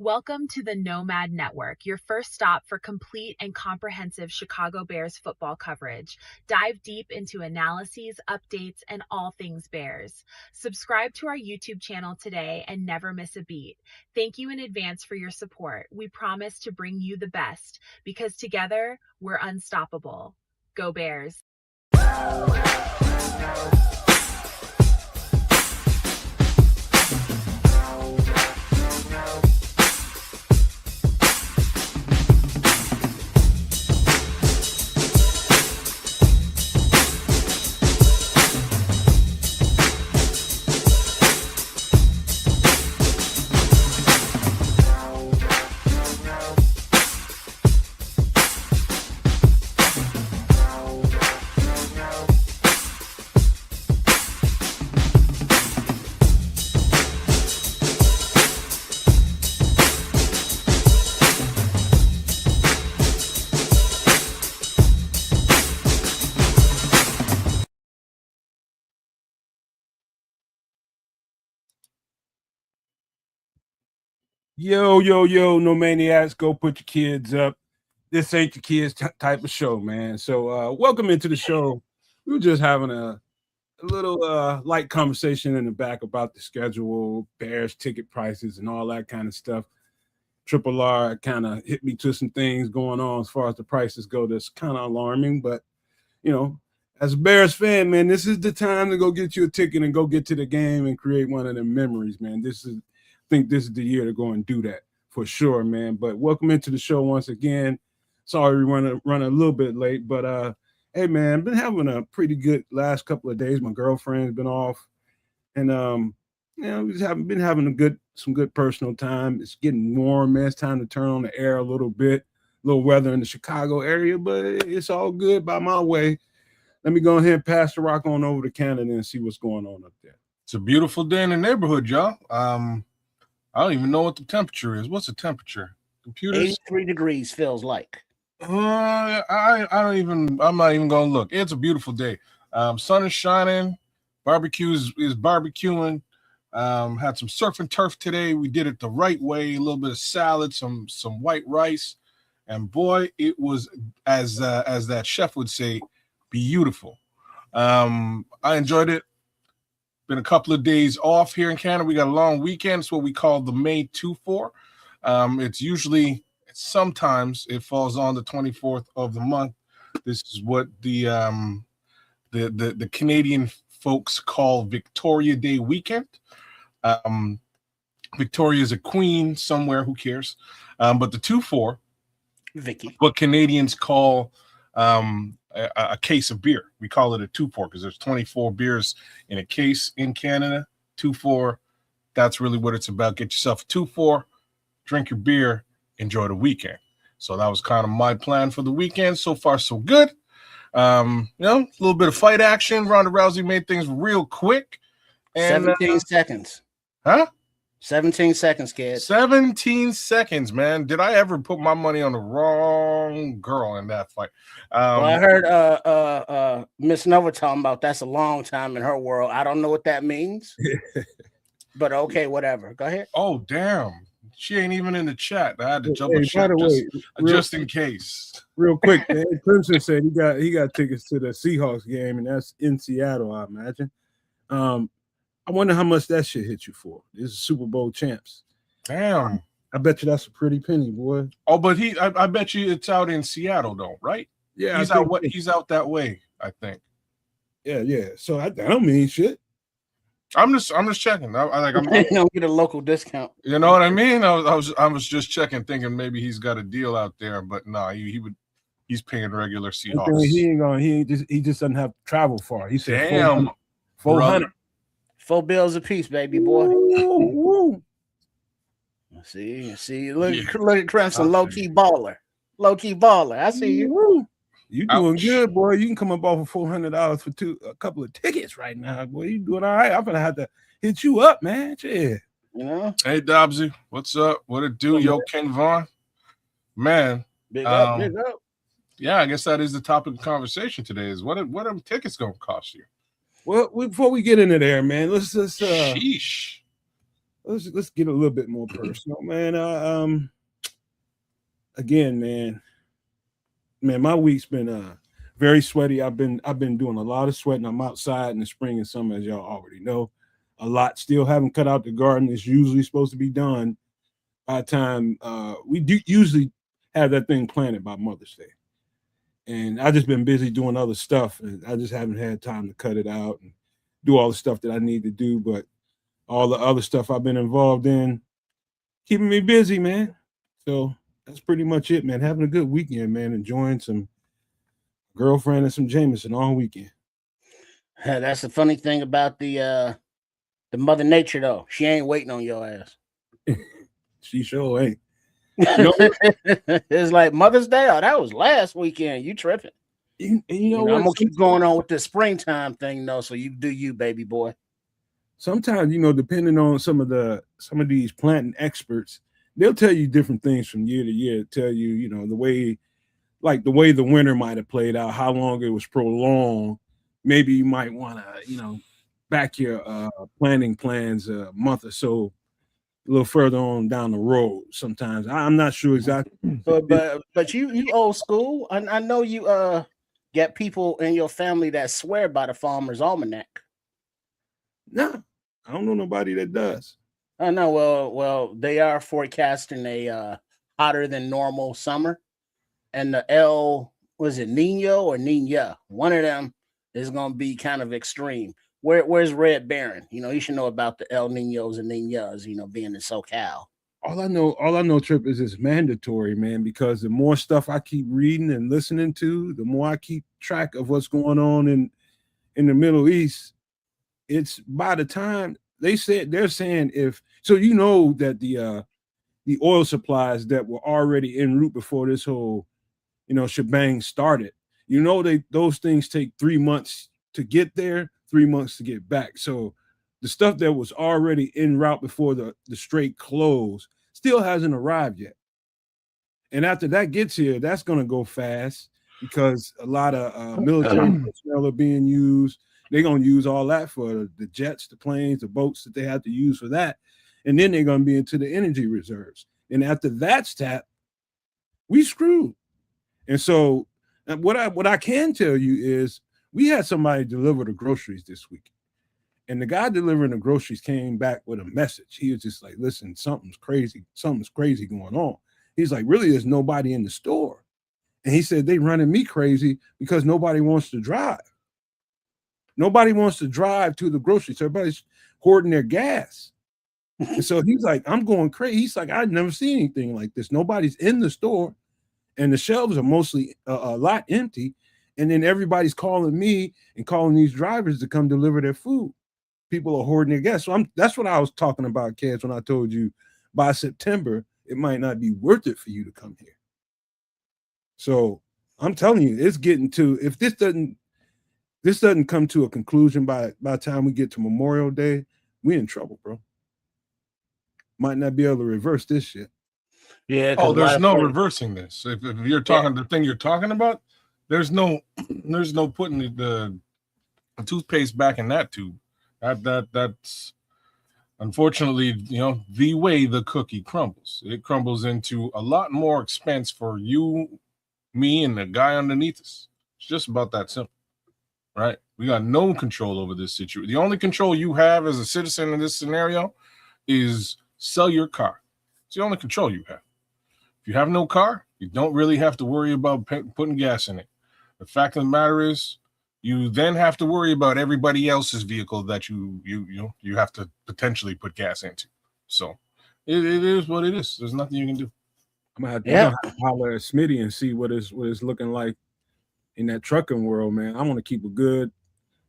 Welcome to the Nomad Network, your first stop for complete and comprehensive Chicago Bears football coverage. Dive deep into analyses, updates, and all things Bears. Subscribe to our YouTube channel today and never miss a beat. Thank you in advance for your support. We promise to bring you the best because together we're unstoppable. Go Bears! Yo, no maniacs, go put your kids up. This ain't your kids type of show, man. So welcome into the show. We were just having a little light conversation in the back about the schedule, Bears ticket prices, and all that kind of stuff. Triple R kind of hit me to some things going on as far as the prices go that's kind of alarming. But, you know, as a Bears fan, man, this is the time to go get you a ticket and go get to the game and create one of them memories, man. I think this is the year to go and do that for sure, man. But welcome into the show once again. Sorry we run a little bit late, but hey, man, been having a pretty good last couple of days. My girlfriend's been off, and we just haven't been having some good personal time. It's getting warm, man. It's time to turn on the air a little bit. A little weather in the Chicago area, but it's all good by my way. Let me go ahead and pass the rock on over to Canada and see what's going on up there. It's a beautiful day in the neighborhood, y'all. I don't even know what the temperature is. What's the temperature? Computers? 83 degrees feels like. I'm not even gonna look. It's a beautiful day. Sun is shining. Barbecue is barbecuing. Had some surf and turf today. We did it the right way. A little bit of salad, some white rice, and boy, it was as that chef would say, beautiful. I enjoyed it. Been a couple of days off here in Canada. We got a long weekend. It's what we call the May 2-4. Sometimes it falls on the 24th of the month. This is what the Canadian folks call Victoria Day weekend. Victoria is a queen somewhere. Who cares? But the 2-4, Vicky, what Canadians call a case of beer. We call it a 2-4 because there's 24 beers in a case in Canada. 2-4, that's really what it's about. Get yourself a 2-4, drink your beer, enjoy the weekend. So that was kind of my plan for the weekend. So far, so good. A little bit of fight action. Ronda Rousey made things real quick. And, 17 seconds. Huh? 17 seconds, kid. 17 seconds, man. Did I ever put my money on the wrong girl in that fight? Well, I heard Miss Nova talking about that's a long time in her world. I don't know what that means. But okay, whatever. Go ahead. Oh, damn. She ain't even in the chat. I had to jump in chat just in case. Real quick, man, Clemson said he got tickets to the Seahawks game, and that's in Seattle, I imagine. I wonder how much that shit hit you for. This is Super Bowl champs. Damn. I bet you that's a pretty penny, boy. Oh, but I bet you it's out in Seattle, though, right? Yeah, he's out that way, I think. Yeah. So I don't mean shit. I'm just checking. I'm gonna get a local discount. You know what I mean? I was just checking, thinking maybe he's got a deal out there, but no, he's paying regular Seahawks. He just doesn't have to travel far. He said, damn, 400. $4 a piece, baby boy. Ooh. See, look at Clemson, low key baller. I see you. You doing good, boy. You can come up off of $400 for a couple of tickets right now, boy. You doing all right. I'm gonna have to hit you up, man. Yeah. You know. Hey, Dobbsy, what's up? What it do, yo, Ken Vaughn? Man, big up. Yeah, I guess that is the topic of conversation today. Is what are tickets gonna cost you? Well, before we get into there, man, let's let's get a little bit more personal, man. Again, man, my week's been very sweaty. I've been doing a lot of sweating. I'm outside in the spring and summer, as y'all already know. A lot still haven't cut out the garden. It's usually supposed to be done by the time we do usually have that thing planted by Mother's Day. And I just been busy doing other stuff, and I just haven't had time to cut it out and do all the stuff that I need to do. But all the other stuff I've been involved in, keeping me busy, man. So that's pretty much it, man. Having a good weekend, man. Enjoying some girlfriend and some Jameson all weekend. That's the funny thing about the Mother Nature, though. She ain't waiting on your ass. She sure ain't. It's like Mother's Day. Oh, that was last weekend. You tripping? You know what? I'm gonna keep going on with this springtime thing, though. So you do you, baby boy. Sometimes, depending on some of these planting experts, they'll tell you different things from year to year. Tell you, the way the winter might have played out, how long it was prolonged. Maybe you might want to, back your planting plans a month or so, a little further on down the road. Sometimes I'm not sure exactly. But you old school. I know you get people in your family that swear by the Farmer's Almanac. No, I don't know nobody that does. I know. Well, they are forecasting a hotter than normal summer, and the was it Nino or Nina? One of them is going to be kind of extreme. Where's Red Baron? You should know about the El Ninos and Ninas. Being in SoCal. All I know, Trip, is it's mandatory, man. Because the more stuff I keep reading and listening to, the more I keep track of what's going on in the Middle East. It's by the time they're saying that the oil supplies that were already en route before this whole shebang started. Those things take 3 months to get there, 3 months to get back. So the stuff that was already en route before the strait closed still hasn't arrived yet. And after that gets here, that's going to go fast because a lot of military personnel are being used. They're going to use all that for the jets, the planes, the boats that they have to use for that. And then they're going to be into the energy reserves. And after that's tapped, we screwed. And so what I can tell you is we had somebody deliver the groceries this week. And the guy delivering the groceries came back with a message. He was just like, listen, something's crazy going on. He's like, really, there's nobody in the store. And he said, they running me crazy because nobody wants to drive. Nobody wants to drive to the grocery store. Everybody's hoarding their gas. And so he's like, I'm going crazy. He's like, I've never seen anything like this. Nobody's in the store. And the shelves are mostly a lot empty. And then everybody's calling me and calling these drivers to come deliver their food. People are hoarding their gas. So that's what I was talking about, kids, when I told you by September, it might not be worth it for you to come here. So I'm telling you, it's getting to, if this doesn't come to a conclusion by the time we get to Memorial Day, we're in trouble, bro. Might not be able to reverse this shit. Yeah. Oh, there's no reversing this. If you're talking the thing you're talking about, there's no putting the toothpaste back in that tube. That's unfortunately, the way the cookie crumbles. It crumbles into a lot more expense for you, me, and the guy underneath us. It's just about that simple, right? We got no control over this situation. The only control you have as a citizen in this scenario is sell your car. It's the only control you have. If you have no car, you don't really have to worry about putting gas in it. The fact of the matter is, you then have to worry about everybody else's vehicle that you have to potentially put gas into. So it is what it is. There's nothing you can do. I'm gonna have to holler at Smitty and see what it's looking like in that trucking world, man. I want to keep a good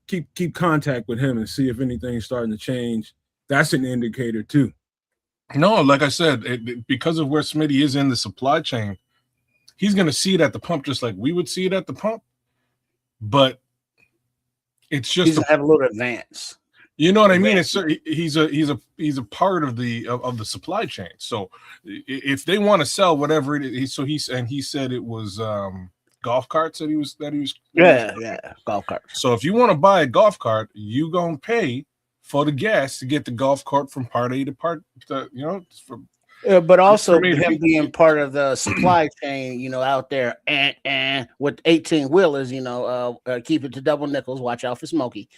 keep contact with him and see if anything's starting to change. That's an indicator too. No, like I said, because of where Smitty is in the supply chain, he's going to see it at the pump just like we would see it at the pump. But it's just he's gonna have a little advance. You know what I mean? It's he's a part of the supply chain. So if they want to sell whatever it is, he said it was golf carts that he was golf carts. So if you want to buy a golf cart, you gonna pay for the gas to get the golf cart from part A to part, from But also for me to him be- being part of the supply chain, out there with 18 wheelers, keep it to double nickels, watch out for Smokey.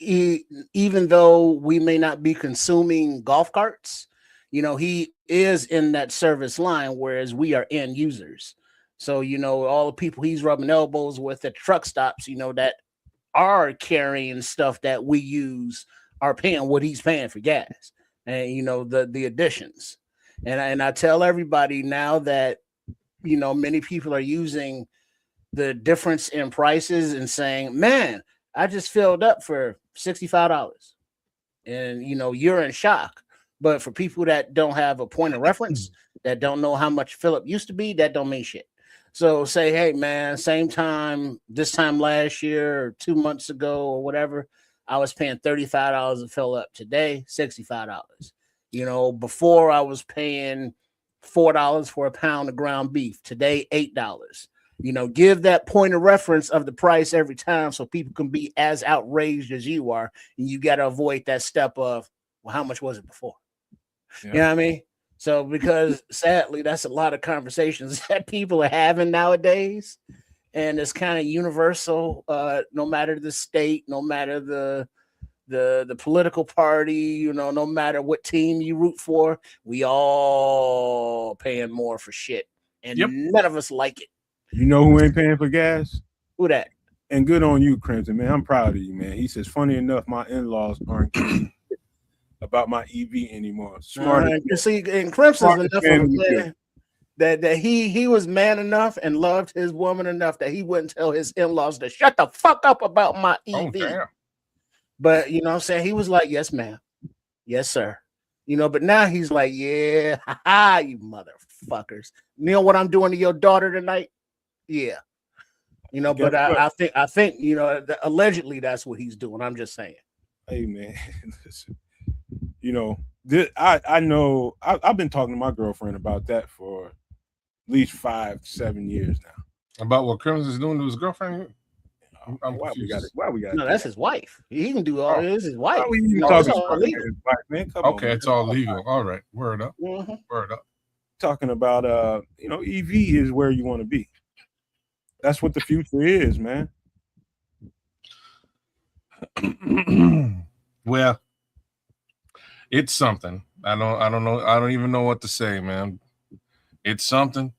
Even though we may not be consuming golf carts, he is in that service line, whereas we are end users. So, all the people he's rubbing elbows with at truck stops, that are carrying stuff that we use are paying what he's paying for gas and the additions. And I tell everybody now that many people are using the difference in prices and saying, man, I just filled up for $65, and you're in shock. But for people that don't have a point of reference, that don't know how much fill up used to be, that don't mean shit. So say, hey man, same time this time last year or 2 months ago or whatever, I was paying $35 to fill up. Today, $65. Before I was paying $4 for a pound of ground beef. Today, $8. Give that point of reference of the price every time so people can be as outraged as you are. And you got to avoid that step of, well, how much was it before? Yeah. You know what I mean? So, because sadly, that's a lot of conversations that people are having nowadays. And it's kind of universal, no matter the state, no matter the political party, no matter what team you root for, we all paying more for shit. And none of us like it. You know who ain't paying for gas? Who that? And good on you, Crimson, man. I'm proud of you, man. He says, funny enough, my in-laws aren't kidding about my EV anymore. Smart. You see, and Crimson's enough of a man that he was man enough and loved his woman enough that he wouldn't tell his in-laws to shut the fuck up about my EV. Oh, damn. But what I'm saying, he was like, yes, ma'am. Yes, sir. But now he's like, yeah, haha, you motherfuckers. You know what I'm doing to your daughter tonight? Yeah. But I think allegedly that's what he's doing. I'm just saying. Hey man, listen. I know I've been talking to my girlfriend about that for at least 5-7 years now. About what Crimson is doing to his girlfriend? Why we got it? No, that's his wife. He can do all this. His wife. Why we even talking about his wife, man? Come okay, on, it's all legal. All right, word up. Mm-hmm. Word up. Talking about EV is where you want to be. That's what the future is, man. Well, it's something. I don't know. I don't even know what to say, man. It's something.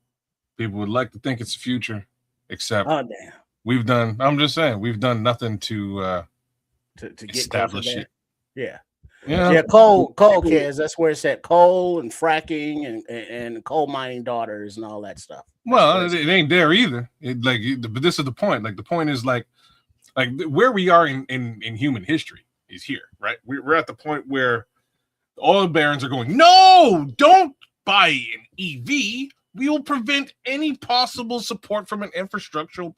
People would like to think it's the future, except we've done. I'm just saying we've done nothing to get establish it. Yeah. Yeah. Coal cares. That's where it's at. Coal and fracking and coal mining daughters and all that stuff. Well, it ain't there either. But this is the point. Like the point is like where we are in human history is here, right? We're at the point where the oil barons are going, no, don't buy an EV. We will prevent any possible support from an infrastructural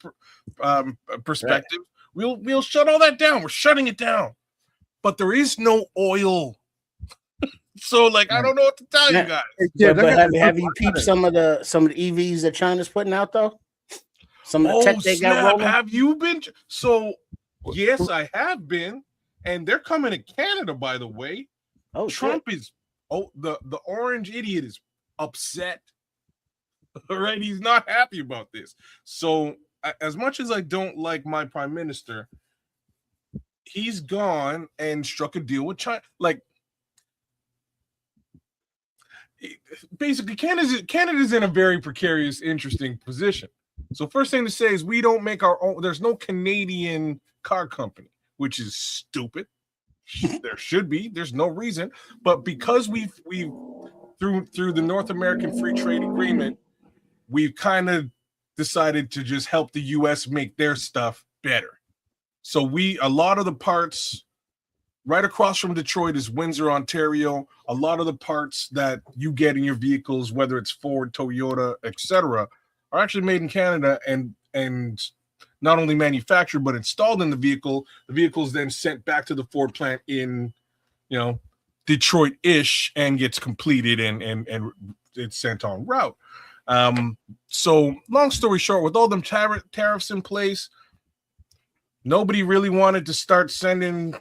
perspective. Right. We'll shut all that down. We're shutting it down. But there is no oil. So I don't know what to tell you guys. Yeah, but have you peeped some of the EVs that China's putting out though? Some of the tech they got rolling. Have you been? So yes, I have been, and they're coming to Canada, by the way. Oh, Trump is the orange idiot is upset. All right, he's not happy about this. So as much as I don't like my prime minister, he's gone and struck a deal with China. Basically, Canada's in a very precarious, interesting position. So first thing to say is we don't make our own. There's no Canadian car company, which is stupid. There should be. There's no reason. But because we've through the North American Free Trade Agreement, we've kind of decided to just help the U.S. make their stuff better. So a lot of the parts right across from Detroit is Windsor, Ontario. A lot of the parts that you get in your vehicles, whether it's Ford, Toyota, etc., are actually made in Canada and not only manufactured but installed in the vehicle. The vehicle is then sent back to the Ford plant in, Detroit-ish and gets completed and it's sent en route. So long story short, with all them tariffs in place, nobody really wanted to start sending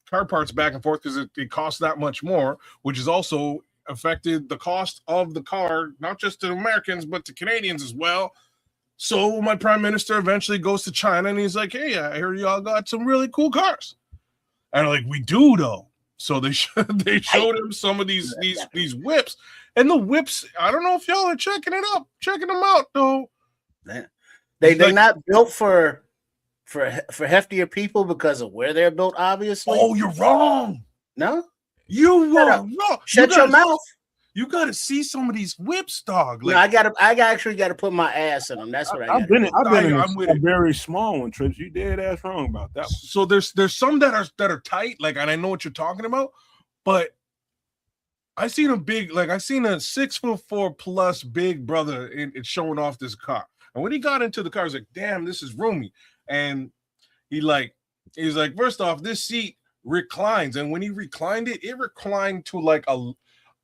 car parts back and forth because it costs that much more, which has also affected the cost of the car, not just to Americans, but to Canadians as well. So my prime minister eventually goes to China and he's like, hey, I hear y'all got some really cool cars. And like, we do though. So they showed him some of these whips. And the whips, I don't know if y'all are checking them out though. They're like, not built for heftier people because of where they're built, obviously. Oh, you're wrong. No? You're wrong. Shut your mouth. You got to see some of these whips, dog. Like, no, I actually got to put my ass in them. That's what I've been in a very small one, Trips. You dead ass wrong about that one. So there's some that are tight, like, and I know what you're talking about, but I seen a big, like, I seen a 6'4" plus big brother it's showing off this car. And when he got into the car, I was like, damn, this is roomy. And he's like, first off, this seat reclines. And when he reclined it reclined to like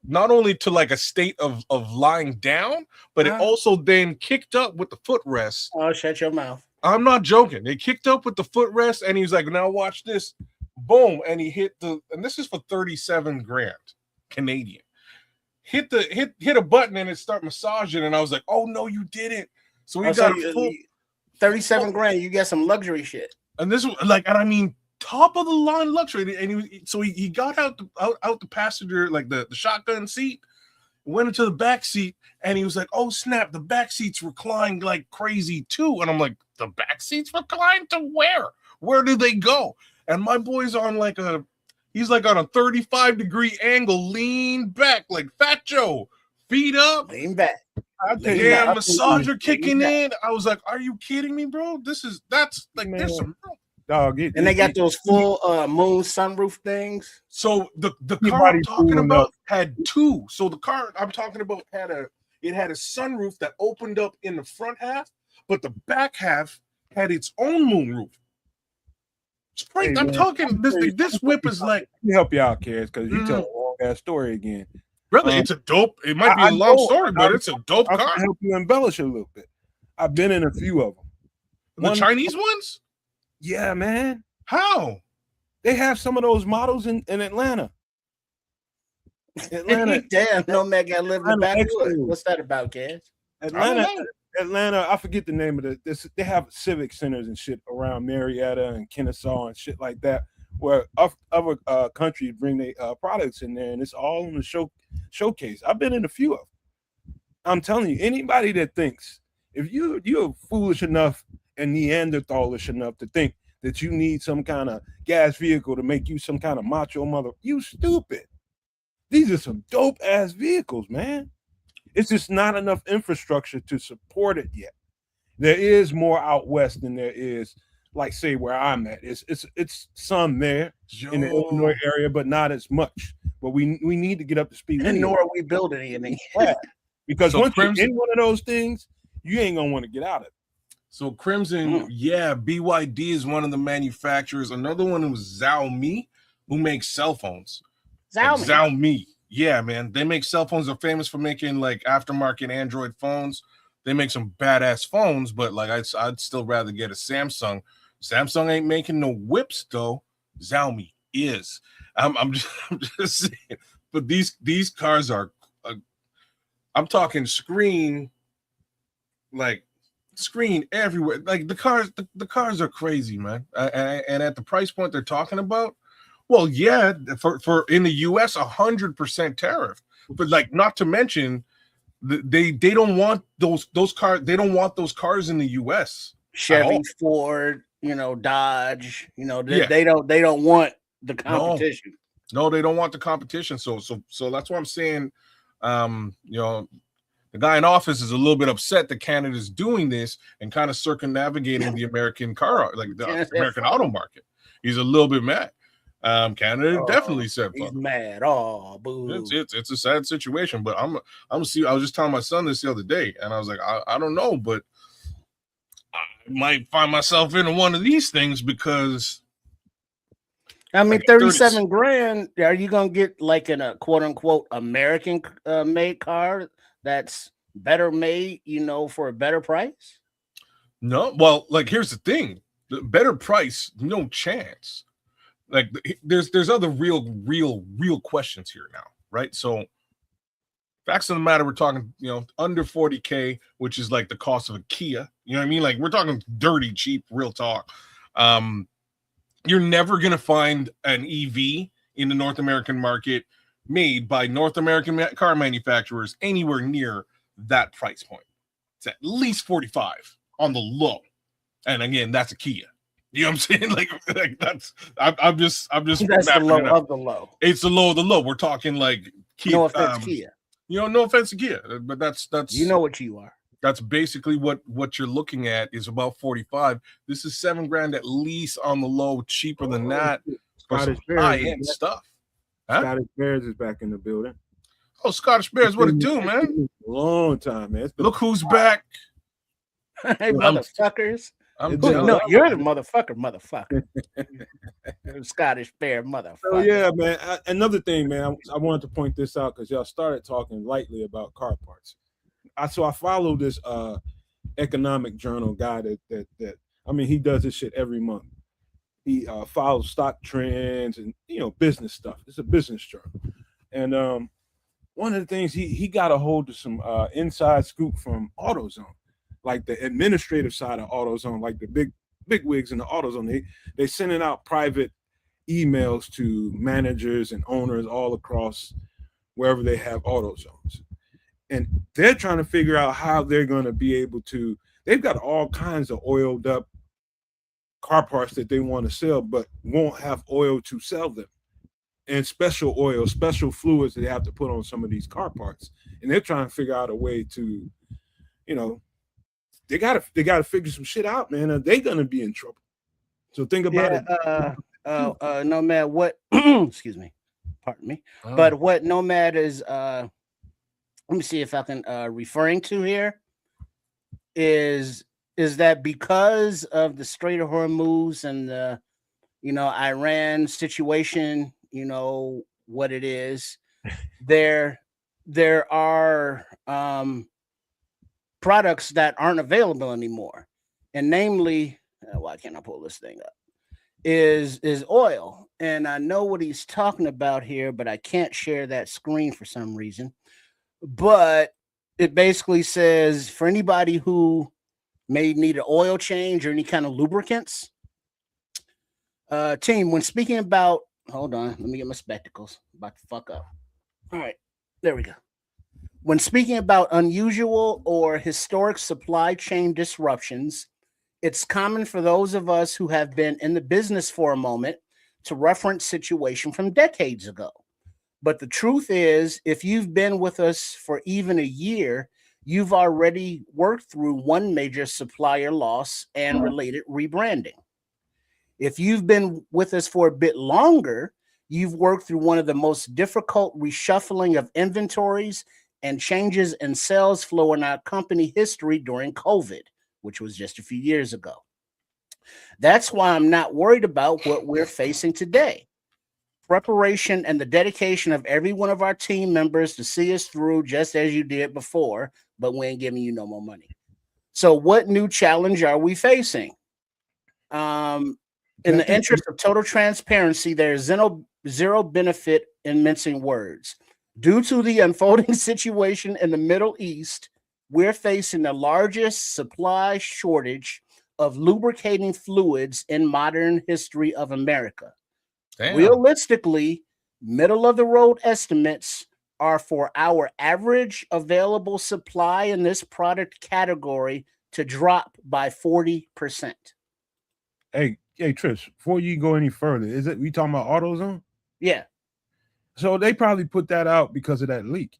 not only to like a state of lying down, but it also then kicked up with the footrest. Oh, shut your mouth. I'm not joking. It kicked up with the footrest, and he's like, now watch this. Boom. And he hit and this is for 37 grand Canadian. Hit a button and it start massaging, and I was like, oh no, you didn't. So he got full 37 grand. You get some luxury shit. And this was like, and I mean, top of the line luxury. And he got out the passenger, like the shotgun seat, went into the back seat, and he was like, oh snap, the back seats reclined like crazy too. And I'm like, the back seats reclined to where do they go? And my boy's on like he's like on a 35-degree angle, lean back like Fat Joe, feet up, lean back. Damn, massager kicking in. I was like, are you kidding me, bro? That's like, man, there's some dog. And they got those full moon sunroof things. So the car I'm talking about had two. So the car I'm talking about had a sunroof that opened up in the front half, but the back half had its own moonroof. Hey, I'm talking this whip is like. Let me help you out, Cares, because you tell a long ass story again. Brother, it's a dope. It might be a long story, but it's a dope car. I can help you embellish a little bit. I've been in a few of them. The Chinese ones? Yeah, man. How? They have some of those models in Atlanta. Damn, no man got live in the backwoods. What's that about, Cass? Atlanta, I forget the name of this. They have civic centers and shit around Marietta and Kennesaw and shit like that, where other countries bring their products in there, and it's all in the showcase. I've been in a few of them. I'm telling you, anybody that thinks if you're foolish enough and Neanderthalish enough to think that you need some kind of gas vehicle to make you some kind of macho mother, you stupid. These are some dope ass vehicles, man. It's just not enough infrastructure to support it yet. There is more out west than there is, like, say, where I'm at. It's some there in the Illinois area, but not as much. But we need to get up to speed. And nor are we building anything. Because once you're in one of those things, you ain't gonna want to get out of it. So Crimson, yeah, BYD is one of the manufacturers. Another one was Xiaomi, who makes cell phones. Xiaomi. Yeah, man. They make cell phones. They're famous for making like aftermarket Android phones. They make some badass phones, but like I'd still rather get a Samsung. Samsung ain't making no whips though. Xiaomi is. I'm just saying. But these cars are. I'm talking screen everywhere. Like the cars are crazy, man. And at the price point they're talking about. Well, yeah, for in the U.S., 100% tariff, but like not to mention, they don't want those cars. They don't want those cars in the U.S. Chevy, Ford, Dodge. They don't want the competition. No, they don't want the competition. So that's why I'm saying, the guy in office is a little bit upset that Canada's doing this and kind of circumnavigating the American car, like the American auto market. He's a little bit mad. Canada definitely said he's mad. Oh, boo! It's a sad situation, but I'm see. I was just telling my son this the other day, and I was like, I don't know, but I might find myself in one of these things because I mean, 37 grand. Are you gonna get like in a quote unquote American made car that's better made, for a better price? No. Well, like here's the thing. The better price, no chance. Like there's other real questions here now, right? So facts of the matter, we're talking, under 40K, which is like the cost of a Kia. You know what I mean? Like we're talking dirty cheap, real talk. You're never gonna find an EV in the North American market made by North American car manufacturers anywhere near that price point. It's at least 45 on the low, and again, that's a Kia. You know what I'm saying? Like that's I'm just that's the low of the low. It's the low of the low. We're talking like Kia. No offense, Kia. No offense to Kia, but that's you know what you are. That's basically what you're looking at is about 45. This is $7,000 at least on the low, cheaper than that for some high-end stuff. Huh? Scottish Bears is back in the building. Oh, Scottish Bears, what it do, man? Long time, man. Look who's back. Hey, motherfuckers. No, you're the motherfucker. Scottish Bear motherfucker. Oh yeah, man. Another thing, man, I wanted to point this out because y'all started talking lightly about car parts. I follow this economic journal guy that I mean, he does this shit every month. He follows stock trends and business stuff. It's a business journal. And one of the things he got a hold of some inside scoop from AutoZone. Like the administrative side of AutoZone, like the big wigs in the AutoZone, they sending out private emails to managers and owners all across wherever they have AutoZones, and they're trying to figure out how they're going to be able to. They've got all kinds of oiled up car parts that they want to sell, but won't have oil to sell them, and special oil, special fluids that they have to put on some of these car parts, and they're trying to figure out a way to, They gotta figure some shit out, man. Are they gonna be in trouble? So think about it. Nomad, what excuse me, pardon me. But what Nomad is let me see if I can referring to here is that because of the Strait of Hormuz and the Iran situation, what it is, there are products that aren't available anymore, and namely, why can't I pull this thing up? Is oil, and I know what he's talking about here, but I can't share that screen for some reason. But it basically says for anybody who may need an oil change or any kind of lubricants, team. When speaking about, hold on, let me get my spectacles. I'm about to fuck up. All right, there we go. When speaking about unusual or historic supply chain disruptions, it's common for those of us who have been in the business for a moment to reference situation from decades ago. But the truth is, if you've been with us for even a year, you've already worked through one major supplier loss and related rebranding. If you've been with us for a bit longer, you've worked through one of the most difficult reshuffling of inventories and changes in sales flow in our company history during COVID, which was just a few years ago. That's why I'm not worried about what we're facing today. Preparation and the dedication of every one of our team members to see us through just as you did before, but we ain't giving you no more money. So what new challenge are we facing? In the interest of total transparency, there is zero benefit in mincing words. Due to the unfolding situation in the Middle East, we're facing the largest supply shortage of lubricating fluids in modern history of America. Damn. Realistically, middle of the road estimates are for our average available supply in this product category to drop by 40%. Hey, Trish, before you go any further, we talking about AutoZone? Yeah. So they probably put that out because of that leak.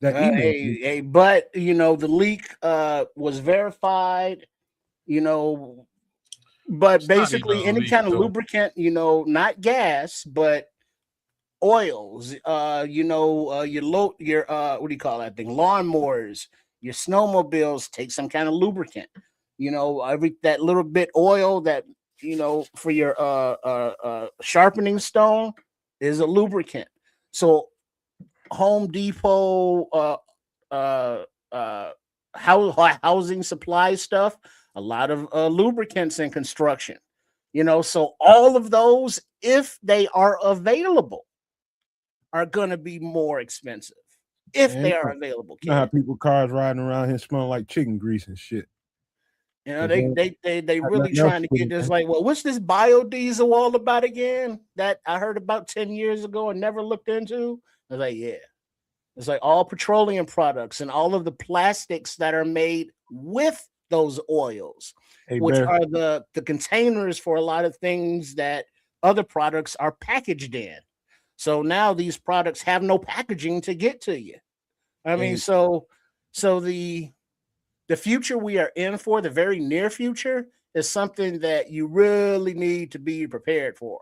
But the leak was verified, but basically any kind of lubricant, not gas, but oils, your what do you call that thing? Lawnmowers, your snowmobiles take some kind of lubricant. That little bit oil that for your sharpening stone is a lubricant. So Home Depot housing supply stuff, a lot of lubricants in construction. So all of those, if they are available, are going to be more expensive if they are available. You know how people cars riding around here smelling like chicken grease and shit. They really trying to get this like, well, what's this biodiesel all about again? That I heard about 10 years ago and never looked into. I was like, yeah. It's like all petroleum products and all of the plastics that are made with those oils, which are the containers for a lot of things that other products are packaged in. So now these products have no packaging to get to you. I mean, so the future we are in for, the very near future, is something that you really need to be prepared for.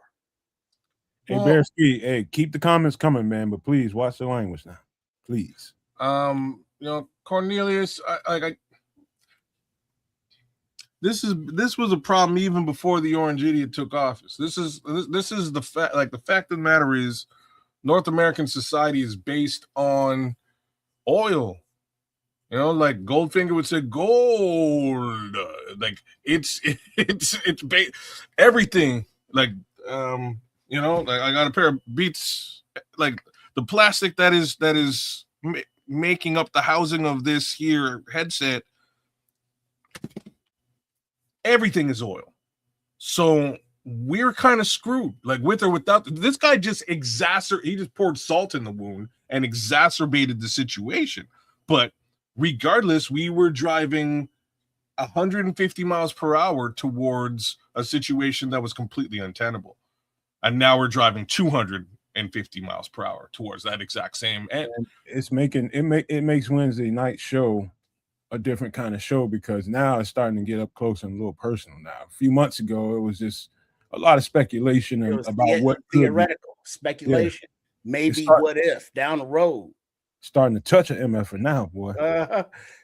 Hey, Bearski, hey, keep the comments coming, man, but please watch the language now. Please. Cornelius, this was a problem even before the Orange Idiot took office. This is the fact. Like, the fact of the matter is, North American society is based on oil. Like Goldfinger would say, gold. Like it's everything. Like like I got a pair of Beats. Like the plastic that is making up the housing of this here headset. Everything is oil. So we're kind of screwed, like with or without. This guy just he just poured salt in the wound and exacerbated the situation. But regardless, we were driving 150 miles per hour towards a situation that was completely untenable. And now we're driving 250 miles per hour towards that exact same end. And it makes Wednesday night show a different kind of show, because now it's starting to get up close and a little personal now. A few months ago, it was just a lot of speculation about what theoretical speculation. Yeah. Maybe what if down the road. Starting to touch an MF now, boy.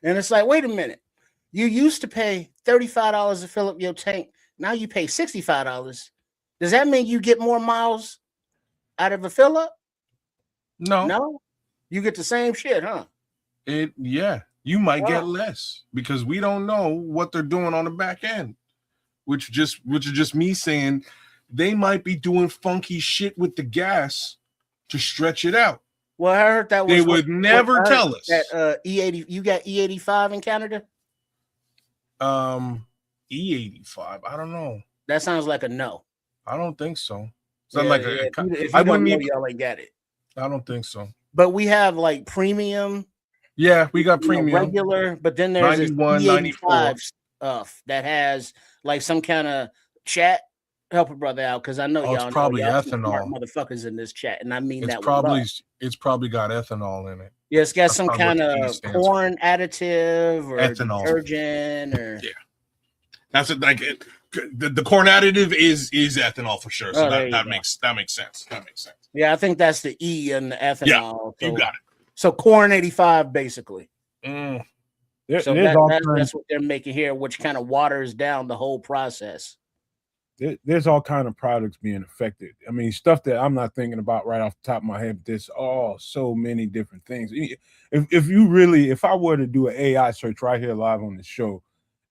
And it's like, wait a minute. You used to pay $35 to fill up your tank. Now you pay $65. Does that mean you get more miles out of a fill up? No. You get the same shit, huh? You might get less, because we don't know what they're doing on the back end, which is just me saying they might be doing funky shit with the gas to stretch it out. Well, I heard that they would never tell us that E80. You got E85 in Canada? E85. I don't know. That sounds like a no. I don't think so. If you don't know, y'all ain't got it. I don't think so. But we have like premium. Yeah, we got premium, regular, but then there's 91, 95 stuff that has like some kind of chat. Help a brother out, because I know y'all. It's probably ethanol, motherfuckers in this chat, and I mean it's probably got ethanol in it. Yeah, it's got some kind of corn additive or ethanol detergent, or that's it. Like the corn additive is ethanol for sure. So that makes sense. That makes sense. Yeah, I think that's the E in the ethanol. Yeah, you got it. So corn 85, basically. Mm. So that's what they're making here, which kind of waters down the whole process. There's all kind of products being affected. I mean, stuff that I'm not thinking about right off the top of my head. But there's so many different things. If I were to do an AI search right here live on the show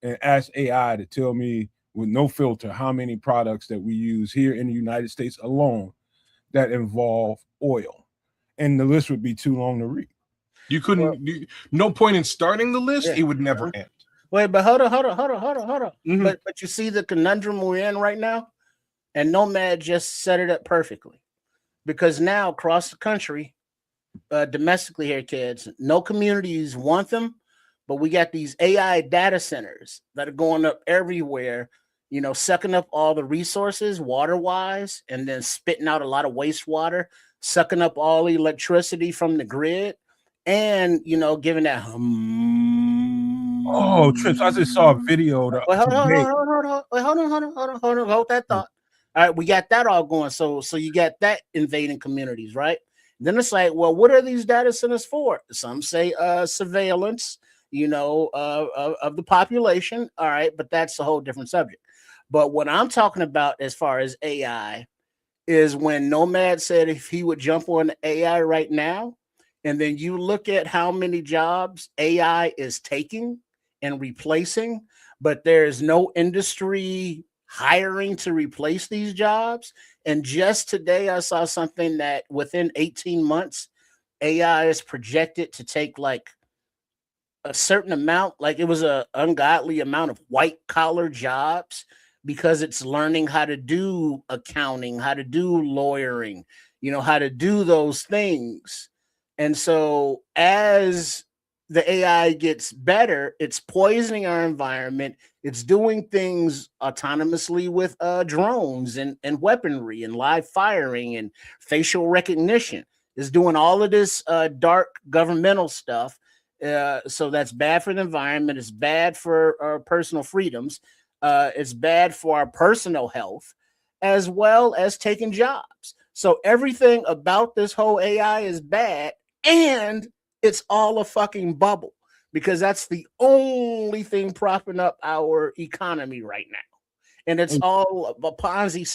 and ask AI to tell me with no filter how many products that we use here in the United States alone that involve oil, and the list would be too long to read. You couldn't. No point in starting the list. Yeah. It would never end. Wait, but hold on. Mm-hmm. But you see the conundrum we're in right now, and Nomad just set it up perfectly, because now across the country, domestically here, kids, no communities want them, but we got these AI data centers that are going up everywhere, sucking up all the resources water-wise, and then spitting out a lot of wastewater, sucking up all the electricity from the grid, and giving that. Oh, Trips! I just saw a video. Hold on. Hold that thought. All right, we got that all going. So you got that invading communities, right? Then it's like, well, what are these data centers for? Some say surveillance, of the population. All right, but that's a whole different subject. But what I'm talking about as far as AI is when Nomad said if he would jump on AI right now, and then you look at how many jobs AI is taking and replacing, but there's no industry hiring to replace these jobs. And just today, I saw something that within 18 months, AI is projected to take like a certain amount, like it was a ungodly amount of white collar jobs because it's learning how to do accounting, how to do lawyering, how to do those things. And so as the AI gets better, it's poisoning our environment. It's doing things autonomously with drones and weaponry and live firing and facial recognition. It's doing all of this dark governmental stuff. So that's bad for the environment. It's bad for our personal freedoms. It's bad for our personal health, as well as taking jobs. So everything about this whole AI is bad, and it's all a fucking bubble because that's the only thing propping up our economy right now. And it's all a Ponzi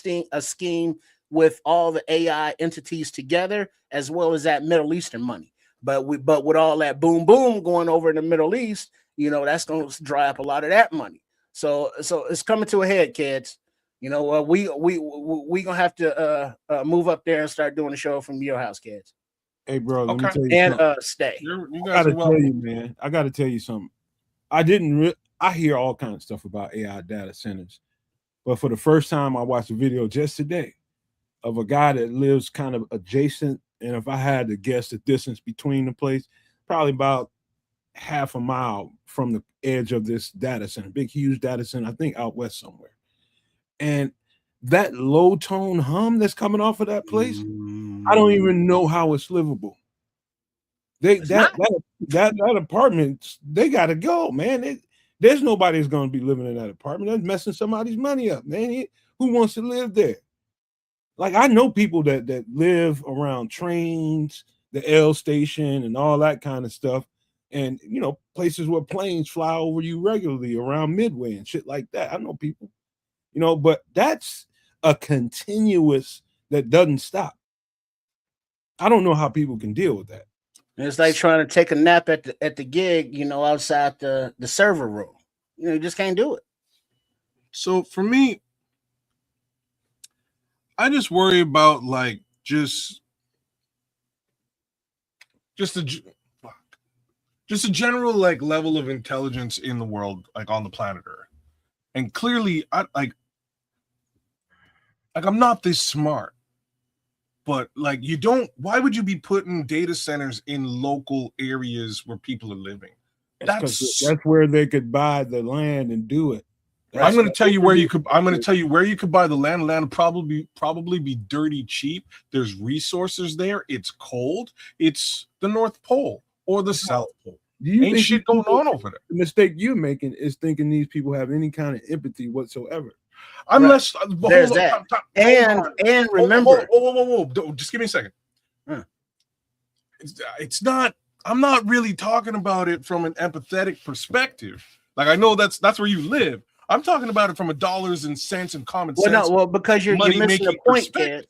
scheme with all the AI entities together, as well as that Middle Eastern money. But with all that boom boom going over in the Middle East, that's going to dry up a lot of that money. So it's coming to a head, kids. We gonna have to move up there and start doing the show from your house, kids. Hey, bro, let me tell you and something. Stay. You I guys gotta are tell welcome. you, man. I gotta tell you something. I hear all kinds of stuff about AI data centers, but for the first time, I watched a video just today of a guy that lives kind of adjacent. And if I had to guess the distance between the place, probably about half a mile from the edge of this data center, big, huge data center, I think out west somewhere. And that low tone hum that's coming off of that place, I don't even know how it's livable. That apartment, they gotta go, man. There's nobody that's gonna be living in that apartment. That's messing somebody's money up, man. Who wants to live there? Like, I know people that live around trains, the L station, and all that kind of stuff, and places where planes fly over you regularly around Midway and shit like that. I know people, but that's a continuous that doesn't stop. I don't know how people can deal with that. It's like trying to take a nap at the gig, outside the server room. You just can't do it. So for me, I just worry about like just a general like level of intelligence in the world, like on the planet Earth. And clearly, I'm not this smart, but like why would you be putting data centers in local areas where people are living? That's where they could buy the land and do it. I'm going to tell you where you could. I'm going to tell you where you could buy the land. Land would probably be dirty cheap. There's resources there. It's cold. It's the North Pole or the South Pole. Ain't shit going on over there. The mistake you're making is thinking these people have any kind of empathy whatsoever. Unless there's that. And remember, whoa, just give me a second. It's not. I'm not really talking about it from an empathetic perspective. Like, I know that's where you live. I'm talking about it from a dollars and cents and common sense. Because you're missing the point, kid.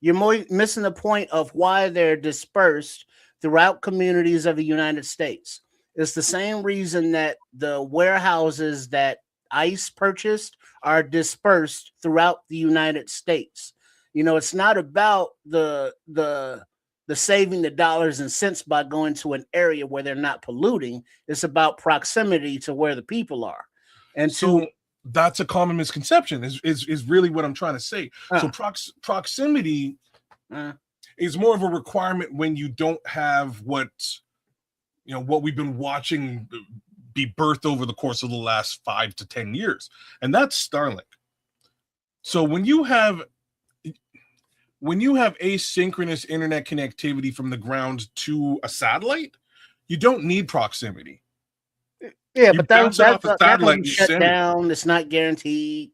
You're missing the point of why they're dispersed throughout communities of the United States. It's the same reason that the warehouses that ICE purchased are dispersed throughout the United States. It's not about the saving the dollars and cents by going to an area where they're not polluting. It's about proximity to where the people are. And so that's a common misconception is really what I'm trying to say. So proximity is more of a requirement when you don't have what we've been watching be birthed over the course of the last 5 to 10 years. And that's Starlink. So when you have asynchronous internet connectivity from the ground to a satellite, you don't need proximity. Yeah, but that's satellite shut down. It's not guaranteed.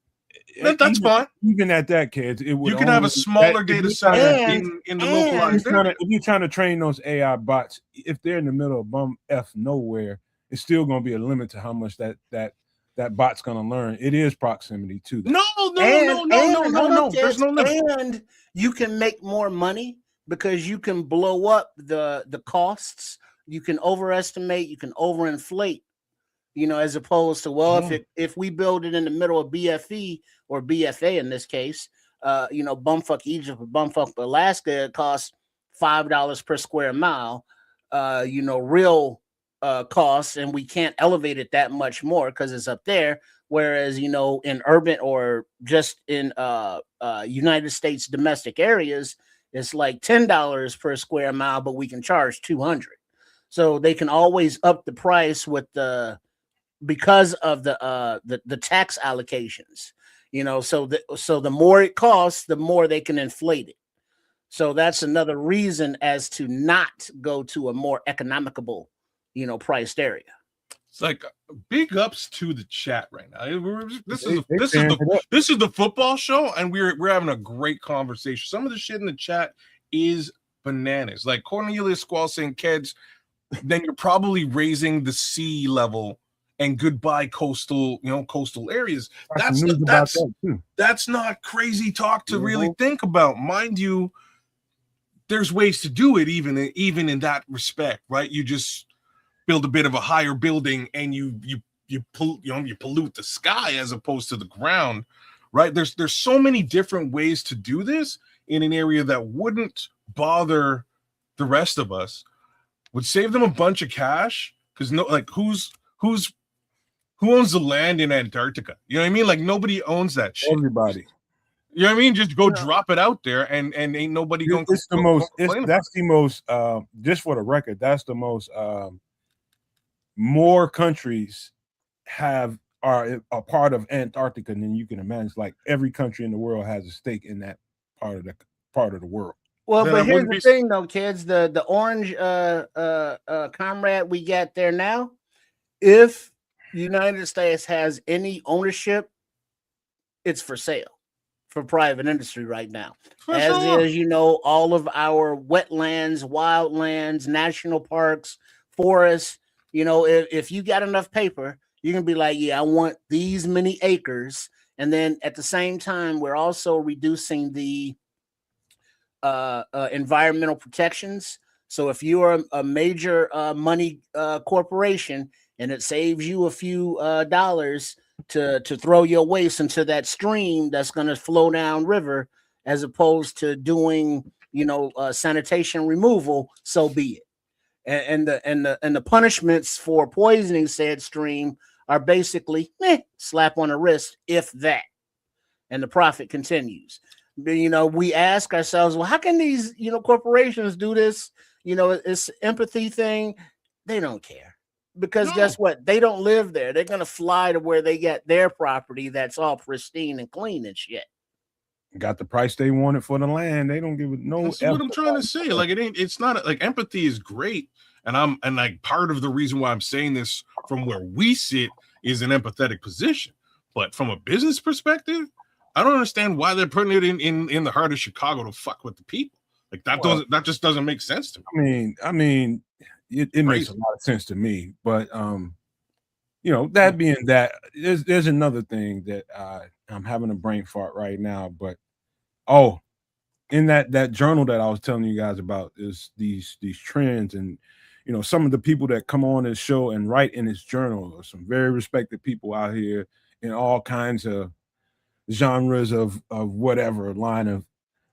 That's fine. Even at that, kids, you can have a smaller data center in the localized area. If you're trying to train those AI bots, if they're in the middle of bum F nowhere, it's still going to be a limit to how much that bot's going to learn. It is proximity to that. No. There's no limit. And you can make more money because you can blow up the costs. You can overestimate. You can overinflate. as opposed to, well, if we build it in the middle of BFE or BFA in this case, bumfuck Egypt or bumfuck Alaska, it costs $5 per square mile, real costs, and we can't elevate it that much more because it's up there. Whereas, in urban or just in United States domestic areas, it's like $10 per square mile, but we can charge $200. So they can always up the price because of the tax allocations. So the more it costs, the more they can inflate it. So that's another reason as to not go to a more economical, priced area. It's like big ups to the chat right now. This is the football show, and we're having a great conversation. Some of the shit in the chat is bananas. Like Cornelius Squall saying, "Kids, then you're probably raising the sea level and goodbye coastal areas." That's not crazy talk to really think about. Mind you, there's ways to do it even in that respect, right? You just build a bit of a higher building and you pollute the sky as opposed to the ground, right? There's so many different ways to do this in an area that wouldn't bother the rest of us, would save them a bunch of cash, because who owns the land in Antarctica? You know what I mean? Like, nobody owns that shit. Everybody. You know what I mean? Just go drop it out there, and ain't nobody going. That's the most. Just for the record, that's the most. More countries are a part of Antarctica than you can imagine. It's like every country in the world has a stake in that part of the world. Well, but here's the thing, though, kids. The orange comrade we got there now. If the United States has any ownership, it's for sale for private industry right now. Is, all of our wetlands, wildlands, national parks, forests. If you got enough paper, you can be like, yeah, I want these many acres. And then at the same time, we're also reducing the environmental protections. So if you are a major money corporation and it saves you a few dollars to throw your waste into that stream that's going to flow down river, as opposed to doing, sanitation removal, so be it. And the punishments for poisoning said stream are basically slap on the wrist, if that. And the profit continues. We ask ourselves, well, how can these corporations do this? It's empathy thing. They don't care, because guess what? They don't live there. They're gonna fly to where they get their property that's all pristine and clean and shit. Got the price they wanted for the land. They don't give it no. That's what I'm trying to say. Like, it's not like empathy is great. And like part of the reason why I'm saying this from where we sit is an empathetic position. But from a business perspective, I don't understand why they're putting it in the heart of Chicago to fuck with the people. Like, that just doesn't make sense to me. I mean, it makes a lot of sense to me. But that being that, there's another thing that I'm having a brain fart right now. But in that journal that I was telling you guys about, is these trends, and some of the people that come on this show and write in this journal are some very respected people out here in all kinds of genres of whatever line of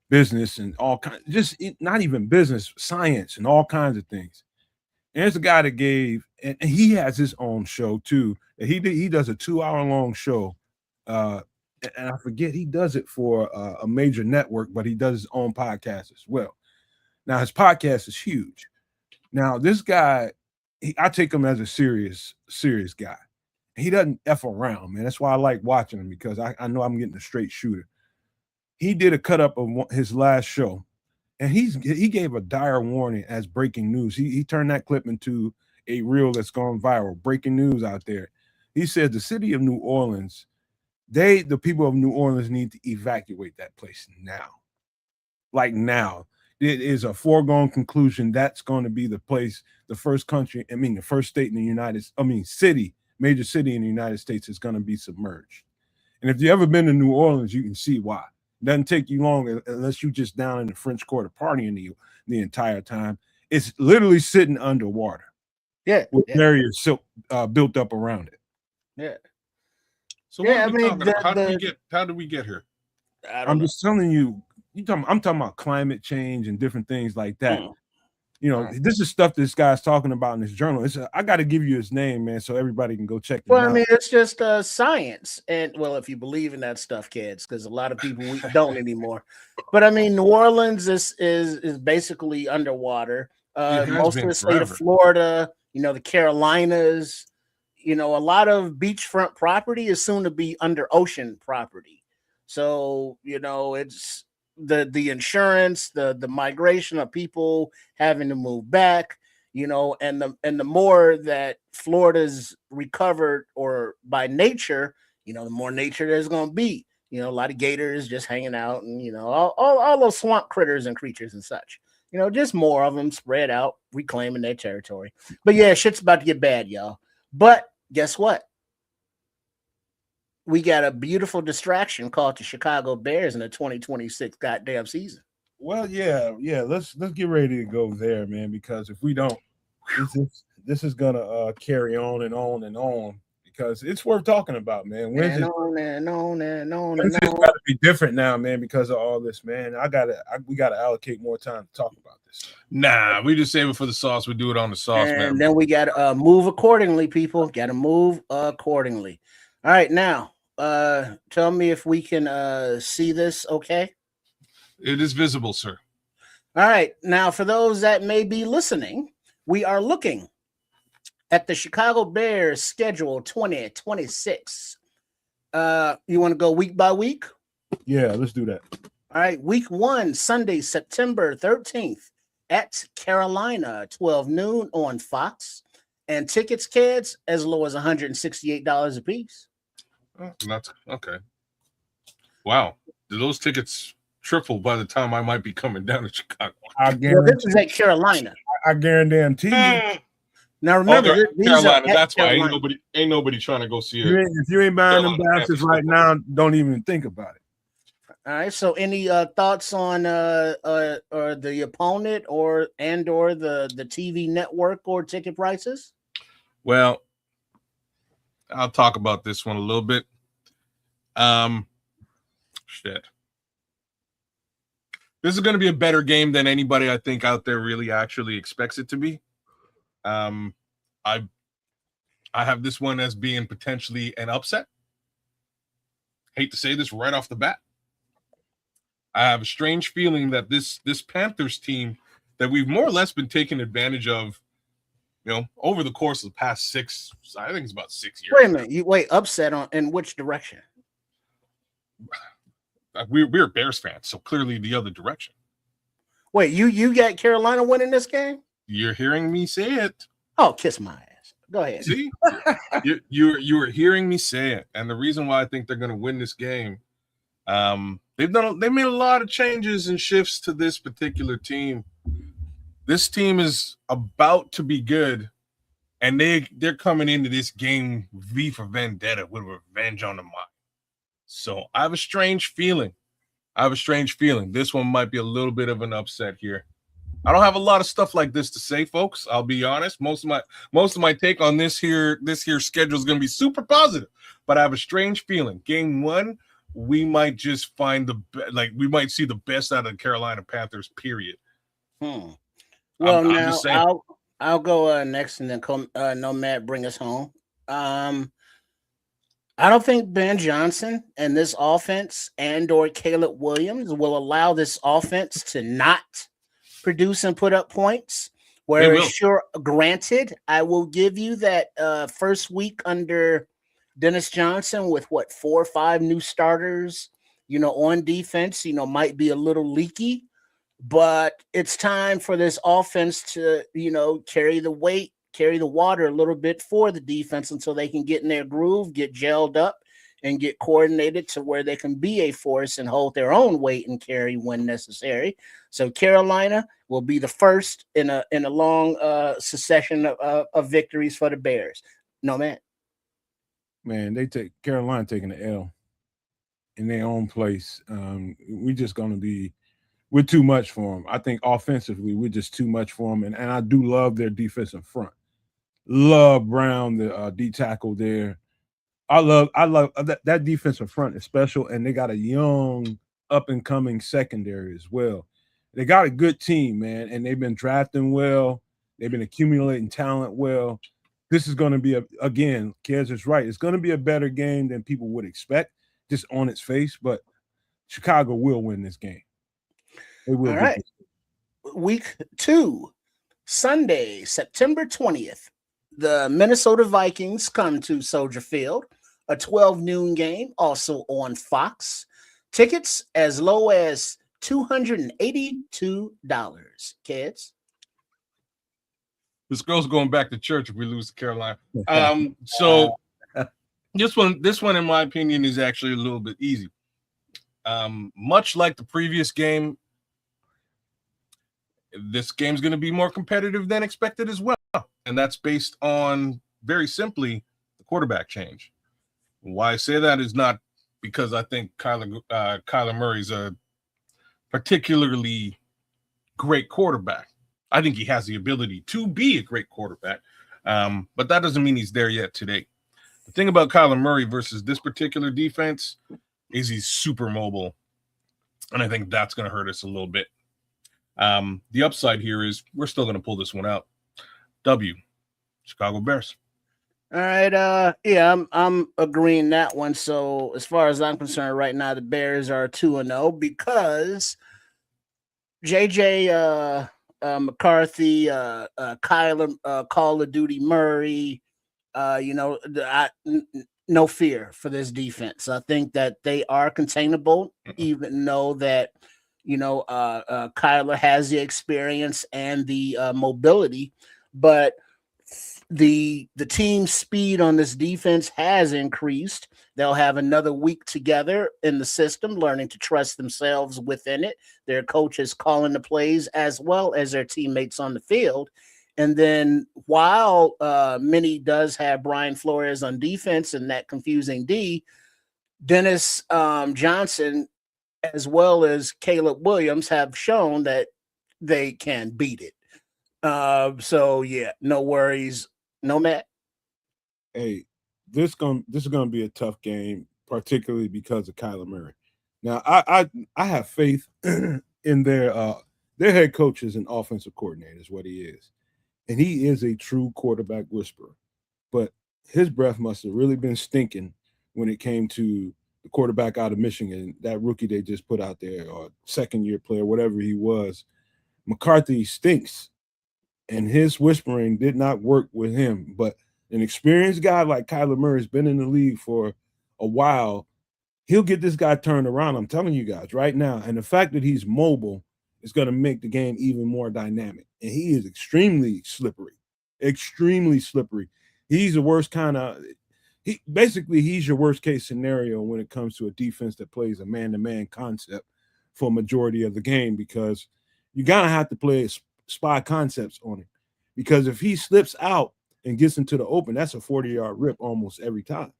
business, and all kinds, just not even business, science, and all kinds of things. And there's a guy that gave, and he has his own show too. He does a 2-hour-long show, and I forget, he does it for a major network, but he does his own podcast as well. Now his podcast is huge. Now this guy, I take him as a serious guy. He doesn't F around, man. That's why I like watching him, because I know I'm getting a straight shooter. He did a cut up of his last show, and he gave a dire warning as breaking news. He turned that clip into a reel that's gone viral. Breaking news out there. He said the city of New Orleans, the people of New Orleans need to evacuate that place now. Like now. It is a foregone conclusion that's going to be the place, the first country, the first state in the major city in the United States is going to be submerged. And if you've ever been to New Orleans, you can see why. It doesn't take you long unless you're just down in the French Quarter partying the entire time. It's literally sitting underwater. Yeah, with yeah, barriers built up around it. yeah. So Yeah, what I are we mean, talking about? How did we get here? I don't I'm know. just telling you, I'm talking about climate change and different things like that. Mm. This is stuff this guy's talking about in his journal. I got to give you his name, man, so everybody can go check him Well, I out. mean, it's just science, and well, if you believe in that stuff, kids, because a lot of people we don't anymore. But I mean, New Orleans is basically underwater. It has Most of been the state of forever. Florida, the Carolinas, a lot of beachfront property is soon to be under ocean property. So it's the insurance, the migration of people having to move back, and the more that Florida's recovered or by nature, the more nature there's going to be. A lot of gators just hanging out, and all those swamp critters and creatures and such. Just more of them spread out, reclaiming their territory. But yeah, shit's about to get bad, y'all. But guess what? We got a beautiful distraction called the Chicago Bears in the 2026 goddamn season. Well, yeah. Let's get ready to go there, man. Because if we don't, this is gonna carry on and on and on. Because it's worth talking about, man. And on and on and on and Wednesday's on. got to be different now, man. Because of all this, man. We gotta allocate more time to talk about this. Nah, we just save it for the sauce. We do it on the sauce, And man. then we got to move accordingly, people. Got to move accordingly. All right, now, tell me if we can see this, okay? It is visible, sir. All right, now for those that may be listening, we are looking at the Chicago Bears schedule 2026. You want to go week by week? Yeah, let's do that. All right, week 1, Sunday, September 13th at Carolina, 12 noon on Fox. And tickets, kids, as low as $168 a piece. Oh, that's okay. Wow. Do those tickets triple by the time I might be coming down to Chicago? I Well, this is at Carolina. I guarantee you. Now remember, these Carolina. are at That's why Carolina. ain't nobody trying to go see it. If you ain't buying them Carolina bastards Panthers right football. now, don't even think about it. All right. So, any thoughts on or the opponent or the TV network or ticket prices? Well, I'll talk about this one a little bit. Shit. This is going to be a better game than anybody I think out there really actually expects it to be. I have this one as being potentially an upset. Hate to say this right off the bat. I have a strange feeling that this Panthers team that we've more or less been taking advantage of, over the course of the past I think it's about 6 years. Wait a minute. Upset in which direction? We're Bears fans, so clearly the other direction. Wait, you got Carolina winning this game? You're hearing me say it. Oh, kiss my ass. Go ahead. See, you are hearing me say it, and the reason why I think they're going to win this game, they made a lot of changes and shifts to this particular team. This team is about to be good, and they're coming into this game V for Vendetta with revenge on the mind. So I have a strange feeling. This one might be a little bit of an upset here. I don't have a lot of stuff like this to say, folks. I'll be honest. Most of my take on this here schedule is going to be super positive, but I have a strange feeling. Game 1, we might just find we might see the best out of the Carolina Panthers. Period. Well, I'm now just saying. I'll go next, and then Nomad bring us home. I don't think Ben Johnson and this offense and/or Caleb Williams will allow this offense to not produce and put up points. Whereas, sure, granted, I will give you that first week under Dennis Johnson with 4 or 5 new starters, on defense, might be a little leaky, but it's time for this offense to, carry the weight, carry the water a little bit for the defense until they can get in their groove, get gelled up, and get coordinated to where they can be a force and hold their own weight and carry when necessary. So Carolina will be the first in a long succession of victories for the Bears. No, man. Man, Carolina taking the L in their own place. We're just going to be we're too much for them. I think offensively, we're just too much for them. And I do love their defensive front. Love Brown, the D tackle there. I love that defensive front is special, and they got a young up and coming secondary as well. They got a good team, man, and they've been drafting well. They've been accumulating talent well. This is going to be again, Kez is right. It's going to be a better game than people would expect, just on its face. But Chicago will win this game. They will. All right. Week 2, Sunday, September 20th. The Minnesota Vikings come to Soldier Field, a 12 noon game, also on Fox. Tickets as low as $282. Kids. This girl's going back to church if we lose to Carolina. So this one, in my opinion, is actually a little bit easy. Much like the previous game, this game's going to be more competitive than expected as well. And that's based on, very simply, the quarterback change. Why I say that is not because I think Kyler Murray's a particularly great quarterback. I think he has the ability to be a great quarterback, but that doesn't mean he's there yet today. The thing about Kyler Murray versus this particular defense is he's super mobile, and I think that's going to hurt us a little bit. The upside here is we're still going to pull this one out. W, Chicago Bears. All right. Yeah, I'm agreeing that one. So as far as I'm concerned, right now the Bears are 2-0 because JJ McCarthy, Kyler, Call of Duty Murray, no fear for this defense. I think that they are containable, even though that Kyler has the experience and the mobility, but the team's speed on this defense has increased. They'll have another week together in the system, learning to trust themselves within it. Their coaches calling the plays as well as their teammates on the field. And then while Minnie does have Brian Flores on defense and that confusing D, Dennis Johnson as well as Caleb Williams have shown that they can beat it. So yeah, no worries. No, Matt. Hey, this is gonna be a tough game, particularly because of Kyler Murray. Now, I have faith in their head coaches and offensive coordinator is what he is, and he is a true quarterback whisperer. But his breath must have really been stinking when it came to the quarterback out of Michigan, that rookie they just put out there, or second-year player, whatever he was. McCarthy stinks, and his whispering did not work with him. But an experienced guy like Kyler Murray has been in the league for a while. He'll get this guy turned around, I'm telling you guys right now. And the fact that he's mobile is going to make the game even more dynamic. And he is extremely slippery. He's the worst kind of – he's your worst case scenario when it comes to a defense that plays a man-to-man concept for a majority of the game, because you're going to have to play spy concepts on him, because if he slips out and gets into the open, that's a 40-yard rip almost every time.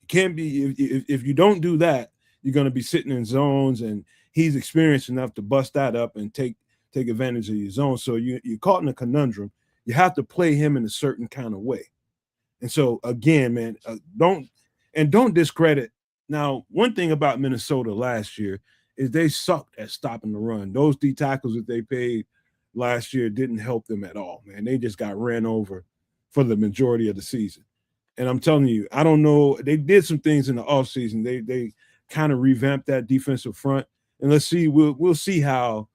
It can't be if you don't do that, you're going to be sitting in zones, and he's experienced enough to bust that up and take advantage of your zone. So you're caught in a conundrum. You have to play him in a certain kind of way. And so again, man, don't discredit. Now, one thing about Minnesota last year is they sucked at stopping the run. Those D tackles that they paid last year didn't help them at all, man. They just got ran over for the majority of the season. And I'm telling you, I don't know. They did some things in the offseason. They kind of revamped that defensive front. And let's see, we'll see how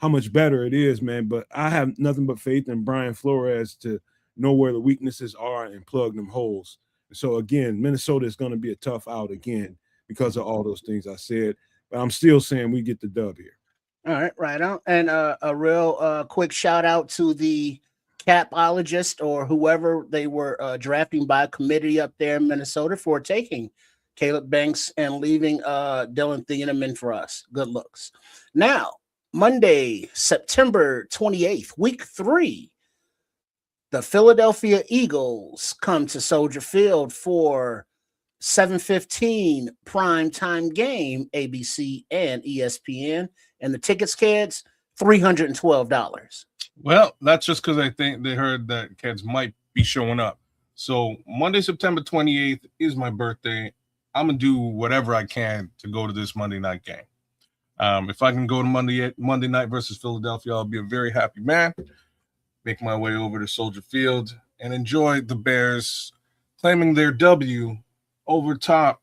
much better it is, man. But I have nothing but faith in Brian Flores to know where the weaknesses are and plug them holes. So again, Minnesota is going to be a tough out again because of all those things I said. But I'm still saying we get the dub here. All right, right on. And a real quick shout out to the capologist or whoever they were drafting by committee up there in Minnesota for taking Caleb Banks and leaving Dylan Thieneman for us. Good looks. Now, Monday, September 28th, week 3, the Philadelphia Eagles come to Soldier Field for 7:15 primetime game, ABC and ESPN. And the tickets, kids, $312. Well, that's just because I think they heard that kids might be showing up. So Monday, September 28th is my birthday. I'm gonna do whatever I can to go to this Monday night game. If I can go to Monday night versus Philadelphia, I'll be a very happy man. Make my way over to Soldier Field and enjoy the Bears claiming their W over top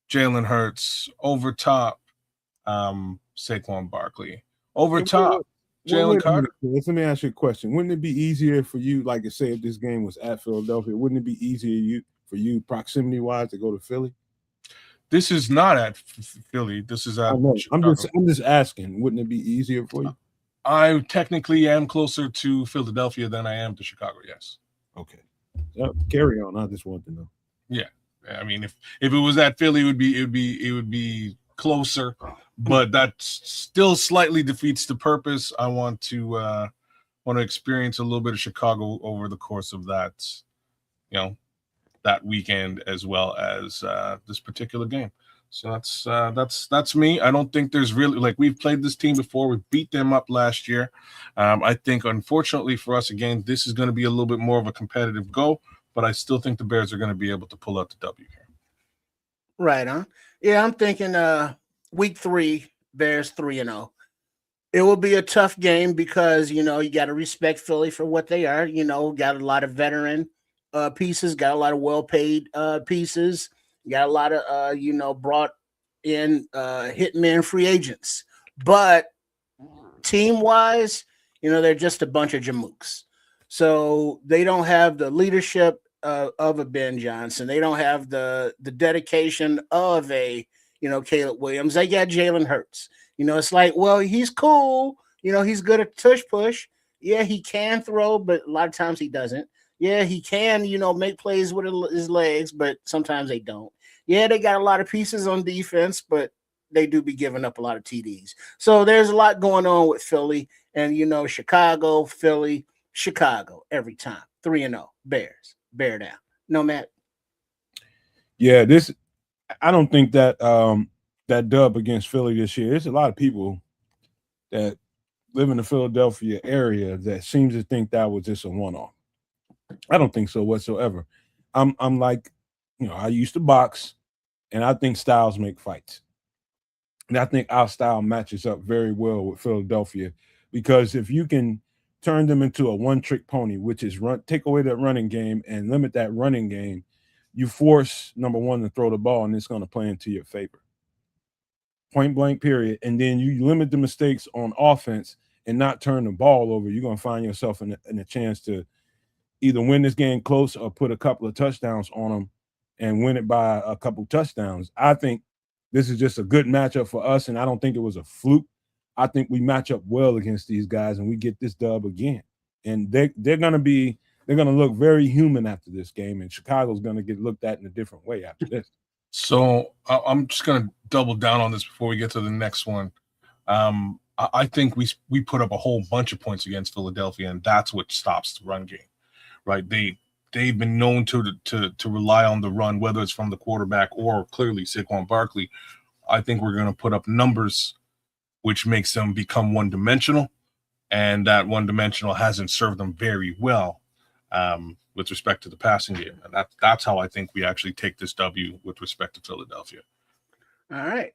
Jalen Hurts, over top Saquon Barkley, over top Jalen Carter. Let me ask you a question. Wouldn't it be easier for you, like I say, if this game was at Philadelphia, wouldn't it be easier for you proximity-wise to go to Philly? This is not at Philly. This is at Chicago. I'm just asking. Wouldn't it be easier for you? I technically am closer to Philadelphia than I am to Chicago. Yes. Okay. Carry on. I just want to know. Yeah. I mean, if it was at Philly, it would be closer, but that still slightly defeats the purpose. I want to experience a little bit of Chicago over the course of that, that weekend as well as this particular game. So that's me. I don't think there's really we've played this team before. We beat them up last year. I think unfortunately for us again, this is going to be a little bit more of a competitive go, but I still think the Bears are going to be able to pull out the W here. Right on. Yeah, I'm thinking week 3, Bears 3-0. It will be a tough game because you got to respect Philly for what they are. Got a lot of veteran pieces, got a lot of well-paid pieces. Got a lot of, brought in hitmen free agents. But team-wise, they're just a bunch of jamooks. So they don't have the leadership of a Ben Johnson. They don't have the dedication of a, Caleb Williams. They got Jalen Hurts. It's like, well, he's cool. He's good at tush push. Yeah, he can throw, but a lot of times he doesn't. Yeah, he can, make plays with his legs, but sometimes they don't. Yeah, they got a lot of pieces on defense, but they do be giving up a lot of TDs. So there's a lot going on with Philly and, Chicago, Philly, Chicago every time. 3-0, Bears, bear down. No, Matt? Yeah, I don't think that that dub against Philly this year, there's a lot of people that live in the Philadelphia area that seems to think that was just a one-off. I don't think so whatsoever. I'm like, I used to box, and I think styles make fights. And I think our style matches up very well with Philadelphia because if you can turn them into a one-trick pony, which is take away that running game and limit that running game, you force number one to throw the ball, and it's going to play into your favor. Point blank, period. And then you limit the mistakes on offense and not turn the ball over. You're going to find yourself in a chance to either win this game close or put a couple of touchdowns on them and win it by a couple touchdowns. I think this is just a good matchup for us, and I don't think it was a fluke. I think we match up well against these guys, and we get this dub again. And they're going to look very human after this game, and Chicago's going to get looked at in a different way after this. So I'm just going to double down on this before we get to the next one. I think we put up a whole bunch of points against Philadelphia, and that's what stops the run game. Right, they've been known to rely on the run, whether it's from the quarterback or clearly Saquon Barkley. I think we're going to put up numbers which makes them become one-dimensional, and that one-dimensional hasn't served them very well with respect to the passing game. And that's how I think we actually take this W with respect to Philadelphia. All right.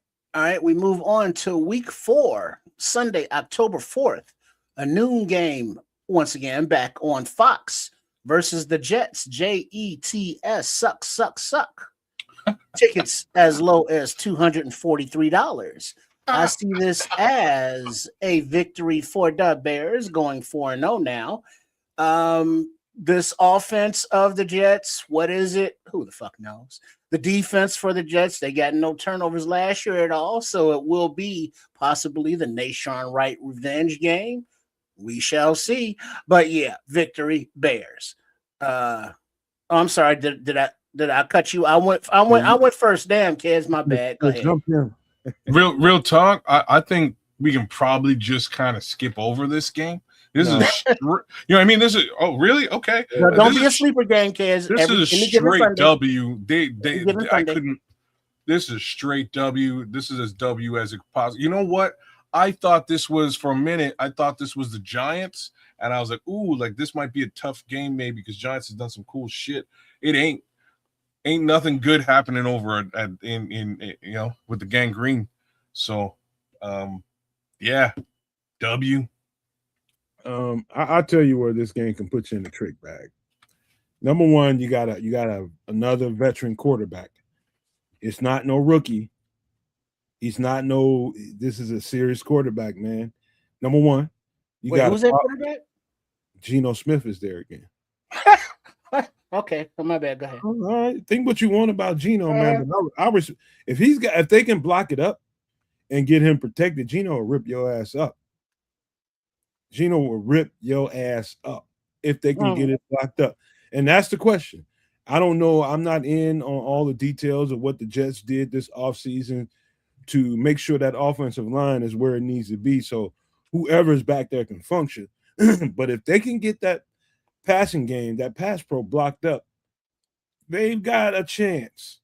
We move on to week 4, Sunday, October 4th, a noon game once again back on Fox. Versus the Jets, Jets, suck. Tickets as low as $243. I see this as a victory for the Bears, going 4-0 now. This offense of the Jets, what is it? Who the fuck knows? The defense for the Jets, they got no turnovers last year at all, so it will be possibly the Nashawn Wright revenge game. We shall see. But yeah, victory Bears. I'm sorry. Did I cut you? I went first. Damn, kids, my bad. Go ahead. Real talk. I think we can probably just kind of skip over this game. This is, what I mean. This is really okay. No, don't be a sleeper game, kids. This is a straight W. I couldn't. This is straight W. This is as W as it possibly. You know what? I thought this was for a minute. I thought this was the Giants, and I was like, ooh, like this might be a tough game maybe because Giants has done some cool shit. It ain't nothing good happening over in with the gangrene. So yeah, W. I'll tell you where this game can put you in the trick bag. Number one, you got another veteran quarterback. It's not no rookie. He's not no. This is a serious quarterback, man. Number one, who's that quarterback? Geno Smith is there again. Okay, my bad. Go ahead. All right, think what you want about Geno, man. But if they can block it up and get him protected, Geno will rip your ass up. Geno will rip your ass up if they can get it blocked up. And that's the question. I don't know. I'm not in on all the details of what the Jets did this offseason to make sure that offensive line is where it needs to be. So whoever's back there can function. But if they can get that passing game, that pass pro blocked up, they've got a chance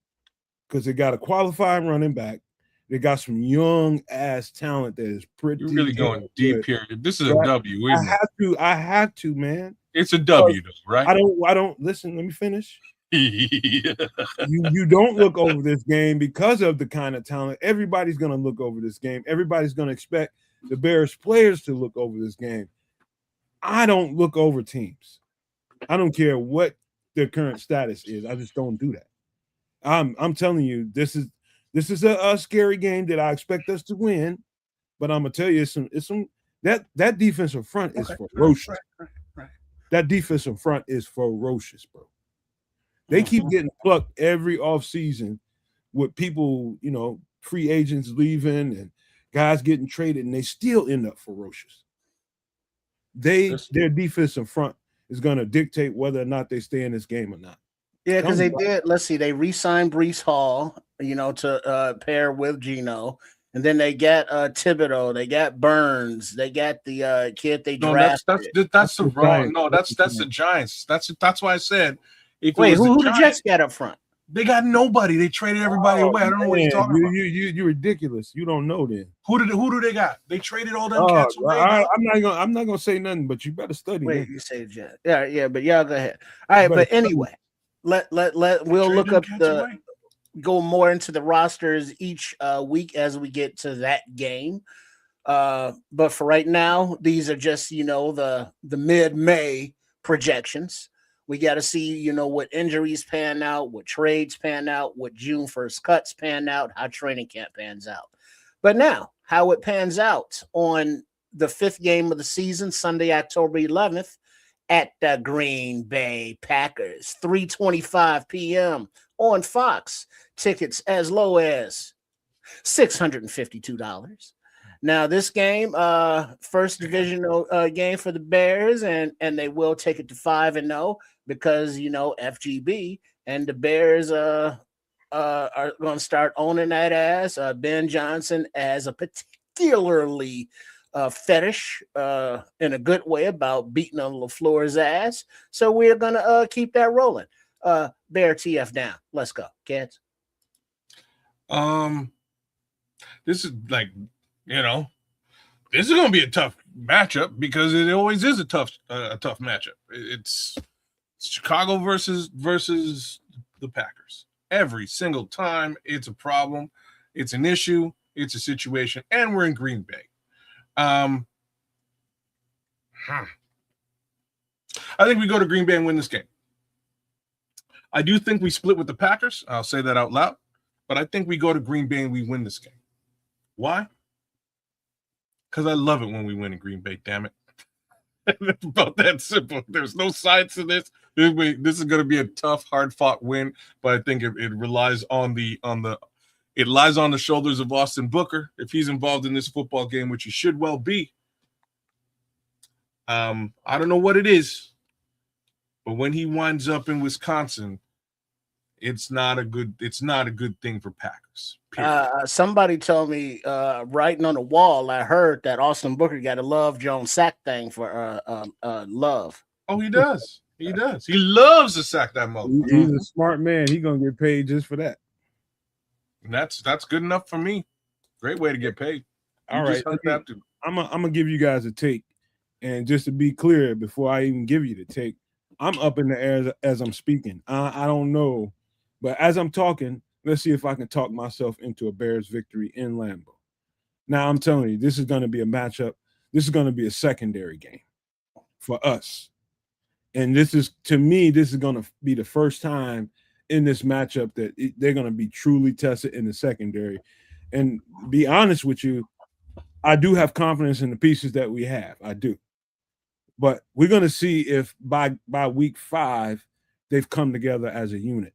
because they got a qualified running back. They got some young ass talent that is pretty. You're really going deep here. This is a W. I have to, man. It's a W, though, right? I don't listen. Let me finish. You don't look over this game because of the kind of talent. Everybody's going to look over this game. Everybody's going to expect the Bears players to look over this game. I don't look over teams. I don't care what their current status is. I just don't do that. I'm telling you, this is a scary game that I expect us to win. But I'm gonna tell you, it's some that defensive front is ferocious. Right. That defensive front is ferocious, bro. They keep getting plucked every offseason with people, free agents leaving and guys getting traded, and they still end up ferocious. Their defensive front is going to dictate whether or not they stay in this game or not. Yeah, because they did. Let's see, they re-signed Breece Hall, to pair with Geno, and then they got Thibodeau, they got Burns, they got the kid they drafted. That's the wrong. No, that's the Giants. That's why I said. Wait, who the Jets got up front? They got nobody. They traded everybody away. I don't know what you're talking about. You're ridiculous. You don't know then. Who do they got? They traded all them cats away. I'm not gonna say nothing, but you better study. Wait, you say Jets? Yeah, but y'all go ahead. All right, but anyway, we'll look up go more into the rosters each week as we get to that game. But for right now, these are just the mid-May projections. We got to see, what injuries pan out, what trades pan out, what June 1st cuts pan out, how training camp pans out. But now, how it pans out on the 5th game of the season, Sunday, October 11th, at the Green Bay Packers, 3:25 p.m. on Fox. Tickets as low as $652. Now, this game, first divisional game for the Bears, and they will take it to 5-0 because, FGB and the Bears are going to start owning that ass. Ben Johnson as a particularly fetish in a good way about beating on LaFleur's ass. So we're going to keep that rolling. Bear TF down. Let's go, kids. This is like, this is going to be a tough matchup because it always is a tough matchup. It's Chicago versus the Packers. Every single time it's a problem, it's an issue, it's a situation, and we're in Green Bay. I think we go to Green Bay and win this game. I do think we split with the Packers. I'll say that out loud. But I think we go to Green Bay and we win this game. Why? Because I love it when we win in Green Bay, damn it. It's about that simple. There's no science to this. This is going to be a tough, hard-fought win, but I think it relies on the shoulders of Austin Booker if he's involved in this football game, which he should well be. I don't know what it is, but when he winds up in Wisconsin, it's not a good thing for Packers. Somebody told me writing on the wall, I heard that Austin Booker got a Love Jones sack thing for Love. Oh, he does. He does. He loves to sack that motherfucker. He's a smart man. He's gonna get paid just for that. And that's good enough for me. Great way to get paid. All right. I'm gonna give you guys a take. And just to be clear, before I even give you the take, I'm up in the air as I'm speaking. I don't know, but as I'm talking, let's see if I can talk myself into a Bears victory in Lambeau. Now I'm telling you, this is going to be a matchup. This is going to be a secondary game for us. And this is, to me, this is going to be the first time in this matchup that they're going to be truly tested in the secondary. And be honest with you, I do have confidence in the pieces that we have. I do. But we're going to see if by week 5, they've come together as a unit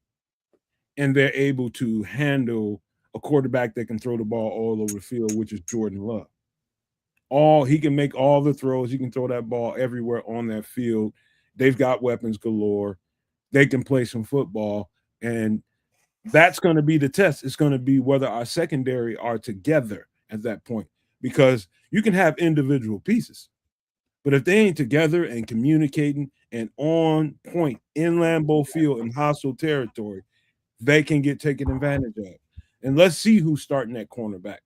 and they're able to handle a quarterback that can throw the ball all over the field, which is Jordan Love. He can make all the throws. He can throw that ball everywhere on that field. They've got weapons galore. They can play some football. And that's going to be the test. It's going to be whether our secondary are together at that point, because you can have individual pieces, but if they ain't together and communicating and on point in Lambeau Field in hostile territory, they can get taken advantage of. And let's see who's starting that cornerback.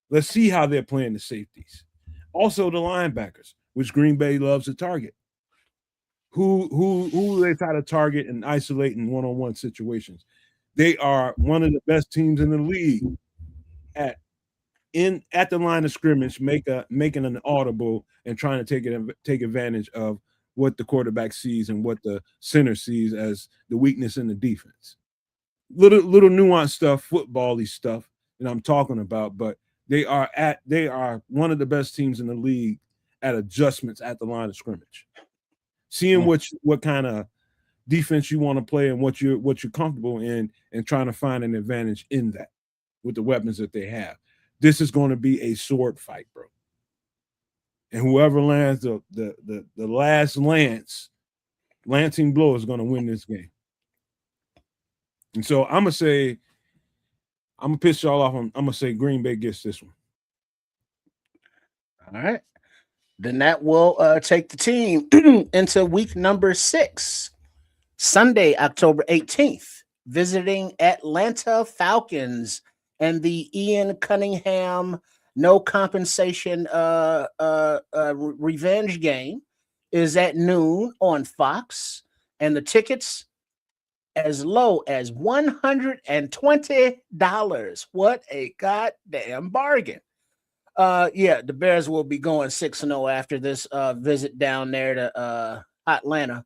Let's see how they're playing the safeties. Also the linebackers, which Green Bay loves to target. Who they try to target and isolate in one-on-one situations. They are one of the best teams in the league at the line of scrimmage, making an audible and trying to take advantage of what the quarterback sees and what the center sees as the weakness in the defense. Little nuanced stuff, football-y stuff that I'm talking about, but they are one of the best teams in the league at adjustments at the line of scrimmage. Seeing what kind of defense you want to play and what you're comfortable in, and trying to find an advantage in that with the weapons that they have. This is going to be a sword fight, bro. And whoever lands the last lancing blow is going to win this game. And so I'm gonna piss y'all off. I'm gonna say Green Bay gets this one. All right. Then that will take the team into week number 6, Sunday, October 18th, visiting Atlanta Falcons, and the Ian Cunningham no compensation revenge game is at noon on Fox, and the tickets as low as $120. What a goddamn bargain. The Bears will be going 6-0 after this visit down there to Atlanta.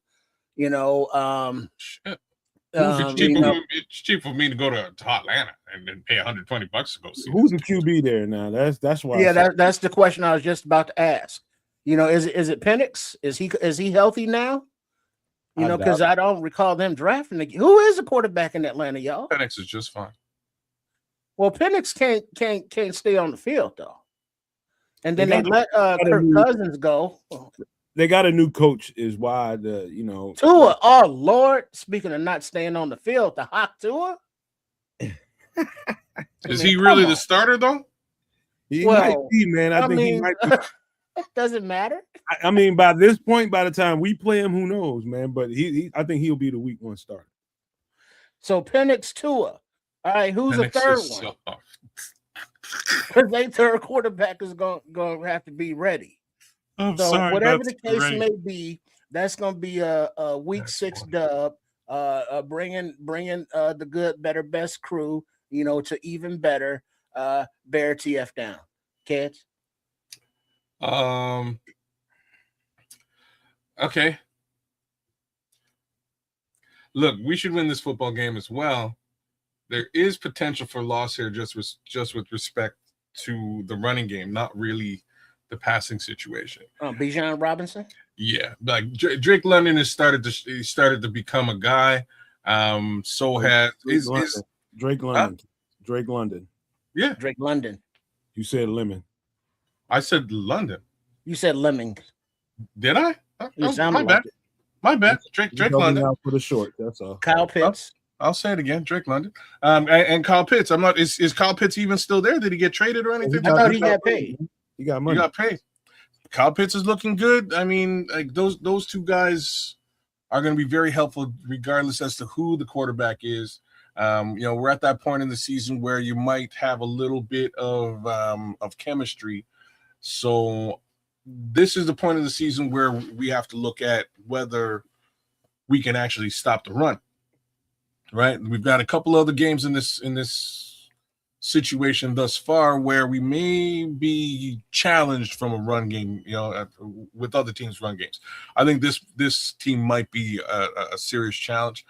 It's cheap for me to go to Atlanta and then pay $120 to go see. Who's the QB there now? That's why. Yeah, that's the question I was just about to ask. Is it Penix? Is he healthy now? Because I don't recall them drafting. Who is the quarterback in Atlanta, y'all? Penix is just fine. Well, Penix can't stay on the field though. And then they let Kirk Cousins go. They got a new coach, is why Tua. Oh Lord! Speaking of not staying on the field, the hot Tua. Is he really the starter though? He might be, man. I think he might be. It doesn't matter. I mean, by this point, by the time we play him, who knows, man? But I think he'll be the week 1 starter. So Penix, Tua. All right, who's the third one? Because their third quarterback is going to have to be ready. Whatever the case may be, that's going to be a week 6 dub. Bringing the good, better, best crew, to even better. Bear TF down, kids. Okay. Look, we should win this football game as well. There is potential for loss here, just with respect to the running game, not really the passing situation. Bijan Robinson. Yeah, like Drake London has started to become a guy. Drake London. Drake London. Yeah, Drake London. You said Lemon. I said London. You said Lemming. Did I? My bad. My bad. Drake London. Out for the short. That's all. Kyle Pitts. I'll say it again. Drake London. And Kyle Pitts. I'm not. Is Kyle Pitts even still there? Did he get traded or anything? I thought he got paid. He got money. He got paid. Kyle Pitts is looking good. I mean, like those two guys are going to be very helpful, regardless as to who the quarterback is. We're at that point in the season where you might have a little bit of chemistry. So this is the point of the season where we have to look at whether we can actually stop the run. Right? We've got a couple other games in this situation thus far where we may be challenged from a run game, with other teams' run games. I think this team might be a serious challenge.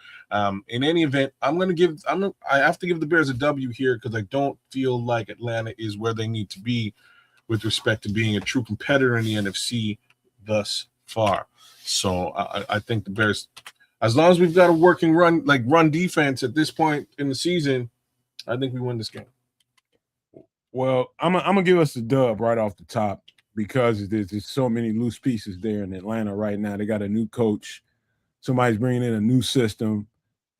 In any event, I have to give the Bears a W here because I don't feel like Atlanta is where they need to be with respect to being a true competitor in the NFC thus far. So I think the Bears, as long as we've got a working run defense at this point in the season, I think we win this game. Well, I'm gonna give us a dub right off the top because there's so many loose pieces there in Atlanta right now. They got a new coach. Somebody's bringing in a new system.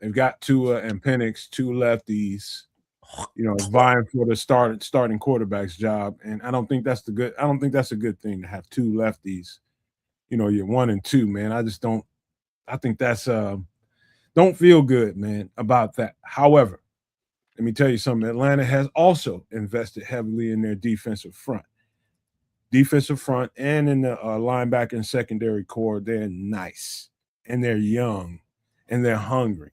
They've got Tua and Penix, two lefties, vying for the starting quarterback's job. And I don't think that's a good thing to have two lefties. You're 1 and 2, man. I just don't. I think that's don't feel good, man, about that. However, let me tell you something. Atlanta has also invested heavily in their defensive front and in the linebacker and secondary core. They're nice and they're young and they're hungry.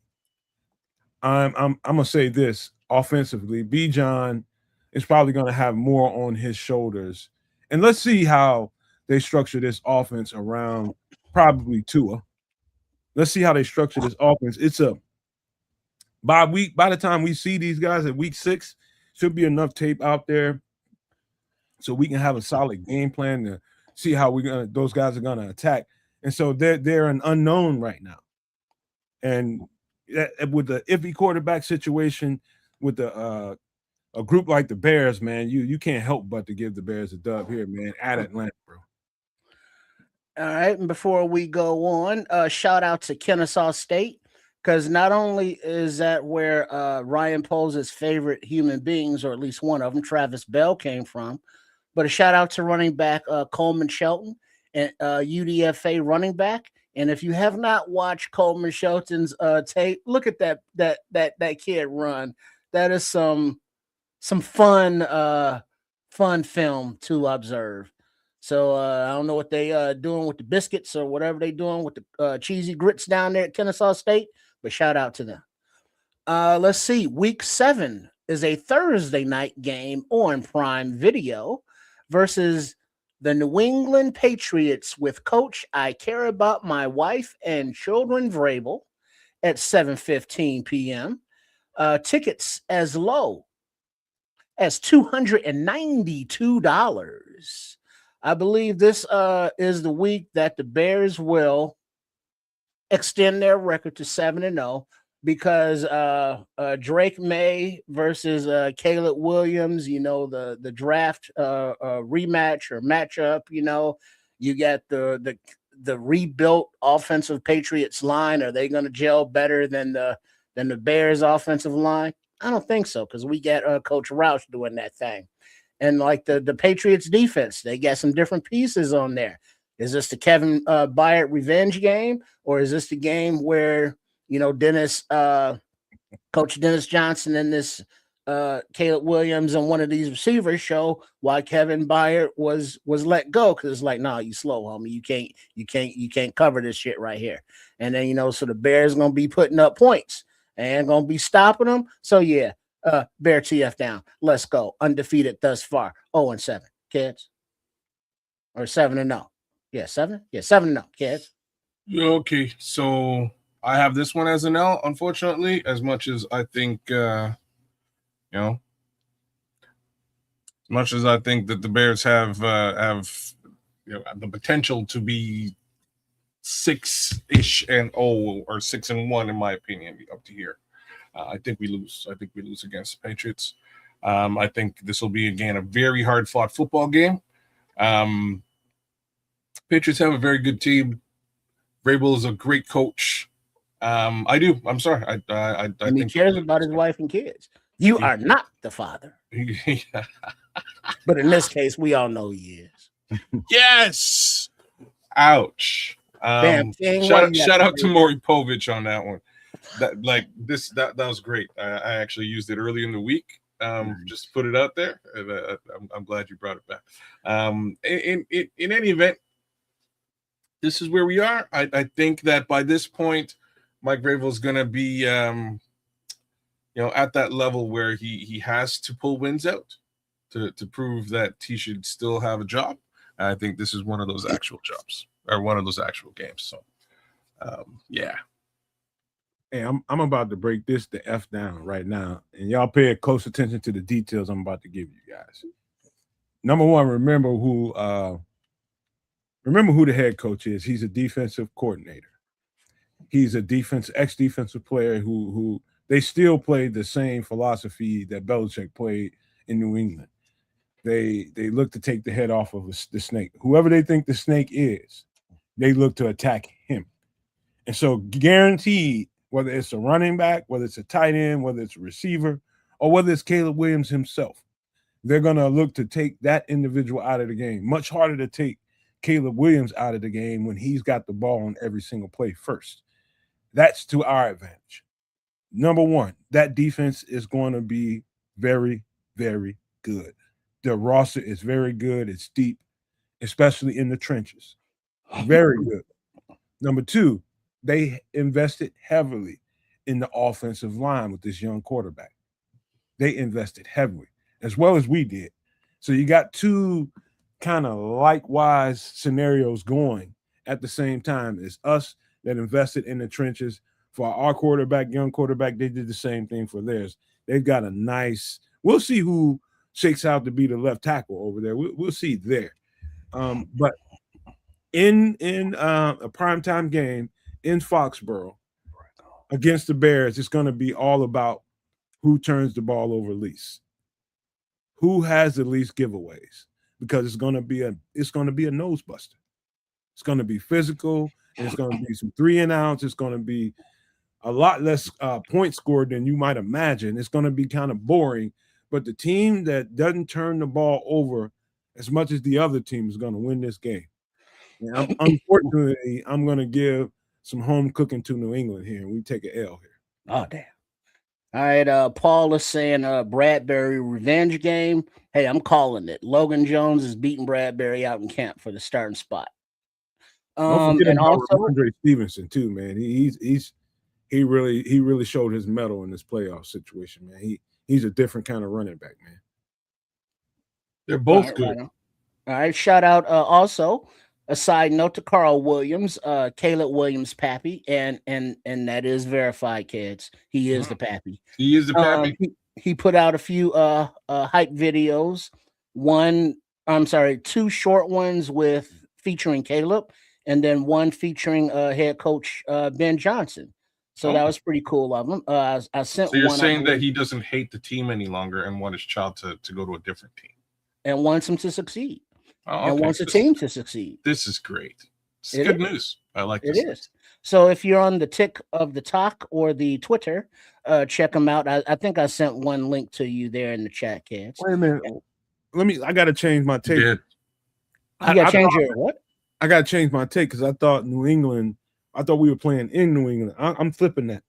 I'm gonna say this offensively. Bijan is probably gonna have more on his shoulders, and let's see how they structure this offense around probably Tua. Let's see how they structure this offense. It's by the time we see these guys at week 6, should be enough tape out there so we can have a solid game plan to see how those guys are gonna attack. And so they're an unknown right now. And with the iffy quarterback situation, with a group like the Bears, man, you can't help but to give the Bears a dub here, man, at Atlanta, bro. All right, and before we go on, shout out to Kennesaw State, because not only is that where Ryan Poles' favorite human beings, or at least one of them, Travis Bell, came from, but a shout out to running back Coleman Shelton, and UDFA running back. And if you have not watched Coleman Shelton's tape, look at that kid run. That is some fun film to observe. So I don't know what they doing with the biscuits or whatever they doing with the cheesy grits down there at Kennesaw State, but shout out to them. Let's see. Week 7 is a Thursday night game on Prime Video versus the New England Patriots with Coach I Care About My Wife and Children Vrabel at 7:15 p.m. Tickets as low as $292. I believe this is the week that the Bears will extend their record to 7-0 because Drake May versus Caleb Williams, the draft rematch or matchup, you got the rebuilt offensive Patriots line. Are they going to gel better than the Bears offensive line? I don't think so, because we got Coach Roush doing that thing. And like the Patriots defense, they got some different pieces on there. Is this the Kevin Byard revenge game, or is this the game where Coach Dennis Johnson and this Caleb Williams and one of these receivers show why Kevin Byard was let go? Because it's like, nah, you slow, homie. You can't cover this shit right here. And then so the Bears gonna be putting up points and gonna be stopping them. So yeah. Bear TF down. Let's go. Undefeated thus far. 0-7, kids. Or 7-0. Yeah, 7? Yeah, 7-0, kids. Okay, so I have this one as an L, unfortunately, as much as I think as much as I think that the Bears have the potential to be 6-ish and 0 or 6-1, in my opinion, up to here. I think we lose. I think we lose against the Patriots. I think this will be, again, a very hard-fought football game. Patriots have a very good team. Vrabel is a great coach. I do. I'm sorry. I think he cares about his wife and kids. You are not the father. But in this case, we all know he is. Yes. Ouch. Shout out to Maury Povich on that one. That was great. I actually used it early in the week. Just to put it out there. And, I'm glad you brought it back. In any event, this is where we are. I think that by this point, Mike Vrabel is going to be, at that level where he has to pull wins out to prove that he should still have a job. And I think this is one of those actual jobs or one of those actual games. So, yeah. Hey, I'm about to break this the F down right now, and y'all pay close attention to the details I'm about to give you guys. Number one, remember who the head coach is. He's a defensive coordinator. He's a ex-defensive player who they still play the same philosophy that Belichick played in New England. They look to take the head off of the snake. Whoever they think the snake is, they look to attack him. And so guaranteed, whether it's a running back, whether it's a tight end, whether it's a receiver, or whether it's Caleb Williams himself, they're going to look to take that individual out of the game. Much harder to take Caleb Williams out of the game when he's got the ball on every single play first. That's to our advantage. Number one, that defense is going to be very, very good. The roster is very good. It's deep, especially in the trenches. Very good. Number two, they invested heavily in the offensive line with this young quarterback. They invested heavily, as well as we did. So you got two kind of likewise scenarios going at the same time. As us that invested in the trenches for our quarterback, young quarterback, they did the same thing for theirs. They've got a nice – we'll see who shakes out to be the left tackle over there. We'll see there. But in a primetime game in Foxborough against the Bears, it's going to be all about who turns the ball over least, who has the least giveaways, because it's going to be a nose buster. It's going to be physical. And it's going to be some 3-and-outs. It's going to be a lot less points scored than you might imagine. It's going to be kind of boring. But the team that doesn't turn the ball over as much as the other team is going to win this game. And unfortunately, I'm going to give some home cooking to New England here, and we take an L here. Oh, damn. All right, Paul is saying Bradbury revenge game. Hey, I'm calling it. Logan Jones is beating Bradbury out in camp for the starting spot. Don't forget and about also Andre Stevenson too, man. He really showed his mettle in this playoff situation, man. He's a different kind of running back, man. They're both good. Right. All right, shout out also a side note to Carl Williams, Caleb Williams' pappy, and that is verified, kids. He is the pappy. He is the pappy. He put out a few hype videos. Two short ones featuring Caleb, and then one featuring head coach Ben Johnson. So that was pretty cool of him. I sent. So you're saying that he doesn't hate the team any longer and want his child to go to a different team, and wants him to succeed. Okay. And wants the team to succeed. This is great. It's good news. I like this. It is. So if you're on the tick of the talk or the Twitter, check them out. I think I sent one link to you there in the chat, kids. Wait a minute. I got to change my take. You got to change your what? I got to change my take because I thought we were playing in New England. I'm flipping that.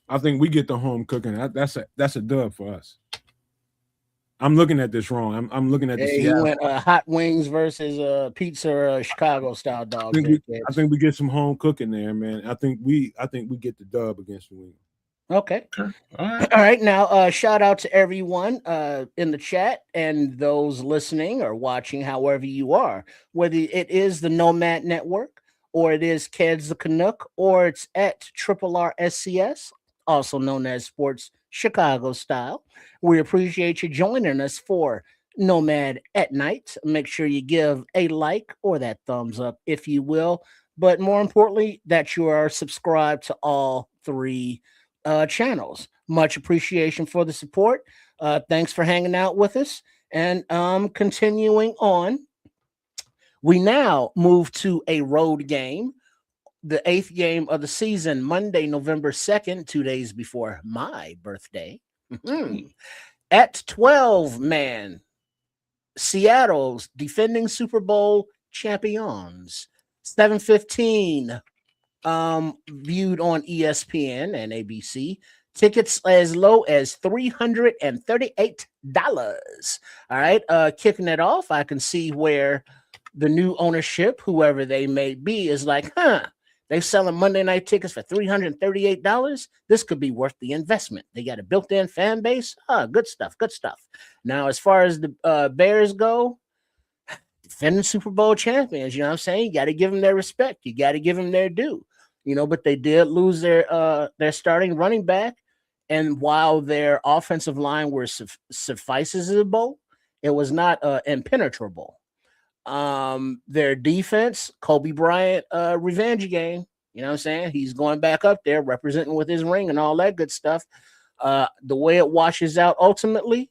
I think we get the home cooking. That's a dub for us. I'm looking at this wrong. I'm looking at this. He went hot wings versus pizza Chicago style dog. I think we get some home cooking there, man. I think we get the dub against New England. Okay. All right. Now, shout out to everyone in the chat and those listening or watching, however you are, whether it is the Nomad Network or it is Keds the Canuck or it's at RRSCS, also known as Sports Chicago Style. We appreciate you joining us for Nomad at Night. Make sure you give a like or that thumbs up, if you will. But more importantly, that you are subscribed to all three channels. Much appreciation for the support. Thanks for hanging out with us. And continuing on, we now move to a road game. The 8th game of the season, Monday, November 2nd, 2 days before my birthday. At 12, man, Seattle's defending Super Bowl champions. 7:15, viewed on ESPN and ABC. Tickets as low as $338. All right. Kicking it off, I can see where the new ownership, whoever they may be, is like, they're selling Monday night tickets for $338. This could be worth the investment. They got a built-in fan base. Good stuff. Good stuff. Now, as far as the Bears go, defending Super Bowl champions, you know what I'm saying? You got to give them their respect. You got to give them their due. But they did lose their starting running back, and while their offensive line were sufficeable, it was not impenetrable. Their defense, Kobe Bryant, revenge game. You know what I'm saying? He's going back up there, representing with his ring and all that good stuff. The way it washes out ultimately,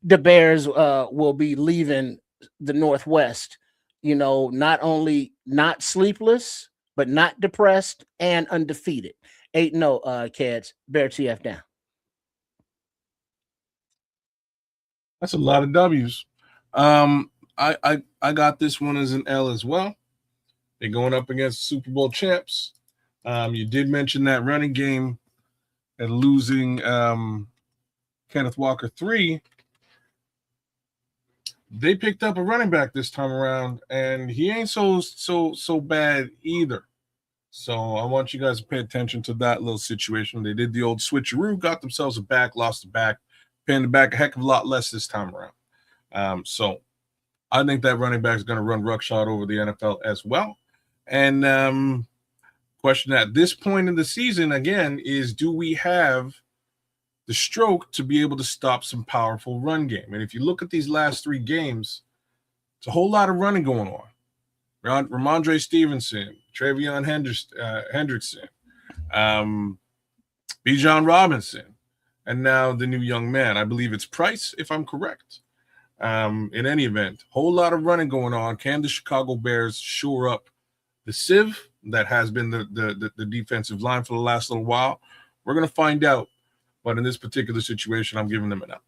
the Bears will be leaving the Northwest, not only not sleepless, but not depressed and undefeated. 8-0, kids. Bear TF down. That's a lot of W's. I got this one as an L as well. They're going up against Super Bowl champs. You did mention that running game and losing Kenneth Walker 3. They picked up a running back this time around, and he ain't so bad either. So I want you guys to pay attention to that little situation. They did the old switcheroo, got themselves a back, lost the back, paying the back a heck of a lot less this time around. So I think that running back is going to run ruckshot over the NFL as well. And question at this point in the season, again, is do we have the stroke to be able to stop some powerful run game? And if you look at these last 3 games, it's a whole lot of running going on. Ramondre Stevenson, Travion Hendrickson, Bijan Robinson, and now the new young man. I believe it's Price, if I'm correct. In any event, whole lot of running going on. Can the Chicago Bears shore up the sieve that has been the defensive line for the last little while? We're going to find out. But in this particular situation, I'm giving them an up.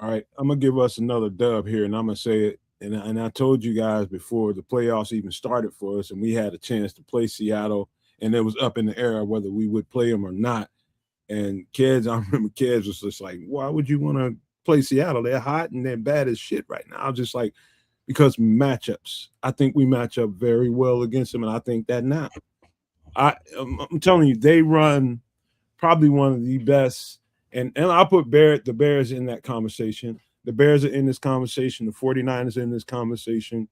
All right, I'm going to give us another dub here, and I'm going to say it. And I told you guys before the playoffs even started for us, and we had a chance to play Seattle, and it was up in the air whether we would play them or not. And kids, I remember kids was just like, why would you want to play Seattle? They're hot and they're bad as shit right now. I was just like, because matchups. I think we match up very well against them, and I think that now. I'm telling you, they run probably one of the best, and I'll put the Bears in that conversation. The Bears are in this conversation. The 49ers are in this conversation.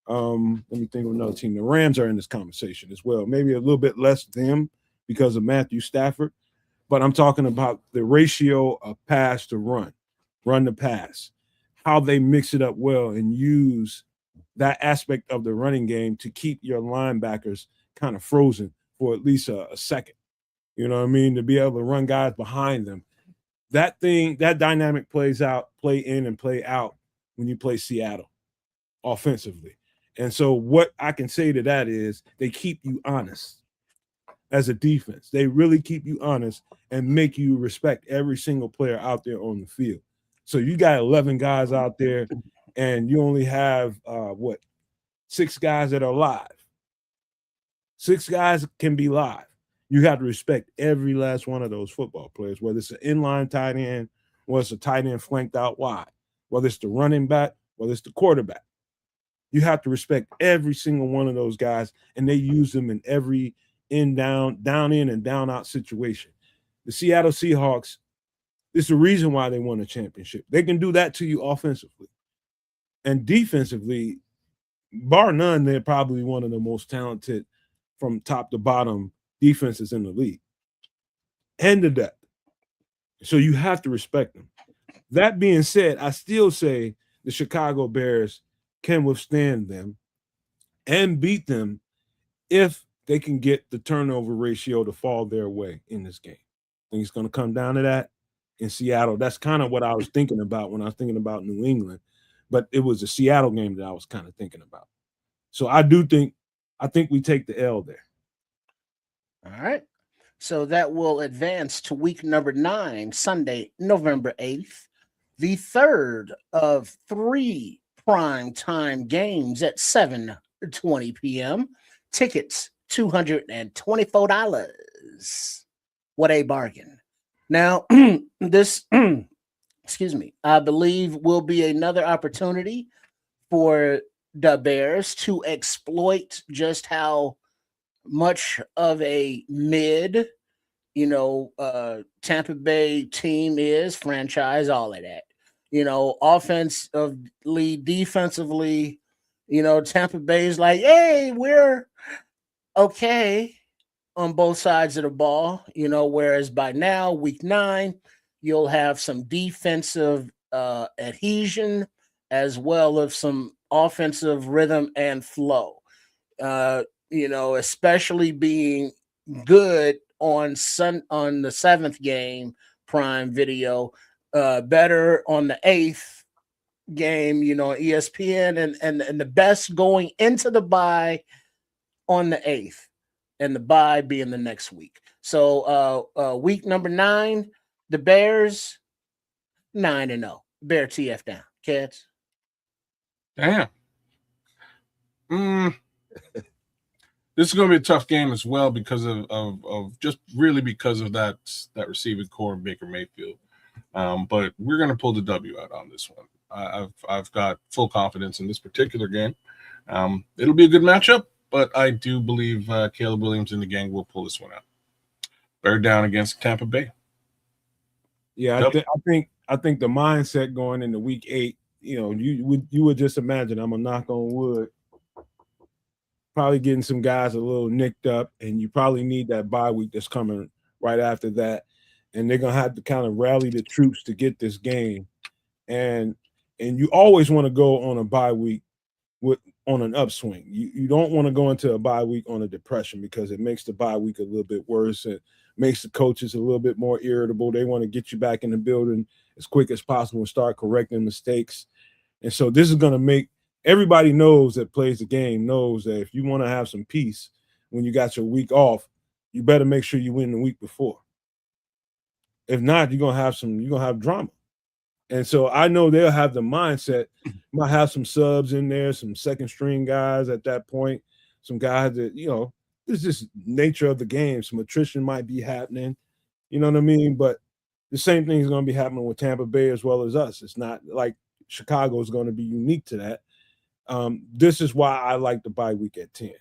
Let me think of another team. The Rams are in this conversation as well. Maybe a little bit less them because of Matthew Stafford. But I'm talking about the ratio of pass to run to pass, how they mix it up well and use that aspect of the running game to keep your linebackers kind of frozen for at least a second. You know what I mean? To be able to run guys behind them. That dynamic play in and play out when you play Seattle offensively. And so what I can say to that is they keep you honest as a defense. They really keep you honest and make you respect every single player out there on the field. So you got 11 guys out there and you only have 6 guys that are live. 6 guys can be live. You have to respect every last one of those football players, whether it's an inline tight end, whether it's a tight end flanked out wide, whether it's the running back, whether it's the quarterback. You have to respect every single one of those guys, and they use them in every down in and down out situation. The Seattle Seahawks, it's the reason why they won a championship. They can do that to you offensively. And defensively, bar none, they're probably one of the most talented from top to bottom defenses in the league. And the depth. So you have to respect them. That being said, I still say the Chicago Bears can withstand them and beat them if they can get the turnover ratio to fall their way in this game. I think it's going to come down to that in Seattle. That's kind of what I was thinking about when I was thinking about New England, but it was a Seattle game that I was kind of thinking about. So I think we take the L there. All right. So that will advance to week number 9, Sunday, November 8th, the third of 3 prime time games at 7:20 p.m. Tickets, $224. what a bargain. Now, this, excuse me, I believe will be another opportunity for the Bears to exploit just how much of a mid, Tampa Bay team is, franchise, all of that. Offensively, defensively, Tampa Bay is like, hey, we're okay on both sides of the ball, whereas by now, week 9, you'll have some defensive adhesion as well as some offensive rhythm and flow. Especially being good on the 7th game, Prime Video, better on the 8th game, ESPN, and the best going into the bye on the 8th, and the bye being the next week. So week number 9, the Bears 9-0. Bear TF down, kids. Damn. This is going to be a tough game as well because of just really because of that receiving core in Baker Mayfield. But we're going to pull the W out on this one. I've got full confidence in this particular game. It'll be a good matchup, but I do believe Caleb Williams and the gang will pull this one out. Bear down against Tampa Bay. Yeah, I think the mindset going into week 8, you would just imagine, I'm gonna knock on wood, probably getting some guys a little nicked up, and you probably need that bye week that's coming right after that, and they're gonna have to kind of rally the troops to get this game, and you always want to go on a bye week on an upswing. You don't want to go into a bye week on a depression because it makes the bye week a little bit worse. It makes the coaches a little bit more irritable. They want to get you back in the building as quick as possible and start correcting mistakes. And so this is going to make everybody knows that plays the game knows that if you want to have some peace when you got your week off, you better make sure you win the week before. If not, you're going to have drama. And so I know they'll have the mindset, might have some subs in there, some second string guys at that point, some guys that, it's just nature of the game. Some attrition might be happening, you know what I mean? But the same thing is going to be happening with Tampa Bay as well as us. It's not like Chicago is going to be unique to that. This is why I like the bye week at 10,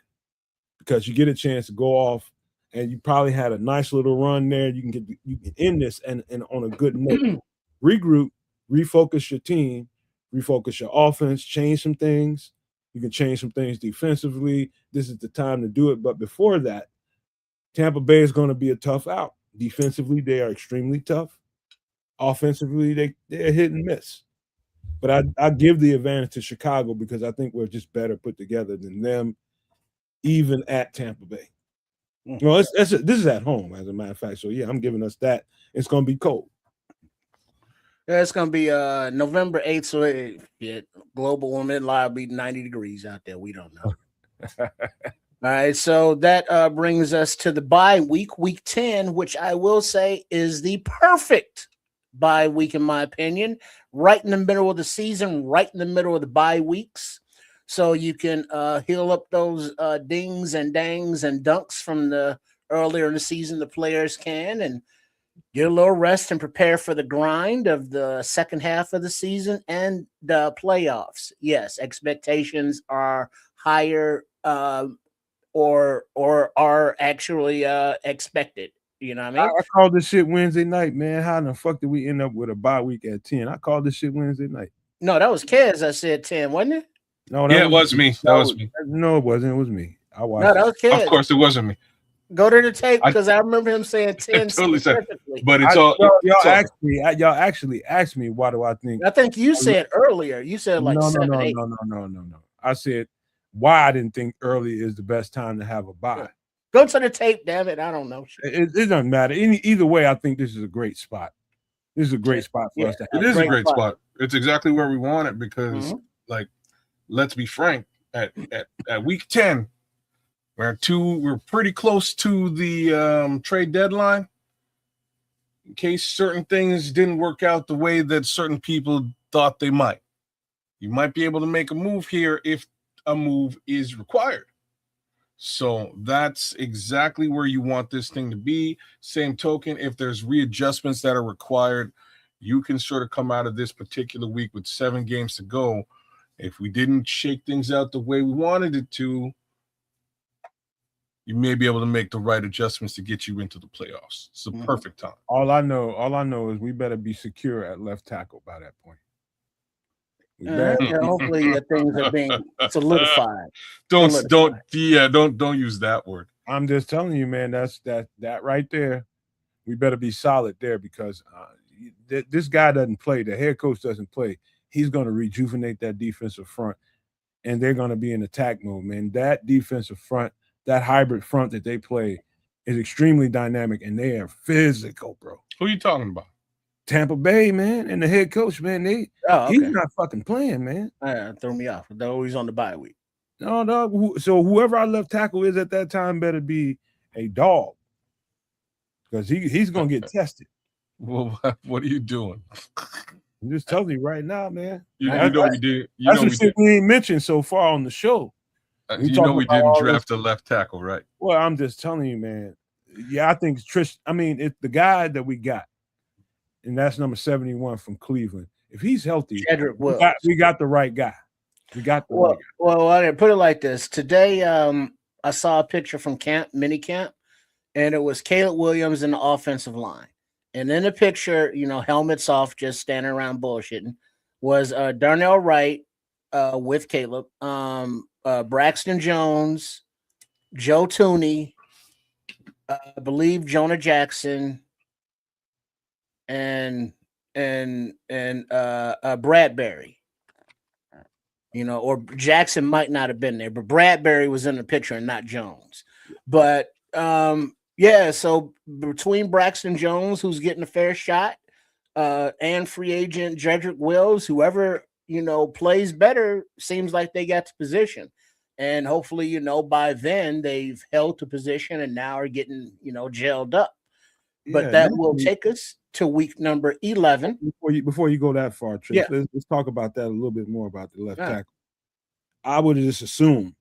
because you get a chance to go off and you probably had a nice little run there. You can end this and on a good note, regroup, refocus your team, refocus your offense, change some things. You can change some things defensively. This is the time to do it. But before that, Tampa Bay is going to be a tough out. Defensively, they are extremely tough. Offensively, they're hit and miss. But I give the advantage to Chicago because I think we're just better put together than them, even at Tampa Bay. This is at home, as a matter of fact. So, yeah, I'm giving us that. It's going to be cold. Yeah, it's going to be November 8th. So, global warming will be 90 degrees out there. We don't know. All right. So, that brings us to the bye week, week 10, which I will say is the perfect bye week, in my opinion. Right in the middle of the season, right in the middle of the bye weeks. So, you can heal up those dings and dangs and dunks from the earlier in the season the players can, and get a little rest and prepare for the grind of the second half of the season and the playoffs. Yes, expectations are higher or are actually expected. You know what I mean? I called this shit Wednesday night, man. How in the fuck did we end up with a bye week at 10? I called this shit Wednesday night. No, that was Kez. I said 10, wasn't it? No, it was me. That was me. No, it wasn't. It was me. I watched. No, that was Kez. Of course, it wasn't me. Go to the tape because I remember him saying 10 totally specifically. But it's y'all actually asked me why do I think. I think you said earlier. You said like no, 7, no, 8. No. I said why I didn't think early is the best time to have a bye. Go to the tape, damn it. I don't know. It doesn't matter. Either way, I think this is a great spot. This is a great spot for us to have. It is a great spot. It's exactly where we want it because, let's be frank, at week 10, we're pretty close to the trade deadline. In case certain things didn't work out the way that certain people thought they might. You might be able to make a move here if a move is required. So that's exactly where you want this thing to be. Same token, if there's readjustments that are required, you can sort of come out of this particular week with 7 games to go. If we didn't shake things out the way we wanted it to, you may be able to make the right adjustments to get you into the playoffs. It's the perfect time. All I know is we better be secure at left tackle by that point. Hopefully things are being solidified. Don't use that word. I'm just telling you, man, that's that right there. We better be solid there because this guy doesn't play. The head coach doesn't play. He's going to rejuvenate that defensive front, and they're going to be in attack mode, man. That defensive front, that hybrid front that they play is extremely dynamic, and they are physical, bro. Who are you talking about? Tampa Bay, man, and the head coach, man, he's not fucking playing, man. Threw me off. Though he's on the bye week. No. So whoever our left tackle is at that time better be a dog, because he's gonna get tested. Well, what are you doing? I'm just telling you right now, man. You know we did. That's some shit we ain't mentioned so far on the show. We didn't draft a left tackle, right? Well, I'm just telling you, man. Yeah, I think Trish. I mean, it's the guy that we got. And that's number 71 from Cleveland. If he's healthy, we got the right guy. We got the right guy. Well, I didn't put it like this. Today, I saw a picture from mini camp, and it was Caleb Williams in the offensive line. And in the picture, helmets off, just standing around bullshitting, was Darnell Wright with Caleb, Braxton Jones, Joe Tooney, I believe Jonah Jackson, and Bradbury, or Jackson might not have been there, but Bradbury was in the picture and not Jones. But so between Braxton Jones, who's getting a fair shot, and free agent Jedrick Wills, whoever plays better, seems like they got the position. And hopefully, by then they've held the position and now are getting gelled up. But that will take us to week number 11. Before you go that far, Trish, let's talk about that a little bit more about the left tackle. I would just assume,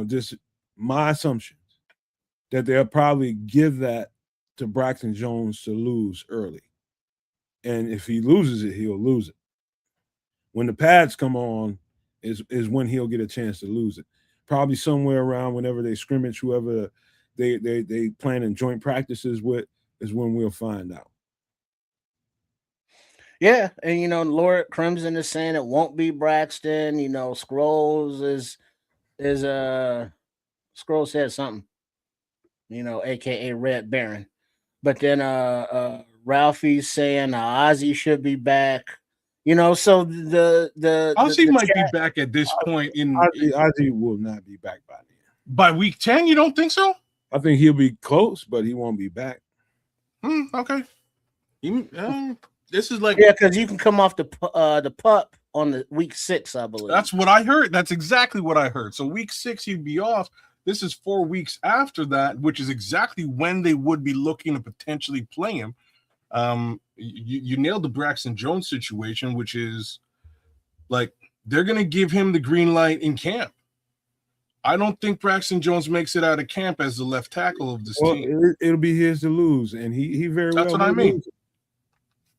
just my assumptions, that they'll probably give that to Braxton Jones to lose early. And if he loses it, he'll lose it. When the pads come on is when he'll get a chance to lose it. Probably somewhere around whenever they scrimmage, whoever they plan in joint practices with, is when we'll find out. Yeah, and Lord Crimson is saying it won't be Braxton. Scrolls Scrolls said something, aka Red Baron. But then Ralphie's saying Ozzy should be back. So the Ozzy might be back at this point. Ozzy will not be back by then. By week 10, you don't think so? I think he'll be close, but he won't be back. Okay. This is like because you can come off the pup on the week 6, I believe. That's what I heard. That's exactly what I heard. So week 6, he'd be off. This is 4 weeks after that, which is exactly when they would be looking to potentially play him. You nailed the Braxton Jones situation, which is like they're going to give him the green light in camp. I don't think Braxton Jones makes it out of camp as the left tackle of this team. It'll be his to lose, and he very well. That's what I mean.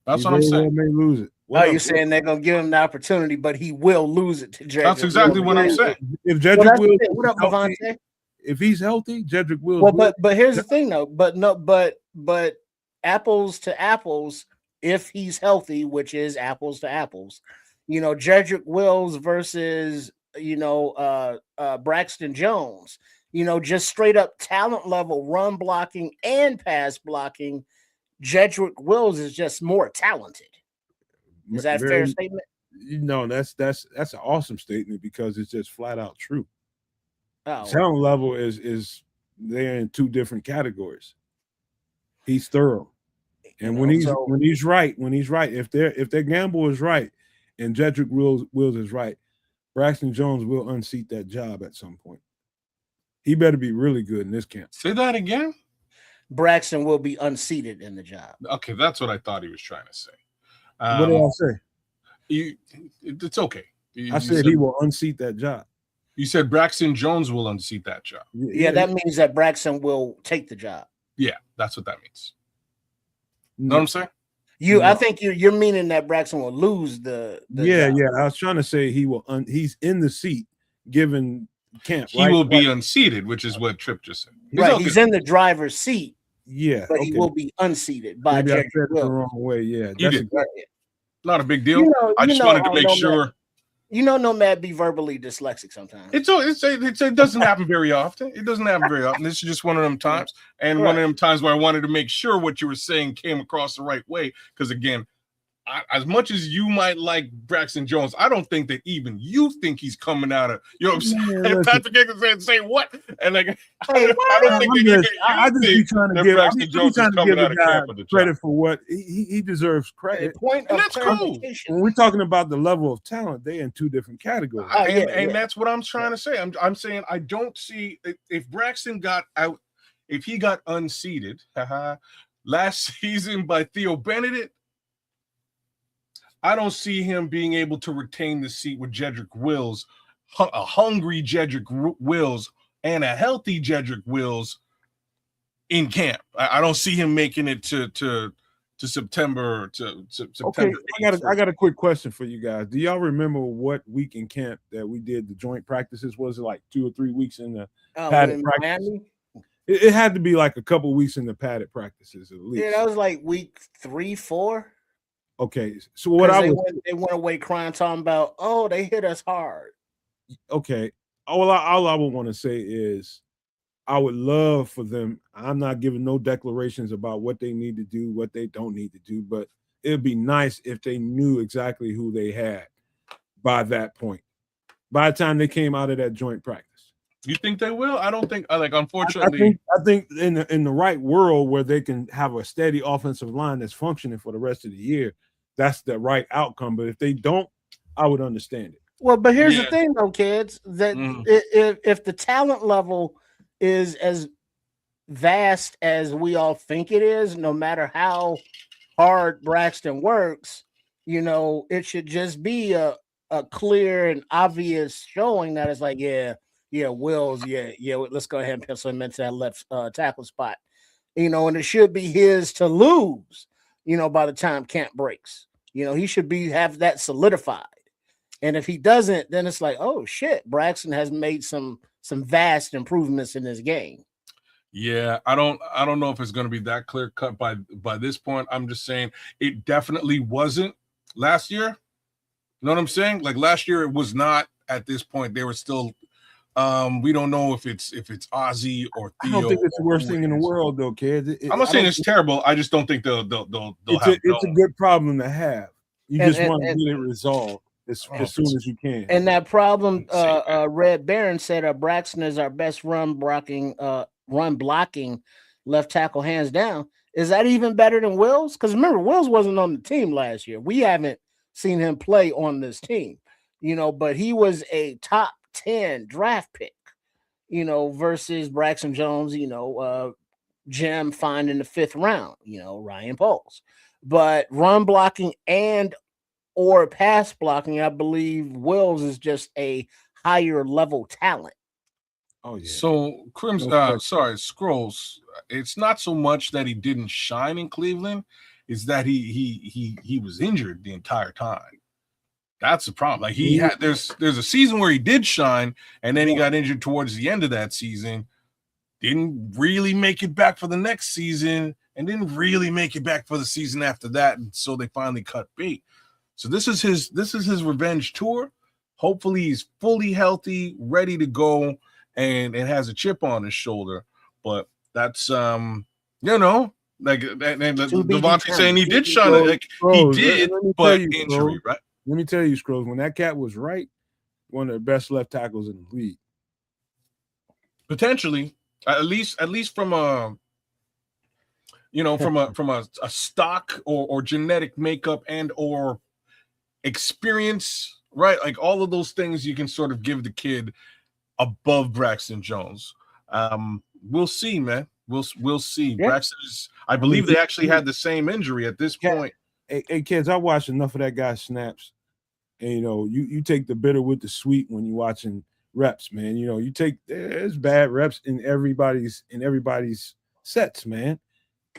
That's what I'm saying. May lose it. You're saying they're gonna give him the opportunity, but he will lose it to Jedrick. That's exactly what I'm saying. If Jedrick Wills, what up, Devontae? If he's healthy, Jedrick Wills. Well, but here's the thing, though. But apples to apples, if he's healthy, which is apples to apples, Jedrick Wills versus Braxton Jones, just straight up talent level, run blocking and pass blocking. Jedrick Wills is just more talented. Is that a fair statement? No, that's an awesome statement because it's just flat out true. Oh. Talent level is they're in 2 different categories. He's thorough, and when he's right, if their gamble is right, and Jedrick Wills is right, Braxton Jones will unseat that job at some point. He better be really good in this camp. Say that again. Braxton will be unseated in the job. Okay, that's what I thought he was trying to say. What did I say? It's okay. I said he will unseat that job. You said Braxton Jones will unseat that job. Yeah, that means that Braxton will take the job. Yeah, that's what that means. Know what I'm saying? I think you're meaning that Braxton will lose the yeah, job. yeah. I was trying to say he will. He's in the seat given camp. He will be unseated, which is what Tripp just said. He's in the driver's seat. Yeah, but he will be unseated by Maybe I said it the Wills. wrong way. Yeah, You did. Not a big deal. I just wanted to make sure. Nomad be verbally dyslexic sometimes. It doesn't happen very often. It doesn't happen very often. This is just one of them times, and one of them times where I wanted to make sure what you were saying came across the right way. Because again, as much as you might like Braxton Jones, I don't think that even you think he's coming out of. You know what I'm saying? Patrick Higgins say what? And like, I don't think I just be trying to give Braxton Jones is coming out of camp with the credit for what he deserves credit. And that's cool. When we're talking about the level of talent, they're in two different categories. And that's what I'm trying to say. I'm saying I don't see if Braxton got out, if he got unseated last season by Theo Benedict. I don't see him being able to retain the seat with Jedrick Wills, a hungry Jedrick Wills and a healthy Jedrick Wills in camp. I don't see him making it to September to September. Okay, I got a quick question for you guys. Do y'all remember what week in camp that we did the joint practices? Was it like 2 or 3 weeks in the padded practice? It had to be like a couple weeks in the padded practices at least. Yeah, that was like week 3, 4. Okay, so what they went away crying, talking about, oh, they hit us hard. Okay, all I would want to say is, I would love for them. I'm not giving no declarations about what they need to do, what they don't need to do, but it'd be nice if they knew exactly who they had by that point. By the time they came out of that joint practice. You think they will? I don't think. Unfortunately, I think in the right world where they can have a steady offensive line that's functioning for the rest of the year, that's the right outcome. But if they don't, I would understand it. Well, but here's the thing, though, kids. That if the talent level is as vast as we all think it is, no matter how hard Braxton works, it should just be a clear and obvious showing that it's like, Wills, let's go ahead and pencil him into that left tackle spot. And it should be his to lose, by the time camp breaks. He should have that solidified. And if he doesn't, then it's like, oh shit, Braxton has made some vast improvements in his game. Yeah, I don't know if it's going to be that clear cut by this point. I'm just saying it definitely wasn't last year. You know what I'm saying? Like last year, it was not at this point. They were still. We don't know if it's Ozzy or Theo. I don't think it's the worst thing in the world, though, kids. I'm not saying it's terrible. I just don't think they'll have. It's a good problem to have. You just want to get it resolved as soon as you can. And that problem, Red Baron said, Braxton is our best run blocking left tackle, hands down. Is that even better than Wills? Because remember, Wills wasn't on the team last year. We haven't seen him play on this team, but he was a top 10 draft pick, versus Braxton Jones, Jim find in the 5th round, Ryan Poles. But run blocking and or pass blocking, I believe Wills is just a higher level talent. Oh yeah. So Scrolls, it's not so much that he didn't shine in Cleveland, is that he was injured the entire time. That's the problem. Like there's a season where he did shine, and then he got injured towards the end of that season. Didn't really make it back for the next season, and didn't really make it back for the season after that. And so they finally cut bait. So this is his revenge tour. Hopefully he's fully healthy, ready to go, and has a chip on his shoulder. But that's like Devontae saying he did shine, like he did, but injury, right? Let me tell you, Scrolls, when that cat was right, one of the best left tackles in the league. Potentially, at least from a a stock or genetic makeup and or experience, right? Like all of those things you can sort of give the kid above Braxton Jones. We'll see, man. We'll see. Yeah. Braxton is, I believe they actually had the same injury at this point. Hey kids, I watched enough of that guy's snaps. And you take the bitter with the sweet when you're watching reps, man. You know, there's bad reps in everybody's sets, man.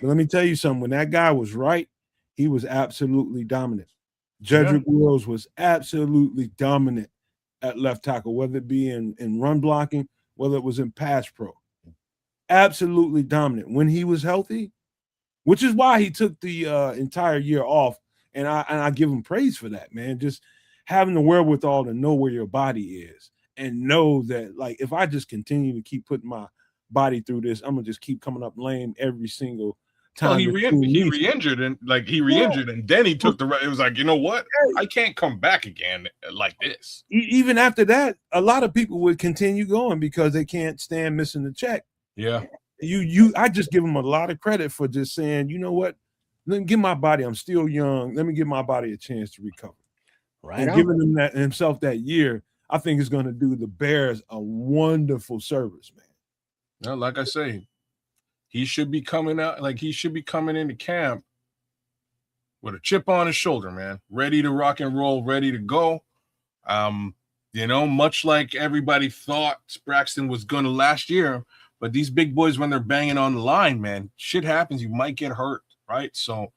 But let me tell you something. When that guy was right, he was absolutely dominant. Jedrick Wills was absolutely dominant at left tackle, whether it be in run blocking, whether it was in pass pro. Absolutely dominant when he was healthy, which is why he took the entire year off. And I give him praise for that, man. Just having the wherewithal to know where your body is and know that, like, if I just continue to keep putting my body through this, I'm gonna just keep coming up lame every single time. Well, he re-injured and then he took it was like, you know what? I can't come back again like this. Even after that, a lot of people would continue going because they can't stand missing the check. Yeah. I just give him a lot of credit for just saying, you know what? Let me give my body, I'm still young. Let me give my body a chance to recover. Right. And giving him himself that year, I think is going to do the Bears a wonderful service, man. Well, like I say, he should be coming into camp with a chip on his shoulder, man. Ready to rock and roll, ready to go. Much like everybody thought Braxton was going to last year, but these big boys, when they're banging on the line, man, shit happens. You might get hurt, right? So,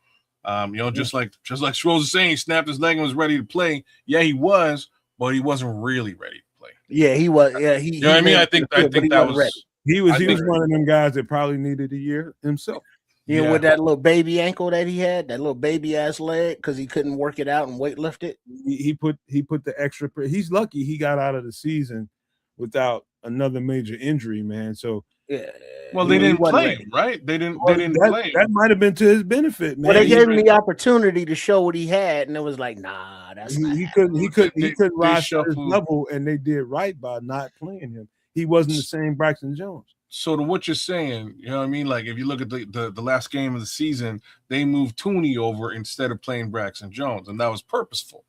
just like Schroes was saying, he snapped his leg and was ready to play. Yeah, he was, but he wasn't really ready to play. Yeah, he was. Yeah, you know what I mean? I think that was ready. He was one of them guys that probably needed a year himself. Yeah, with that little baby ankle that he had, that little baby ass leg, because he couldn't work it out and weight lift it. He put the extra. He's lucky he got out of the season without another major injury, man. So yeah. Well, they didn't play him, right? They didn't play him. That might have been to his benefit, man. Well, they gave him the opportunity to show what he had, and it was like, nah, that's he couldn't rise to his level, and they did right by not playing him. He wasn't the same Braxton Jones. So to what you're saying, you know what I mean? Like if you look at the last game of the season, they moved Tooney over instead of playing Braxton Jones, and that was purposeful.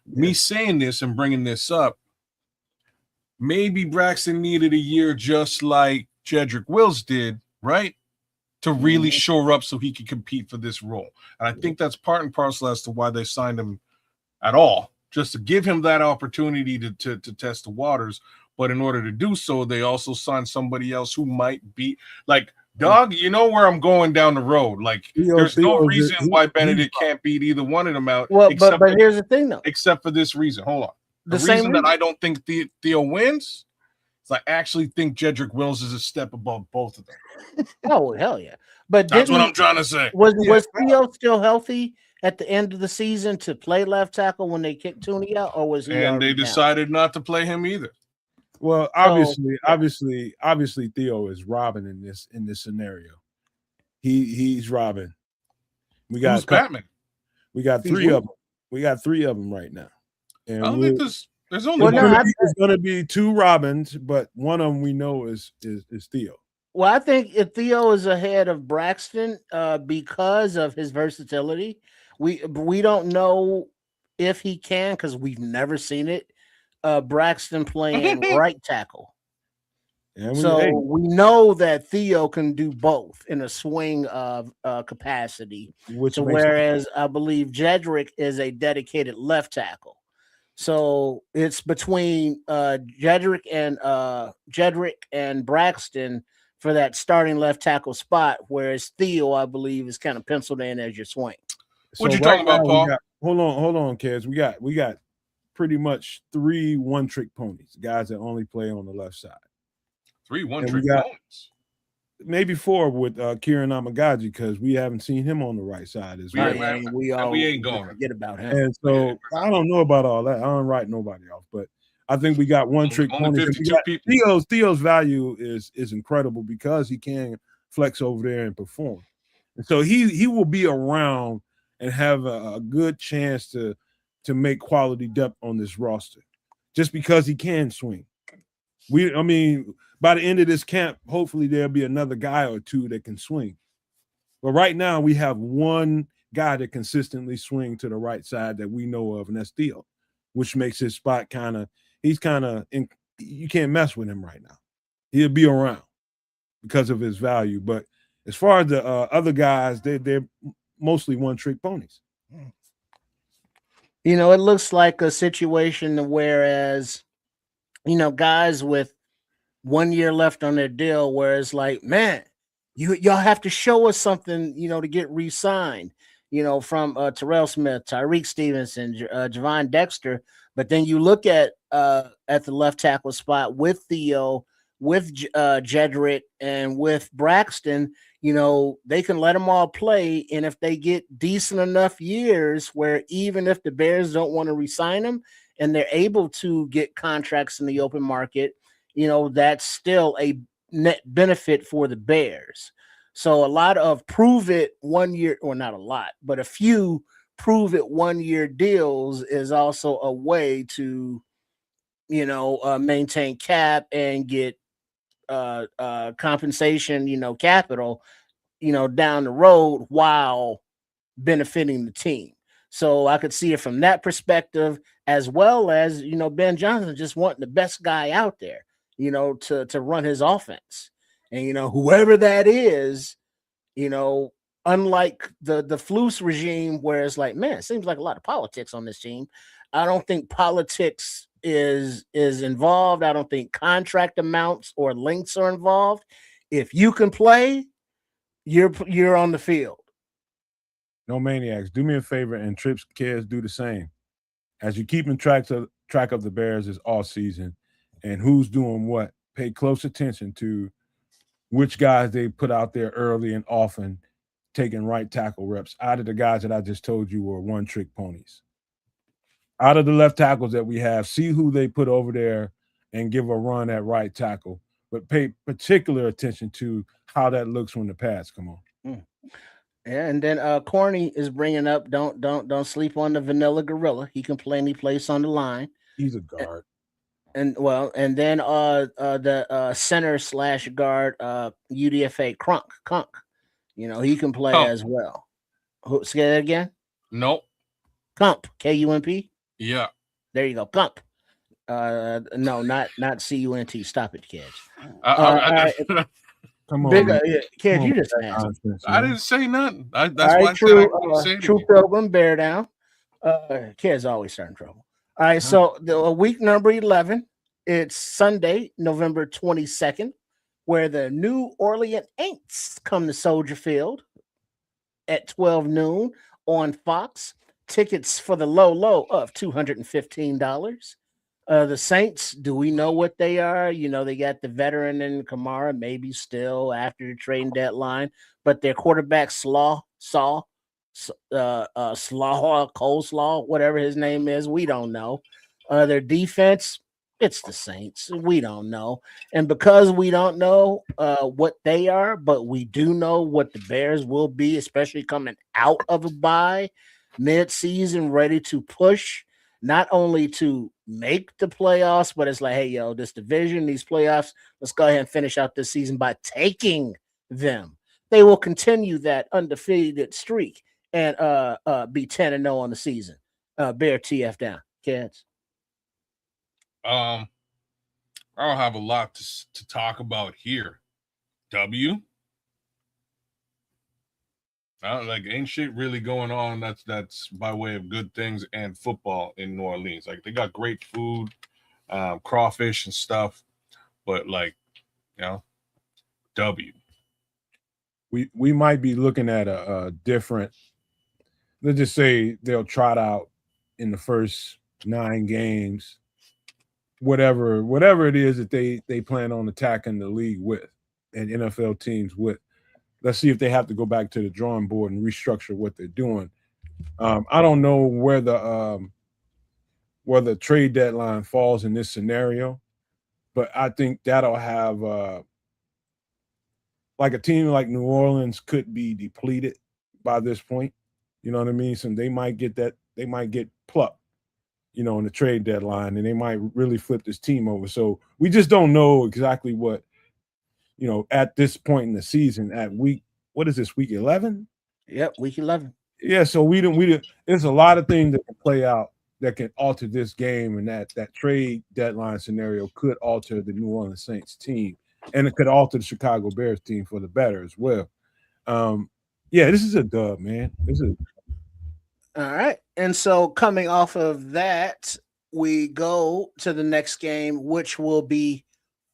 Yeah. Me saying this and bringing this up, maybe Braxton needed a year just like Jedrick Wills did, right? To really shore up so he could compete for this role. And I think that's part and parcel as to why they signed him at all, just to give him that opportunity to test the waters. But in order to do so, they also signed somebody else who might be like, dog, you know where I'm going down the road. Like, there's no reason why Benedict can't beat either one of them out. Well, but here's the thing, though. Except for this reason. Hold on. The reason that I don't think Theo wins is I actually think Jedrick Wills is a step above both of them. Oh, hell yeah. But that's what I'm trying to say. Was Theo still healthy at the end of the season to play left tackle when they kicked Tooney out, or was he? And they decided not to play him either. Well, obviously, Theo is robbing in this scenario. He's robbing. Who's Batman? We got three of them. We got three of them right now. And I don't think there's only there's going to be two Robins, but one of them we know is Theo. Well, I think if Theo is ahead of Braxton because of his versatility. We don't know if he can because we've never seen it. Braxton playing right tackle. We know that Theo can do both in a swing of capacity. Whereas I believe Jedrick is a dedicated left tackle. So it's between Jedrick and Braxton for that starting left tackle spot, whereas Theo, I believe, is kind of penciled in as your swing. What you talking about, Paul? Hold on, Kez. We got pretty much 3 one-trick ponies, guys that only play on the left side. 3 one-trick ponies. Maybe 4 with Kieran Amagaji because we haven't seen him on the right side as well. We ain't going to forget about him. And so I don't know about all that. I don't write nobody off, but I think we got one-trick ponies. Theo's value is incredible because he can flex over there and perform. And so he will be around and have a good chance to make quality depth on this roster just because he can swing. By the end of this camp, hopefully there'll be another guy or 2 that can swing. But right now we have one guy that consistently swing to the right side that we know of, and that's Theo, which makes his spot you can't mess with him right now. He'll be around because of his value. But as far as the other guys, they're mostly one-trick ponies. You know, it looks like a situation whereas guys with 1 year left on their deal, where it's like, man, y'all have to show us something, to get re-signed, from Terrell Smith, Tyreek Stevenson, Javon Dexter. But then you look at the left tackle spot with Theo, with Jedrick, and with Braxton. They can let them all play, and if they get decent enough years, where even if the Bears don't want to re-sign them, and they're able to get contracts in the open market, that's still a net benefit for the Bears. So a lot of prove it 1 year, or not a lot, but a few prove it 1 year deals is also a way to, maintain cap and get compensation, capital, down the road while benefiting the team. So I could see it from that perspective, as well as, Ben Johnson just wanting the best guy out there, to run his offense. And, whoever that is, unlike the Flus regime, where it's like, man, it seems like a lot of politics on this team. I don't think politics is involved. I don't think contract amounts or lengths are involved. If you can play, you're on the field. No maniacs. Do me a favor, and Trips Kids do the same. As you're keeping track of the Bears this all season and who's doing what, pay close attention to which guys they put out there early and often taking right tackle reps out of the guys that I just told you were one-trick ponies. Out of the left tackles that we have, see who they put over there and give a run at right tackle, but pay particular attention to how that looks when the pads come on. Yeah, and then Corny is bringing up, don't sleep on the vanilla gorilla. He can play any place on the line. He's a guard. And then the center / guard UDFA Crunk. He can play as well. Say that again? Nope. Kump, KUMP? Yeah. There you go. Kump. No, not CUNT. Stop it, kids. Come on, kids, you just asked. I didn't say nothing. That's why I said I couldn't say True Pilgrim, bear down. Kids always start in trouble. All right, so week number 11, it's Sunday, November 22nd, where the New Orleans Aints come to Soldier Field at 12 noon on Fox. Tickets for the low of $215. The Saints, do we know what they are? They got the veteran in Kamara, maybe still after the trading deadline, but their quarterback Coleslaw, whatever his name is, we don't know. Their defense, it's the Saints. We don't know. And because we don't know what they are, but we do know what the Bears will be, especially coming out of a bye mid-season, ready to push, not only to make the playoffs, but it's like, hey, yo, this division, these playoffs, let's go ahead and finish out this season by taking them. They will continue that undefeated streak and be 10-0 on the season. Bear TF down, kids. I don't have a lot to talk about here. W. Ain't shit really going on. That's by way of good things and football in New Orleans. Like, they got great food, crawfish and stuff, but W. We might be looking at a different. Let's just say they'll trot out in the first 9 games, whatever it is that they plan on attacking the league with and NFL teams with. Let's see if they have to go back to the drawing board and restructure what they're doing. I don't know where the trade deadline falls in this scenario, but I think that'll have like a team like New Orleans could be depleted by this point. You know what I mean? So they might get plucked, in the trade deadline, and they might really flip this team over. So we just don't know exactly what. At this point in the season, at week 11? Yep, week 11. Yeah, so we don't. There's a lot of things that can play out that can alter this game, and that trade deadline scenario could alter the New Orleans Saints team, and it could alter the Chicago Bears team for the better as well. This is a dub, man. All right, and so coming off of that, we go to the next game, which will be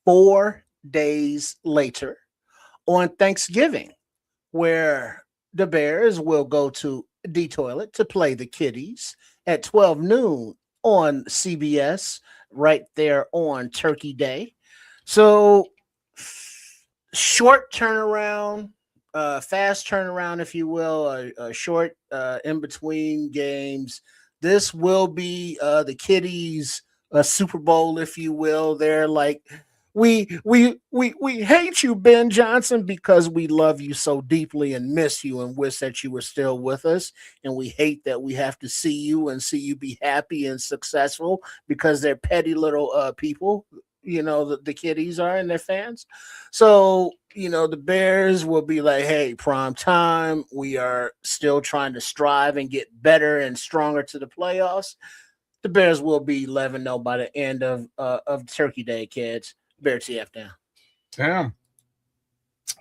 4 days later on Thanksgiving, where the Bears will go to the toilet to play the Kitties at 12 noon on CBS, right there on Turkey Day. So short turnaround, fast turnaround, if you will, a short in between games. This will be the Kitties Super Bowl, if you will. They're like, we hate you, Ben Johnson, because we love you so deeply and miss you and wish that you were still with us. And we hate that we have to see you and see you be happy and successful because they're petty little people. The Kitties are and their fans. So, the Bears will be like, hey, prime time. We are still trying to strive and get better and stronger to the playoffs. The Bears will be 11-0 by the end of Turkey Day, kids. Bear TF down. Damn.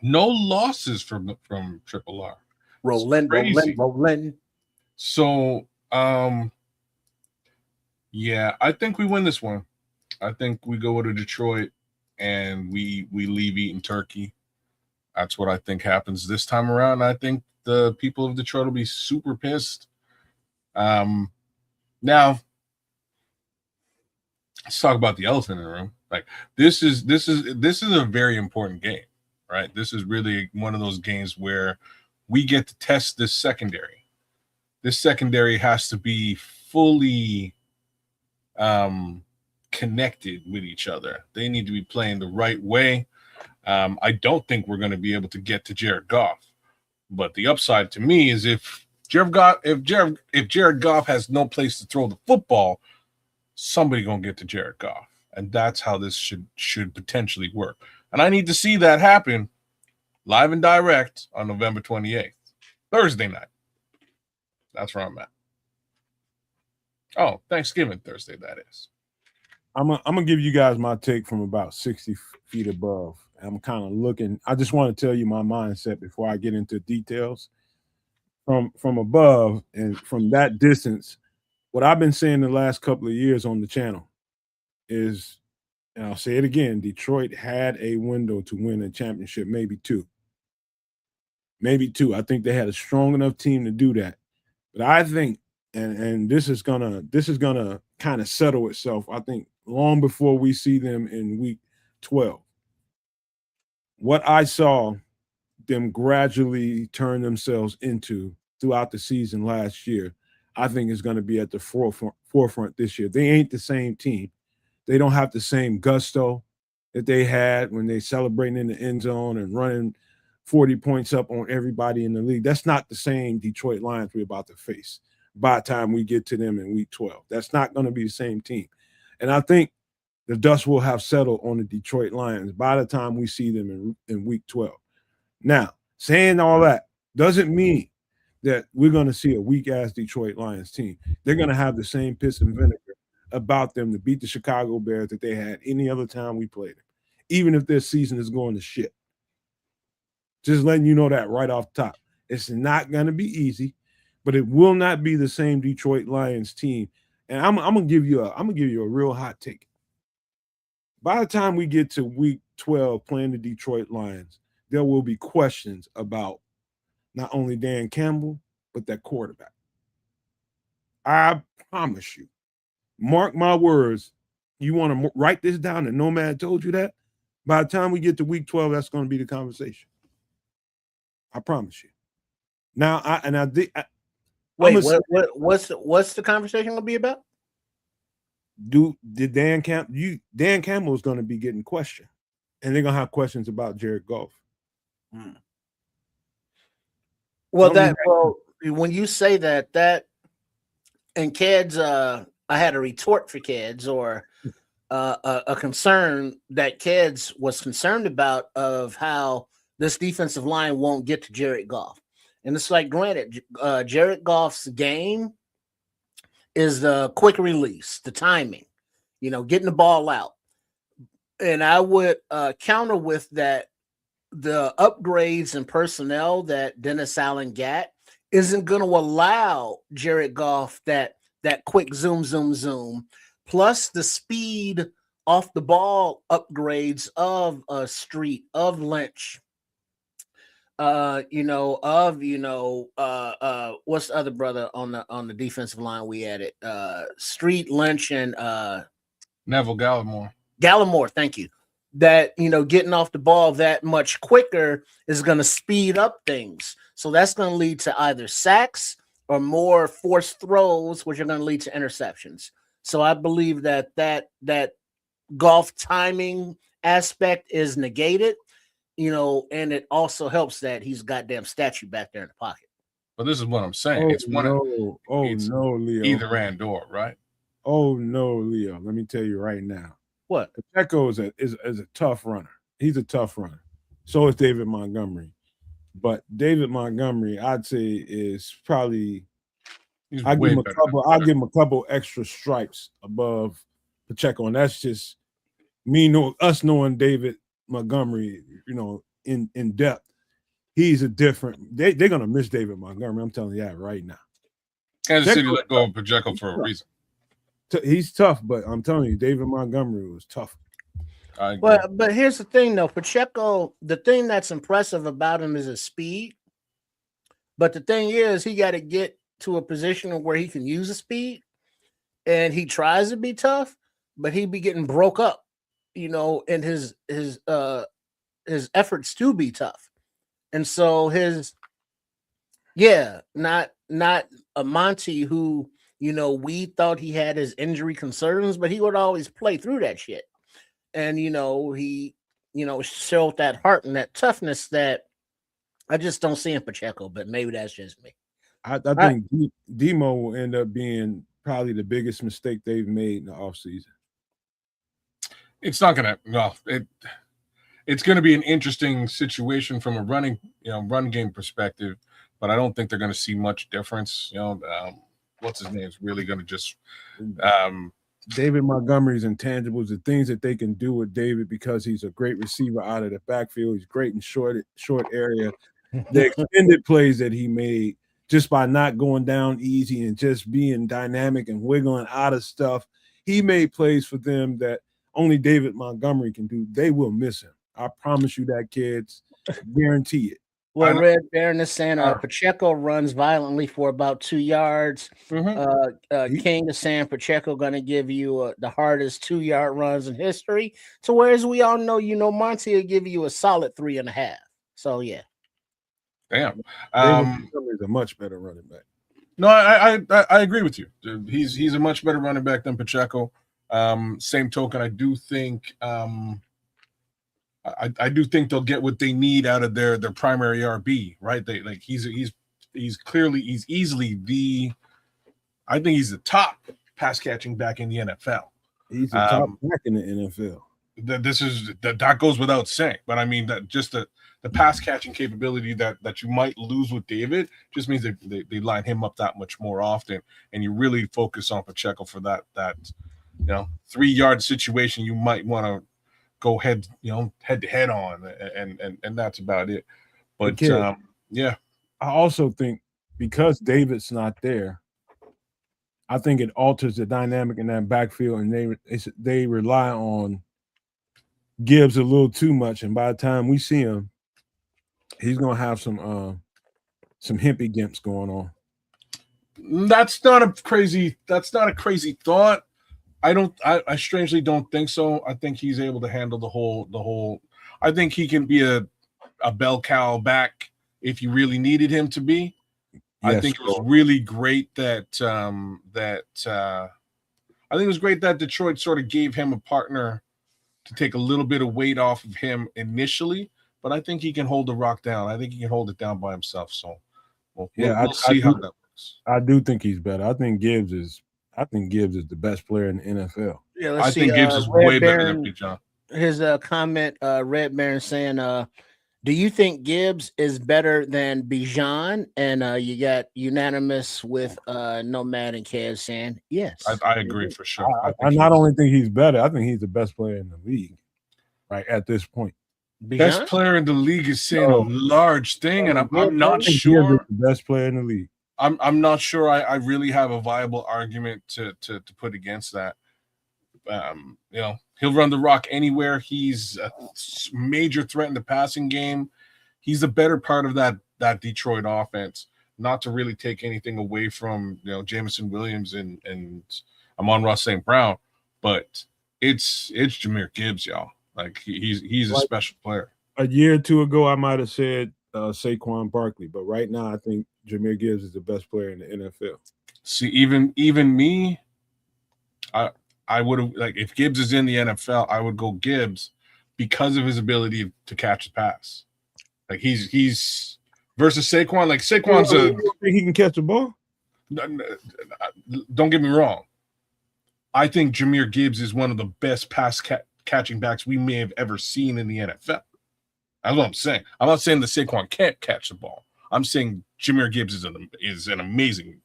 No losses from Triple R. Rolling. So, yeah, I think we win this one. I think we go to Detroit and we leave eating turkey. That's what I think happens this time around. I think the people of Detroit will be super pissed. Now, let's talk about the elephant in the room. Like this is a very important game, right? This is really one of those games where we get to test this secondary. This secondary has to be fully connected with each other. They need to be playing the right way. I don't think we're going to be able to get to Jared Goff, but the upside to me is if Jared Goff has no place to throw the football, somebody gonna get to Jared Goff, and that's how this should potentially work. And I need to see that happen live and direct on November 28th, Thursday night. That's where I'm at. Oh, Thanksgiving Thursday, that is. I'm gonna give you guys my take from about 60 feet above. I'm kind of looking. I just want to tell you my mindset before I get into details. From above and from that distance, what I've been saying the last couple of years on the channel is, and I'll say it again, Detroit had a window to win a championship, maybe two. Maybe two. I think they had a strong enough team to do that. But I think, and this is gonna kind of settle itself, I think, long before we see them in week 12. What I saw them gradually turn themselves into throughout the season last year, I think is going to be at the forefront this year. They ain't the same team. They don't have the same gusto that they had when they celebrating in the end zone and running 40 points up on everybody in the league. That's not the same Detroit Lions we're about to face by the time we get to them in week 12. That's not going to be the same team. And I think the dust will have settled on the Detroit Lions by the time we see them in week 12. Now, saying all that doesn't mean that we're going to see a weak-ass Detroit Lions team. They're going to have the same piss and vinegar about them to beat the Chicago Bears that they had any other time we played them, even if their season is going to shit. Just letting you know that right off the top. It's not going to be easy, but it will not be the same Detroit Lions team. And I'm gonna give you a real hot take. By the time we get to week 12 playing the Detroit Lions, there will be questions about not only Dan Campbell, but that quarterback. I promise you, mark my words, you want to write this down and Nomad told you that? By the time we get to week 12, that's going to be the conversation. I promise you. Now, what's the conversation going to be about? Dan Campbell is going to be getting questioned, and they're going to have questions about Jared Goff. Well, when you say that, and kids, I had a retort for kids or a concern that kids was concerned about of how this defensive line won't get to Jared Goff. And it's like, granted, Jared Goff's game is the quick release, the timing, getting the ball out. And I would counter with that the upgrades and personnel that Dennis Allen got isn't going to allow Jared Goff that quick zoom. plus the speed off the ball upgrades of Street, of Lynch, what's the other brother on the defensive line we added? Street, Lynch, and Neville Gallimore. Gallimore, thank you. That, getting off the ball that much quicker is going to speed up things. So that's going to lead to either sacks or more forced throws, which are going to lead to interceptions. So I believe that golf timing aspect is negated, and it also helps that he's goddamn statue back there in the pocket. But this is what I'm saying. It's no, Leo. Either and or, right? Oh no, Leo. Let me tell you right now. What? Pacheco is a tough runner. He's a tough runner. So is David Montgomery. But David Montgomery, I'd say, is probably I'll give him a couple extra stripes above Pacheco. And that's just us knowing David Montgomery, in depth. He's a different. They're gonna miss David Montgomery. I'm telling you that right now. Kansas City let go of Pacheco for a reason. He's tough, but I'm telling you, David Montgomery was tough. But here's the thing, though. Pacheco, the thing that's impressive about him is his speed. But the thing is, he got to get to a position where he can use the speed, and he tries to be tough, but he be getting broke up, in his efforts to be tough. And so not a Monty who, we thought he had his injury concerns, but he would always play through that shit. And, he, showed that heart and that toughness that I just don't see in Pacheco, but maybe that's just me. I think Demo will end up being probably the biggest mistake they've made in the offseason. It's not going to, it's going to be an interesting situation from a run game perspective, but I don't think they're going to see much difference. What's his name is really going to just David Montgomery's intangibles, the things that they can do with David because he's a great receiver out of the backfield. He's great in short area. The extended plays that he made just by not going down easy and just being dynamic and wiggling out of stuff. He made plays for them that only David Montgomery can do. They will miss him. I promise you that, kids. Guarantee it. Well, Red Baron is saying Pacheco runs violently for about 2 yards. Mm-hmm. King is saying Pacheco going to give you the hardest 2-yard runs in history. So whereas we all know, Monty will give you a solid 3.5. So, yeah. Damn. He's a much better running back. No, I agree with you. He's a much better running back than Pacheco. Same token, I do think I do think they'll get what they need out of their primary RB, right? He's easily I think he's the top pass catching back in the NFL. He's the top back in the NFL. That goes without saying, but I mean that just the pass catching capability that you might lose with David just means they line him up that much more often, and you really focus on Pacheco for that 3-yard situation you might want to go head to head on, and that's about it. But yeah, I also think because David's not there, I think it alters the dynamic in that backfield, and they rely on Gibbs a little too much. And by the time we see him, he's gonna have some himpy gimps going on. That's not a crazy thought. I strangely don't think so. I think he's able to handle the whole. I think he can be a bell cow back if you really needed him to be. Yes, I think it was really great that Detroit sort of gave him a partner to take a little bit of weight off of him initially, but I think he can hold the rock down. I think he can hold it down by himself. So we'll see how that works. I do think he's better. I think Gibbs is the best player in the NFL. Yeah, I think Gibbs is way better than Bijan. His comment, Red Baron saying, do you think Gibbs is better than Bijan? And you got unanimous with Nomad and Kev saying yes. I agree for sure. I not only think he's better, I think he's the best player in the league, right at this point. Bijan? Best player in the league is saying a large thing, and I'm not sure. The best player in the league. I'm not sure I really have a viable argument to put against that. He'll run the rock anywhere. He's a major threat in the passing game. He's the better part of that Detroit offense. Not to really take anything away from Jameson Williams and Amon-Ra St. Brown, but it's Jahmyr Gibbs, y'all. Like he's a special player. A year or two ago, I might have said Saquon Barkley, but right now, I think Jahmyr Gibbs is the best player in the NFL. See, even me, I would have, like, if Gibbs is in the NFL, I would go Gibbs because of his ability to catch the pass. Like he's versus Saquon. Like Saquon's you think he can catch the ball? Don't get me wrong. I think Jahmyr Gibbs is one of the best pass catching backs we may have ever seen in the NFL. That's what I'm saying. I'm not saying that Saquon can't catch the ball. I'm saying Jahmyr Gibbs is an amazing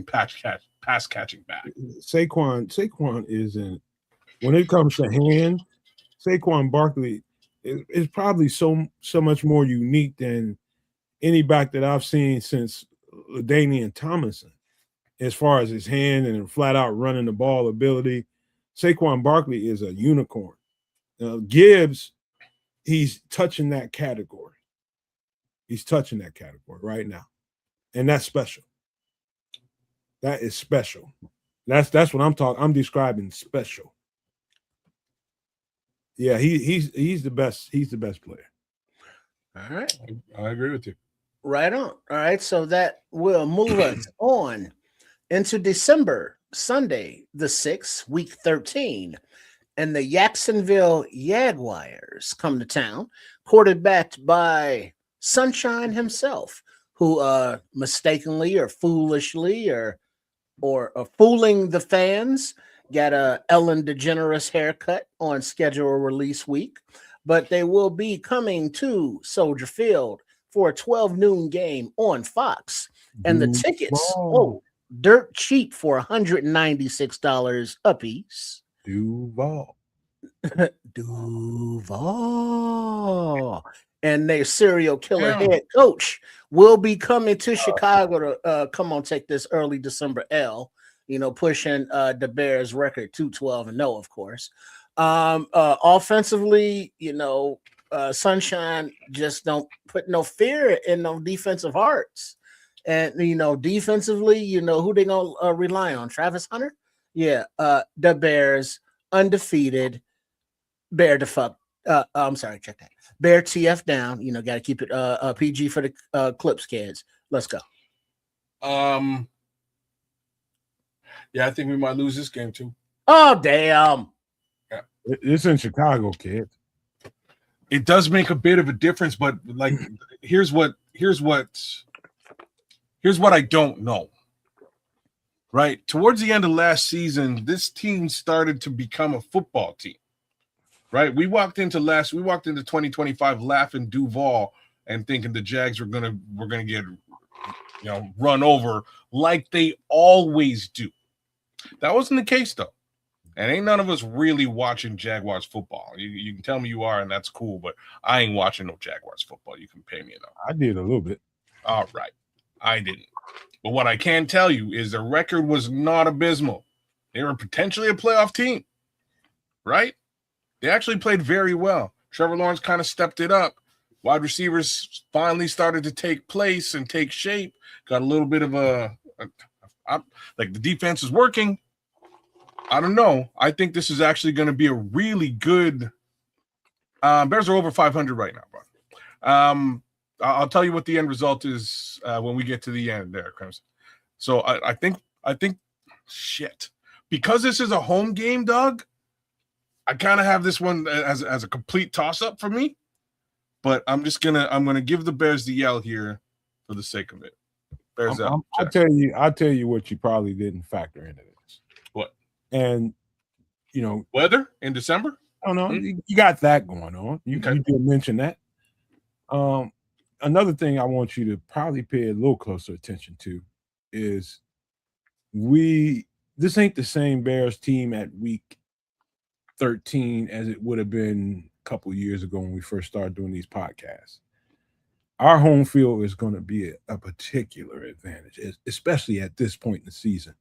pass catching back. Saquon isn't, when it comes to hand, Saquon Barkley is probably so much more unique than any back that I've seen since LaDainian Tomlinson, as far as his hand and flat out running the ball ability. Saquon Barkley is a unicorn. Gibbs, he's touching that category. He's touching that category right now, and that's special. That is special. That's what I'm talking. I'm describing special. Yeah, he's the best. He's the best player. All right, I agree with you. Right on. All right, so that will move us on into December, Sunday, the 6th, week 13. And the Jacksonville Jaguars come to town, quarterbacked by Sunshine himself, who mistakenly or foolishly or fooling the fans got a Ellen DeGeneres haircut on schedule release week. But they will be coming to Soldier Field for a 12 noon game on Fox. And the tickets, dirt cheap for $196 a piece. Duval. And their serial killer head coach will be coming to Chicago to come on, take this early December L, pushing the Bears record 2-12-0, of course. Offensively, Sunshine just don't put no fear in no defensive hearts. And, defensively, who they going to rely on? Travis Hunter? Yeah, the Bears, undefeated, Bear check that. Bear TF down. Got to keep it PG for the Clips kids. Let's go. Yeah, I think we might lose this game too. Oh, damn. Yeah. It's in Chicago, kid. It does make a bit of a difference, but like, here's what I don't know. Right? Towards the end of last season, this team started to become a football team. Right? We walked into 2025 laughing Duval and thinking the Jags were gonna get run over like they always do. That wasn't the case though. And ain't none of us really watching Jaguars football. You can tell me you are, and that's cool, but I ain't watching no Jaguars football. You can pay me enough. I did a little bit. All right. I didn't. But what I can tell you is the record was not abysmal. They were potentially a playoff team, right? They actually played very well. Trevor Lawrence kind of stepped it up. Wide receivers finally started to take place and take shape. Got a little bit of like the defense is working. I don't know. I think this is actually going to be a really good. Bears are over 500 right now, bro. I'll tell you what the end result is when we get to the end there, Crimson. So I think shit, because this is a home game, dog. I kind of have this one as a complete toss up for me, but I'm gonna give the Bears the yell here for the sake of it. Bears up. I'll tell you what you probably didn't factor into this. What? And weather in December. I don't know. You got that going on. You did mention that. Another thing I want you to probably pay a little closer attention to is this ain't the same Bears team at week 13 as it would have been a couple years ago when we first started doing these podcasts. Our home field is going to be a particular advantage, especially at this point in the season.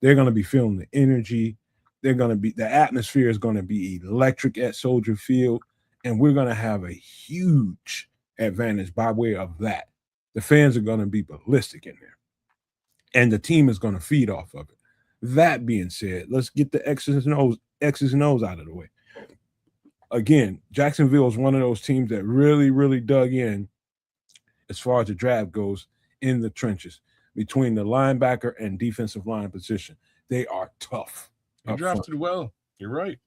They're going to be feeling the energy. the atmosphere is going to be electric at Soldier Field, and we're going to have a huge advantage by way of that. The fans are going to be ballistic in there, and the team is going to feed off of it. That being said, let's get the X's and O's out of the way. Again, Jacksonville is one of those teams that really, really dug in as far as the draft goes in the trenches between the linebacker and defensive line position. They are tough. They drafted well. You're right.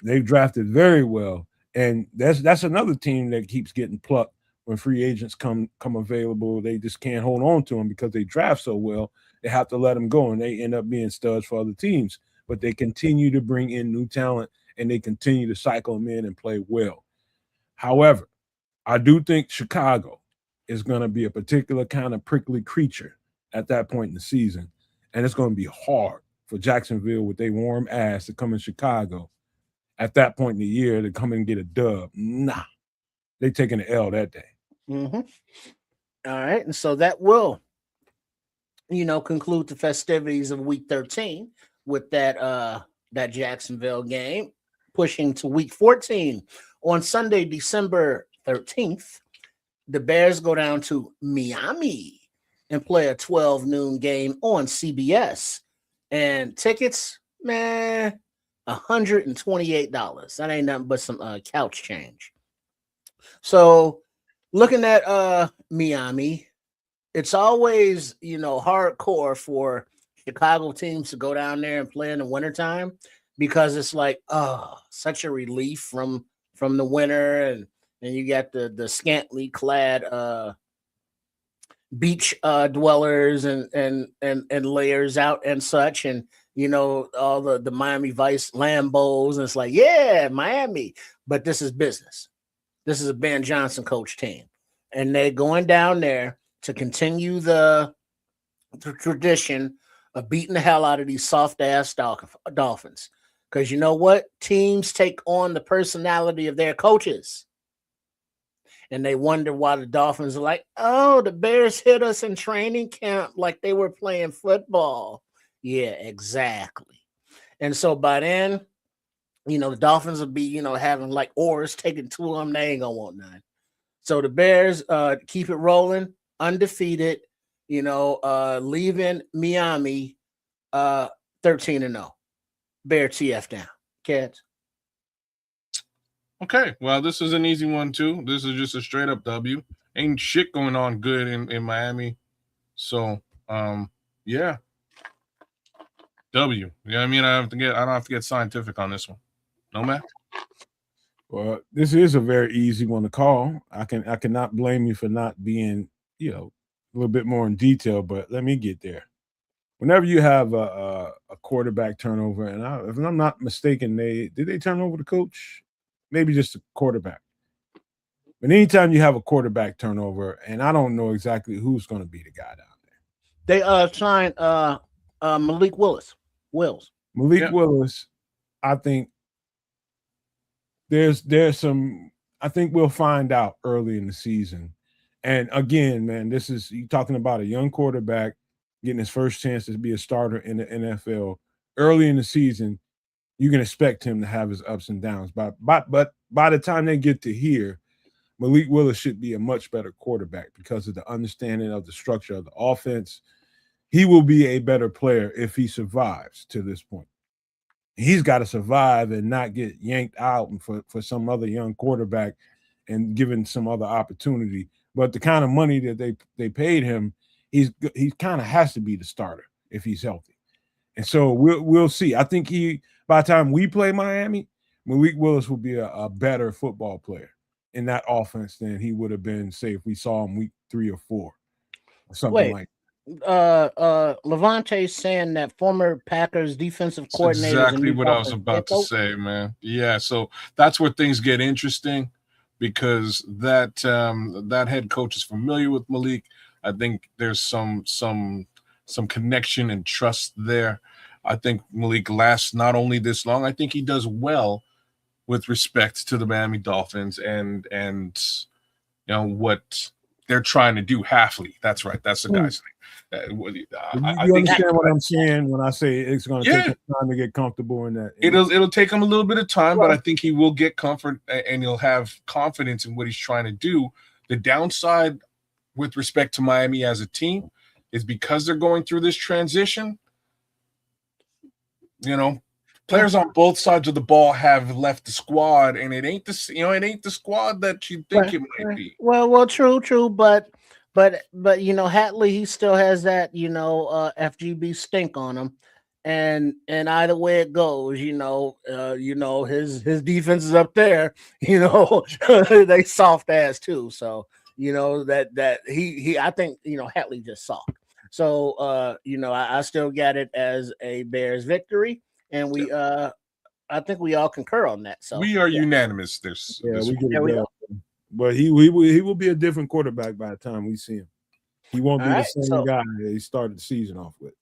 They've drafted very well, and that's another team that keeps getting plucked when free agents come available. They just can't hold on to them because they draft so well. They have to let them go, and they end up being studs for other teams. But they continue to bring in new talent, and they continue to cycle them in and play well. However, I do think Chicago is going to be a particular kind of prickly creature at that point in the season, and it's going to be hard for Jacksonville with their warm ass to come in Chicago at that point in the year to come and get a dub. Nah, they taking an L that day. Mm-hmm. All right, and so that will, conclude the festivities of Week 13 with that Jacksonville game, pushing to Week 14 on Sunday, December 13th. The Bears go down to Miami and play a 12 noon game on CBS. And tickets, man, $128. That ain't nothing but some couch change. So looking at Miami, it's always, hardcore for Chicago teams to go down there and play in the wintertime because it's like, such a relief from the winter, and you got the scantily clad beach dwellers and layers out and such, and all the Miami Vice Lambos, and it's like, yeah, Miami, but this is business. This is a Ben Johnson coach team, and they're going down there to continue the tradition of beating the hell out of these soft ass Dolphins. Because you know what? Teams take on the personality of their coaches. And they wonder why the Dolphins are like, oh, the Bears hit us in training camp like they were playing football. Yeah, exactly. And so by then, the Dolphins will be, having like oars taken to them. They ain't going to want none. So the Bears keep it rolling, undefeated, leaving Miami 13-0. Bear TF down. Cats. Okay, well, this is an easy one, too. This is just a straight-up W. Ain't shit going on good in Miami. So, yeah. W. Yeah, I mean, I don't have to get scientific on this one. No, Matt? Well, this is a very easy one to call. I cannot blame you for not being, a little bit more in detail, but let me get there. Whenever you have a quarterback turnover, and if I'm not mistaken, did they turn over the coach? Maybe just the quarterback. But anytime you have a quarterback turnover, and I don't know exactly who's going to be the guy down there. They signed Malik Willis. Willis, I think there's some. I think we'll find out early in the season. And again, man, you talking about a young quarterback getting his first chance to be a starter in the NFL early in the season. You can expect him to have his ups and downs. But by the time they get to here, Malik Willis should be a much better quarterback because of the understanding of the structure of the offense. He will be a better player if he survives to this point. He's got to survive and not get yanked out for some other young quarterback and given some other opportunity. But the kind of money that they paid him, he kind of has to be the starter if he's healthy. And so we'll see. I think by the time we play Miami, Malik Willis will be a better football player in that offense than he would have been, say, if we saw him week 3 or 4 or something like that. Levante's saying that former Packers defensive coordinator. That's exactly what I was about to say, man. Yeah, so that's where things get interesting because that head coach is familiar with Malik. I think there's some connection and trust there. I think Malik lasts not only this long, I think he does well with respect to the Miami Dolphins and what they're trying to do. Halfley. That's right. That's the guy's name. You understand what I'm saying when I say it's going to take him time to get comfortable in that. It'll take him a little bit of time, but I think he will get comfort and he'll have confidence in what he's trying to do. The downside with respect to Miami as a team is because they're going through this transition. Players on both sides of the ball have left the squad, and it ain't the squad that you think it might be. Well, true, but Hatley, he still has that FGB stink on him, and either way it goes, his defense is up there, they soft ass too, so that he I think Hatley just soft. So I still got it as a Bears victory. And I think we all concur on that. So we are unanimous. We go. But he will be a different quarterback by the time we see him. He won't be the same guy that he started the season off with.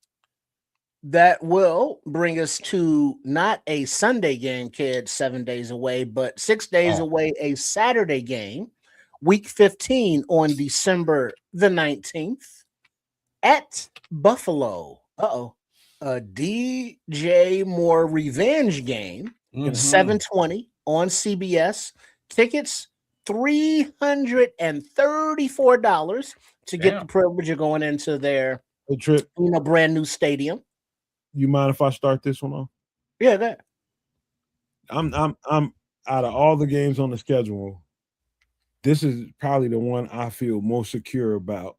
That will bring us to not a Sunday game, kid, 7 days away, but 6 days away, a Saturday game, week 15 on December the 19th at Buffalo. A DJ Moore revenge game, 7:20 on CBS. Tickets $334 to get the privilege of going into their brand new stadium. You mind if I start this one off? Yeah, that. I'm out of all the games on the schedule, this is probably the one I feel most secure about.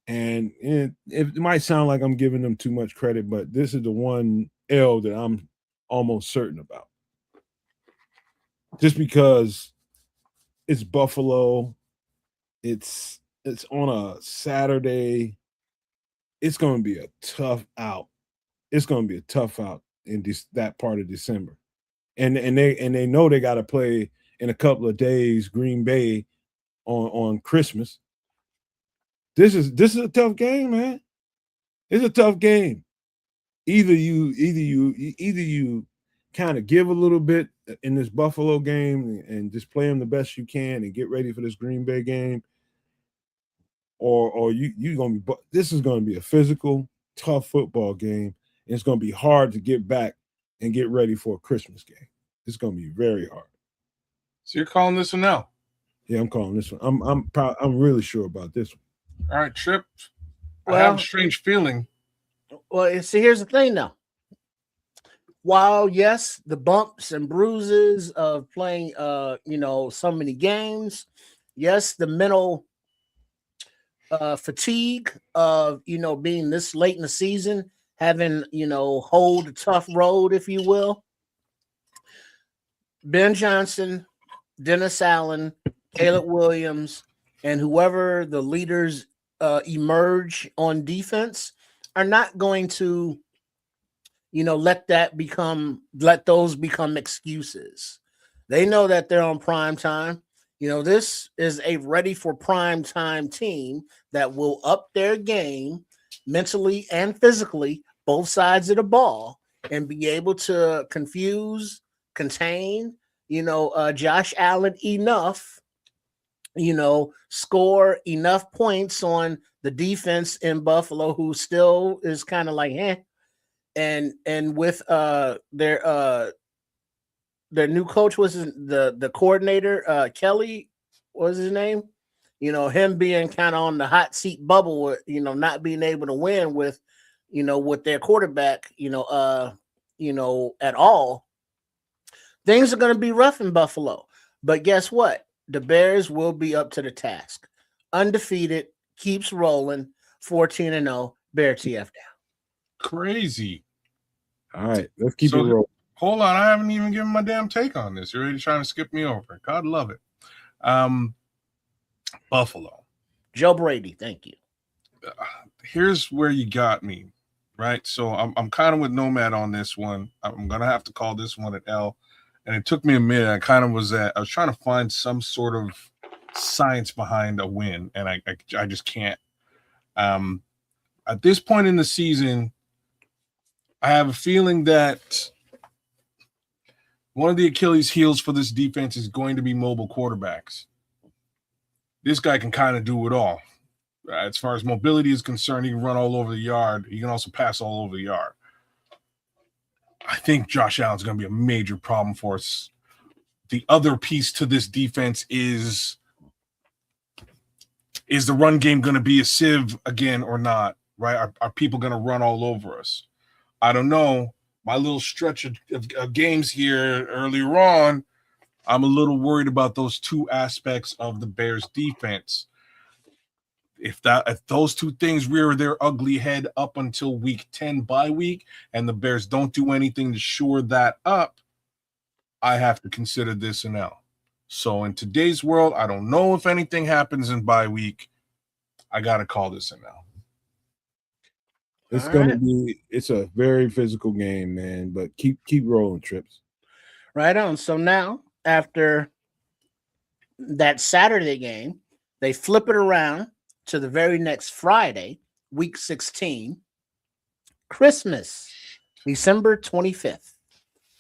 And it might sound like I'm giving them too much credit, but this is the one L that I'm almost certain about. Just because it's Buffalo, it's on a Saturday. It's going to be a tough out. It's going to be a tough out in that part of December, and they know they got to play in a couple of days Green Bay on Christmas. This is a tough game, man. It's a tough game. Either you kind of give a little bit in this Buffalo game and just play them the best you can and get ready for this Green Bay game, or you gonna be. This is going to be a physical, tough football game, and it's going to be hard to get back and get ready for a Christmas game. It's going to be very hard. So you're calling this one now? Yeah, I'm calling this one. I'm really sure about this one. All right, Trip. I have a strange feeling. Well, see, here's the thing now. While, yes, the bumps and bruises of playing, so many games, yes, the mental fatigue of, being this late in the season, having, hold a tough road, if you will. Ben Johnson, Dennis Allen, Caleb Williams, and whoever the leaders emerge on defense are not going to, let those become excuses. They know that they're on prime time. This is a ready for prime time team that will up their game mentally and physically, both sides of the ball, and be able to contain, Josh Allen enough, score enough points on the defense in Buffalo, who still is kind of like, and with their new coach was the coordinator, Kelly, what was his name? Him being kind of on the hot seat bubble, not being able to win with their quarterback, at all. Things are going to be rough in Buffalo. But guess what? The Bears will be up to the task. Undefeated, keeps rolling, 14-0, Bear TF down. Crazy. All right, let's keep it rolling. Hold on, I haven't even given my damn take on this. You're already trying to skip me over. God love it. Buffalo. Joe Brady, thank you. Here's where you got me, right? So I'm kind of with Nomad on this one. I'm gonna have to call this one an L. And it took me a minute. I was trying to find some sort of science behind a win, and I just can't. At this point in the season, I have a feeling that one of the Achilles heels for this defense is going to be mobile quarterbacks. this guy can kind of do it all. As far as mobility is concerned, he can run all over the yard. He can also pass all over the yard. I think Josh Allen's going to be a major problem for us. The other piece to this defense is the run game going to be a sieve again or not, right? Are people going to run all over us? I don't know. My little stretch of games here earlier on, I'm a little worried about those two aspects of the Bears defense. If those two things rear their ugly head up until week 10 bye week, and the Bears don't do anything to shore that up, I have to consider this an L. So in today's world, I don't know if anything happens in bye week. I got to call this an L. It's a very physical game, man, but keep rolling, Trips. Right on. So now, after that Saturday game, they flip it around to the very next Friday, week 16, Christmas, December 25th,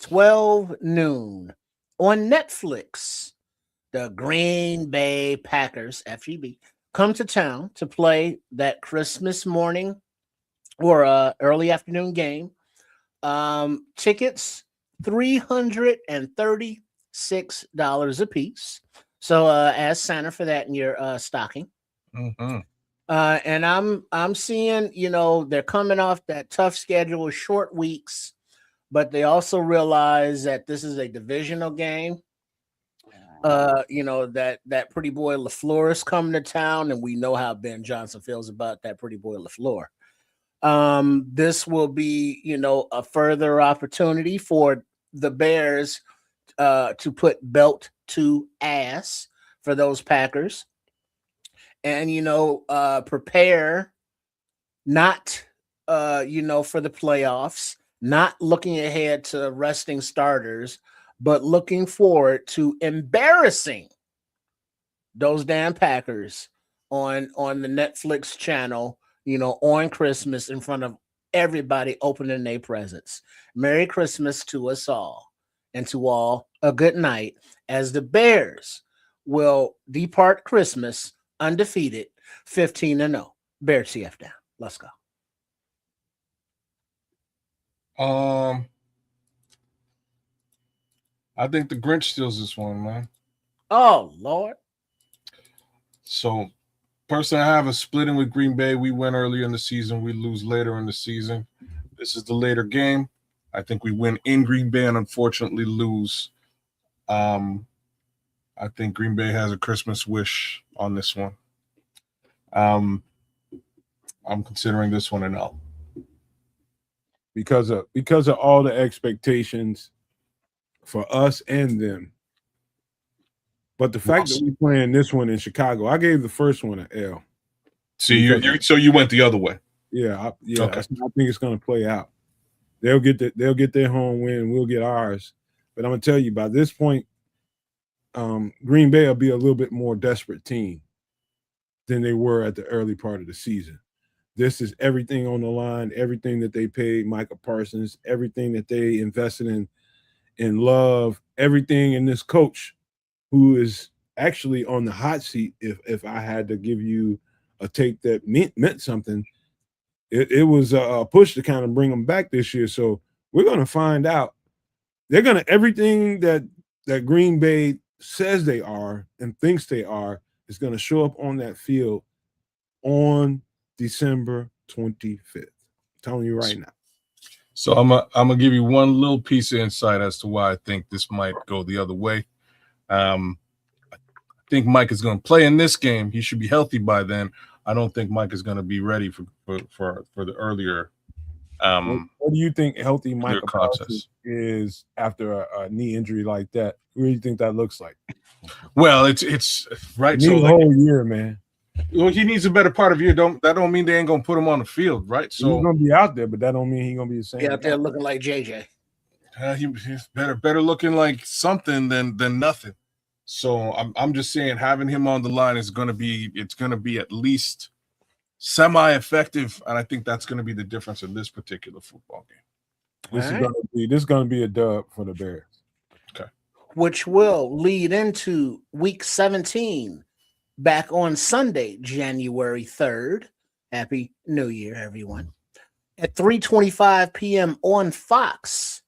12 noon on Netflix. The Green Bay Packers, FGB, come to town to play that Christmas morning or early afternoon game. Tickets, $336 a piece. So ask Santa for that in your stocking. Mm-hmm. And I'm seeing, they're coming off that tough schedule, short weeks, but they also realize that this is a divisional game. That pretty boy LaFleur is coming to town, and we know how Ben Johnson feels about that pretty boy LaFleur. This will be, a further opportunity for the Bears to put belt to ass for those Packers. And, prepare not, for the playoffs, not looking ahead to resting starters, but looking forward to embarrassing those damn Packers on the Netflix channel, on Christmas in front of everybody opening their presents. Merry Christmas to us all, and to all a good night, as the Bears will depart Christmas undefeated, 15-0. Bear TF down. Let's go. I think the Grinch steals this one, man. Oh, Lord. So, personally, I have a splitting with Green Bay. We win earlier in the season. We lose later in the season. This is the later game. I think we win in Green Bay and unfortunately lose. I think Green Bay has a Christmas wish on this one. I'm considering this one an L. Because of all the expectations for us and them. But the fact that we're playing this one in Chicago, I gave the first one an L. So you went the other way. Yeah, Okay. I think it's going to play out. They'll get their home win, we'll get ours. But I'm going to tell you, by this point, Green Bay will be a little bit more desperate team than they were at the early part of the season. This is everything on the line, everything that they paid Micah Parsons, everything that they invested in Love, everything in this coach who is actually on the hot seat. If I had to give you a take that meant something, it was a push to kind of bring them back this year. So we're going to find out. They're going to everything that Green Bay says they are and thinks they are is going to show up on that field on December 25th. I'm telling you right now. So I'm gonna give you one little piece of insight as to why I think this might go the other way. I think Mike is going to play in this game. He should be healthy by then. I don't think Mike is going to be ready for the earlier. What do you think healthy Micah Parsons is after a knee injury like that? What do you think that looks like? Well, it's right. So the whole year, man. Well, he needs a better part of year. That don't mean they ain't gonna put him on the field, right? So he's gonna be out there, but that don't mean he's gonna be the same. He out there looking like JJ. He's better looking like something than nothing. So I'm just saying, having him on the line is gonna be at least semi-effective, and I think that's gonna be the difference in this particular football game. This is gonna be a dub for the Bears. Okay. Which will lead into week 17. back on Sunday, January 3rd. Happy New Year, everyone. At 3:25 p.m. on Fox,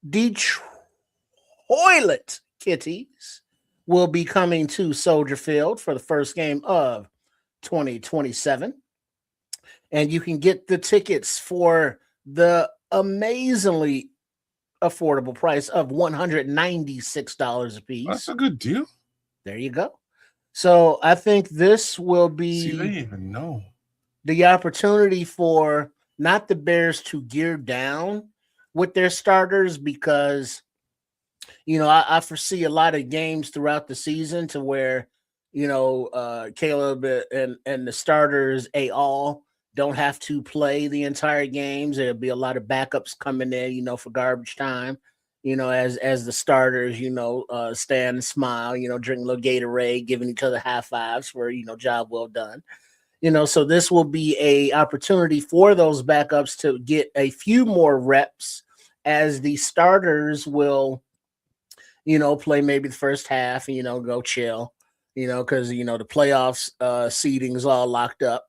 Detroit Kitties will be coming to Soldier Field for the first game of 2027. And you can get the tickets for the amazingly affordable price of $196 a piece. That's a good deal. There you go. So I think this will See, they be even know. the opportunity for not the Bears to gear down with their starters, because I foresee a lot of games throughout the season to where Caleb and the starters all don't have to play the entire games. There'll be a lot of backups coming in, for garbage time. As the starters, stand and smile, drink a little Gatorade, giving each other high fives for job well done. So this will be a opportunity for those backups to get a few more reps, as the starters will, play maybe the first half and, go chill, because, the playoffs seeding is all locked up.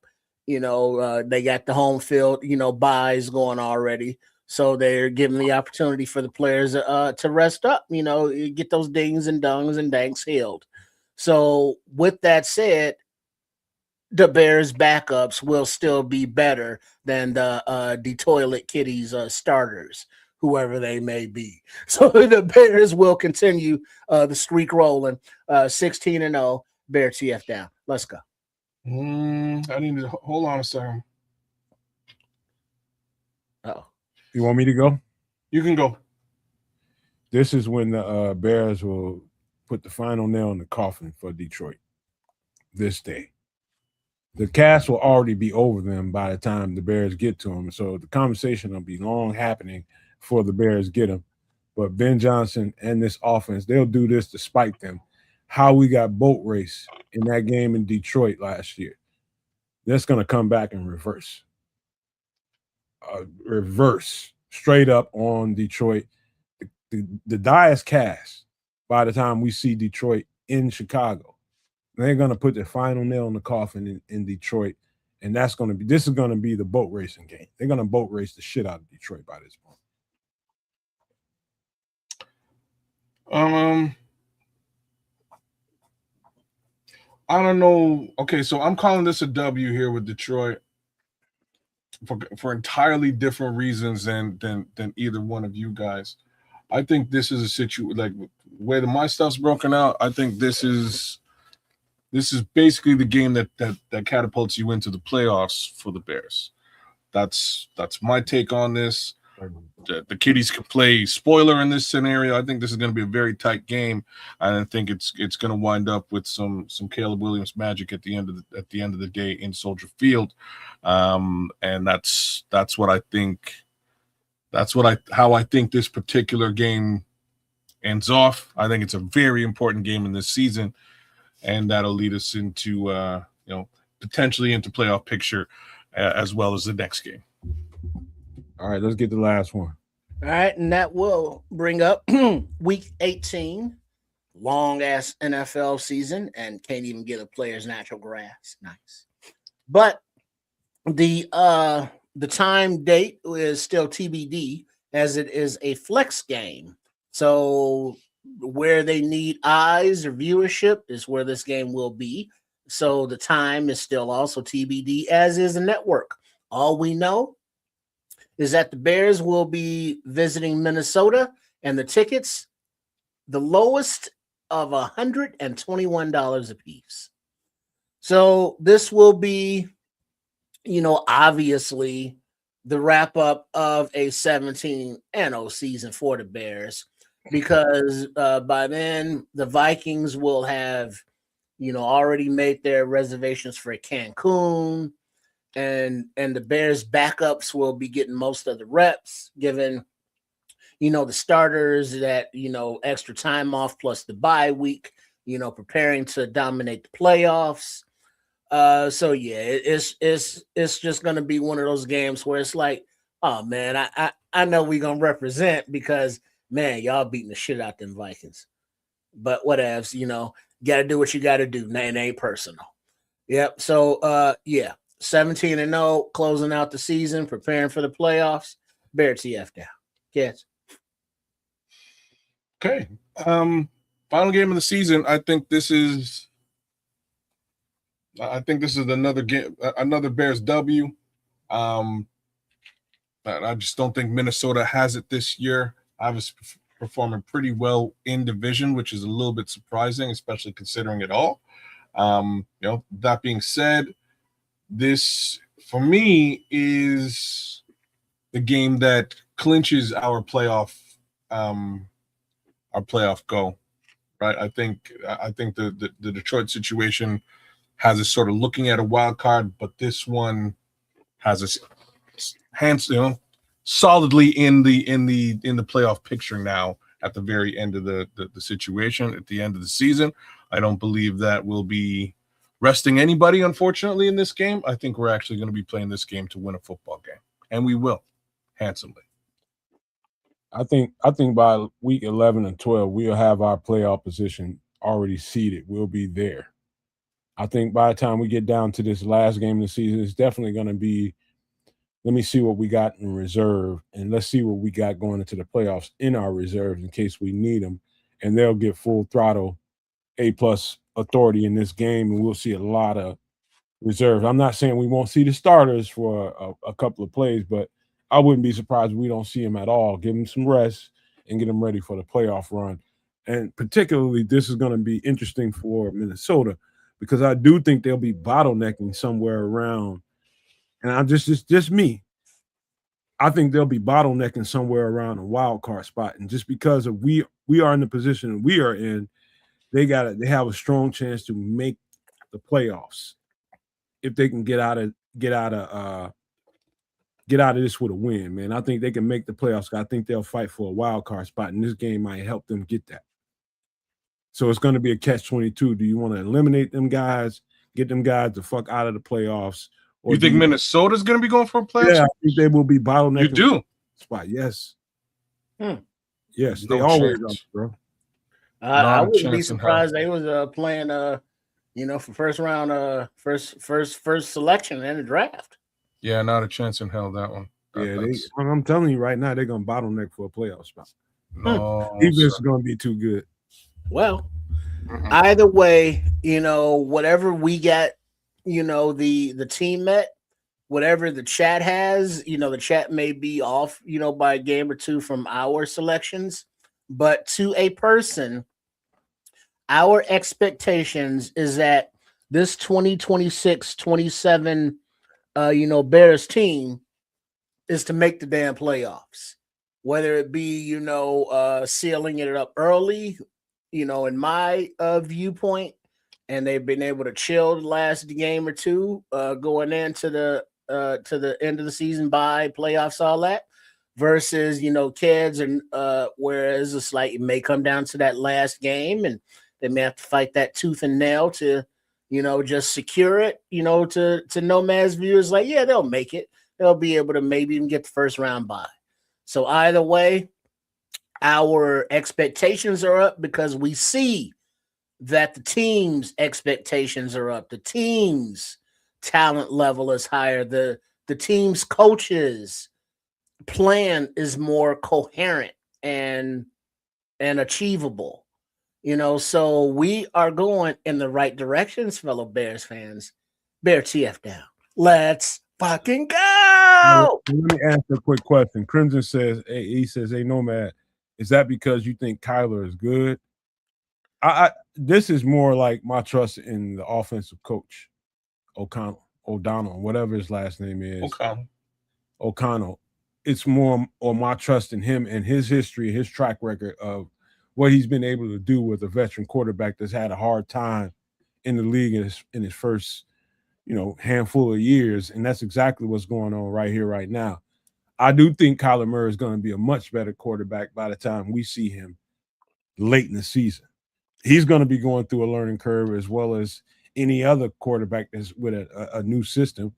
They got the home field, buys going already. So they're giving the opportunity for the players to rest up, get those dings and dungs and danks healed. So with that said, the Bears backups will still be better than the Detroit Kitties starters, whoever they may be. So the Bears will continue the streak rolling, 16-0, Bear TF down. Let's go. I need to hold on a second. Oh, You want me to go? You can go. This is when the Bears will put the final nail in the coffin for Detroit this day. The cast will already be over them by the time the Bears get to them. So the conversation will be long happening before the Bears get them. But Ben Johnson and this offense, they'll do this to spite them. How we got boat race in that game in Detroit last year. That's going to come back in reverse. Reverse straight up on Detroit. The die is cast by the time we see Detroit in Chicago. They're going to put the final nail in the coffin in Detroit, and this is going to be the boat racing game. They're going to boat race the shit out of Detroit by this point. I don't know. Okay, so I'm calling this a W here with Detroit for entirely different reasons than either one of you guys. I think this is a situation like where my stuff's broken out. I think this is basically the game that catapults you into the playoffs for the Bears. That's my take on this. The Kitties can play spoiler in this scenario. I think this is going to be a very tight game. I think it's going to wind up with some Caleb Williams magic at the end of the day in Soldier Field, and that's what I think. How I think this particular game ends off. I think it's a very important game in this season, and that'll lead us into potentially into playoff picture as well as the next game. All right, let's get the last one. All right, and that will bring up week 18, long ass NFL season, and can't even get a player's natural grass. Nice. But the time date is still TBD, as it is a flex game. So where they need eyes or viewership is where this game will be. So the time is still also TBD, as is the network. All we know is that the Bears will be visiting Minnesota, and the tickets, the lowest of $121 a piece. So this will be, obviously the wrap up of a 17-0 season for the Bears, because by then the Vikings will have, already made their reservations for Cancun. And the Bears backups will be getting most of the reps, given, the starters that, extra time off plus the bye week, preparing to dominate the playoffs. So yeah, it's just going to be one of those games where it's like, oh man, I know we're going to represent because, man, y'all beating the shit out them Vikings. but whatevs, got to do what you got to do. It ain't personal. Yep. So, 17-0, closing out the season, preparing for the playoffs. Bear TF down. Yes. Okay. Final game of the season. I think this is another game, another Bears W. I just don't think Minnesota has it this year. Obviously performing pretty well in division, which is a little bit surprising, especially considering it all. That being said, this for me is the game that clinches our playoff go. Right. I think the Detroit situation has us sort of looking at a wild card, but this one has us hands, solidly in the playoff picture now at the very end of the situation at the end of the season. I don't believe that we'll be resting anybody, unfortunately, in this game. I think we're actually going to be playing this game to win a football game, and we will handsomely. I think by week 11 and 12, we'll have our playoff position already seated. We'll be there. I think by the time we get down to this last game of the season, it's definitely going to be, let me see what we got in reserve, and let's see what we got going into the playoffs in our reserves in case we need them. And they'll get full throttle A-plus authority in this game, and we'll see a lot of reserves. I'm not saying we won't see the starters for a couple of plays, but I wouldn't be surprised if we don't see them at all. Give them some rest and get them ready for the playoff run. And particularly, this is going to be interesting for Minnesota because I do think they'll be bottlenecking somewhere around. And I'm just me. I think they'll be bottlenecking somewhere around a wild card spot. And just because of we are in the position we are in, they have a strong chance to make the playoffs if they can get out of this with a win, man. I think they can make the playoffs. I think they'll fight for a wild card spot, and this game might help them get that. So it's going to be a catch-22. Do you want to eliminate them guys, get them guys the fuck out of the playoffs? Or you think Minnesota's going to be going for a playoff? Yeah, I think they will be bottlenecking. You do? Spot, yes. Yes, No they always chance. are, bro. I wouldn't be surprised they was playing for first round first selection in the draft. Yeah, not a chance in hell that one. I'm telling you right now, they're gonna bottleneck for a playoff spot. No, defense is gonna be too good. Well, either way, whatever we got, the team met, whatever the chat has, the chat may be off, by a game or two from our selections, but to a person, our expectations is that this 2026-27 Bears team is to make the damn playoffs, whether it be, sealing it up early, in my viewpoint, and they've been able to chill the last game or two going into the end of the season by playoffs, all that, versus, kids, and whereas it's like it may come down to that last game and they may have to fight that tooth and nail to, just secure it, to Nomad's viewers, like, yeah, they'll make it. They'll be able to maybe even get the first round bye. So either way, our expectations are up because we see that the team's expectations are up. The team's talent level is higher. The team's coaches' plan is more coherent and achievable. So we are going in the right directions, fellow Bears fans. Bear TF down. Let's fucking go. Let me ask a quick question. Crimson says, he says, hey, Nomad, is that because you think Kyler is good? This is more like my trust in the offensive coach, O'Donnell, whatever his last name is. O'Connell. It's more or my trust in him and his history, his track record of what he's been able to do with a veteran quarterback that's had a hard time in the league in his first, handful of years. And that's exactly what's going on right here, right now. I do think Kyler Murray is going to be a much better quarterback by the time we see him late in the season. He's going to be going through a learning curve as well as any other quarterback that's with a new system.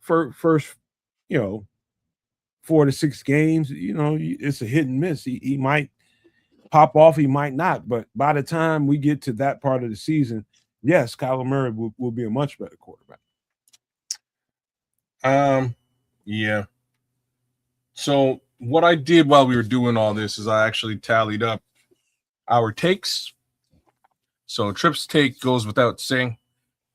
First, 4 to 6 games, it's a hit and miss. He might pop off, he might not. But by the time we get to that part of the season, yes, Kyler Murray will be a much better quarterback. Yeah. So what I did while we were doing all this is I actually tallied up our takes. So Tripp's take goes without saying.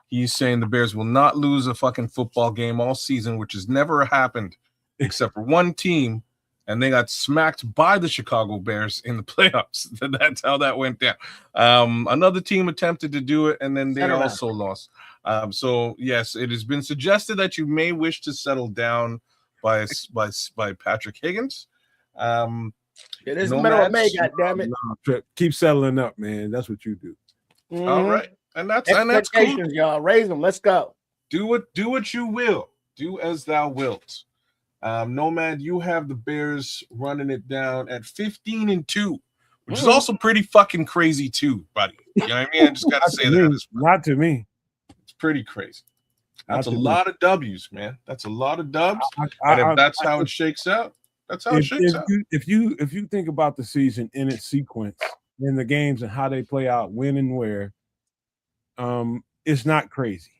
He's saying the Bears will not lose a fucking football game all season, which has never happened except for one team, and they got smacked by the Chicago Bears in the playoffs. That's how that went down. Another team attempted to do it, and then they also lost. So yes, it has been suggested that you may wish to settle down by Patrick Higgins. It is the middle of May, goddammit. No, keep settling up, man. That's what you do. Mm-hmm. All right, and that's cool. Y'all raise them. Let's go. Do what you will. Do as thou wilt. Nomad, you have the Bears running it down at 15-2, which is also pretty fucking crazy too, buddy. You know what I mean? I just gotta say that. Not to me. It's pretty crazy. That's a lot of W's, man. That's a lot of dubs. And if that's how it shakes out, that's how it shakes out. If you think about the season in its sequence, in the games and how they play out, when and where, it's not crazy.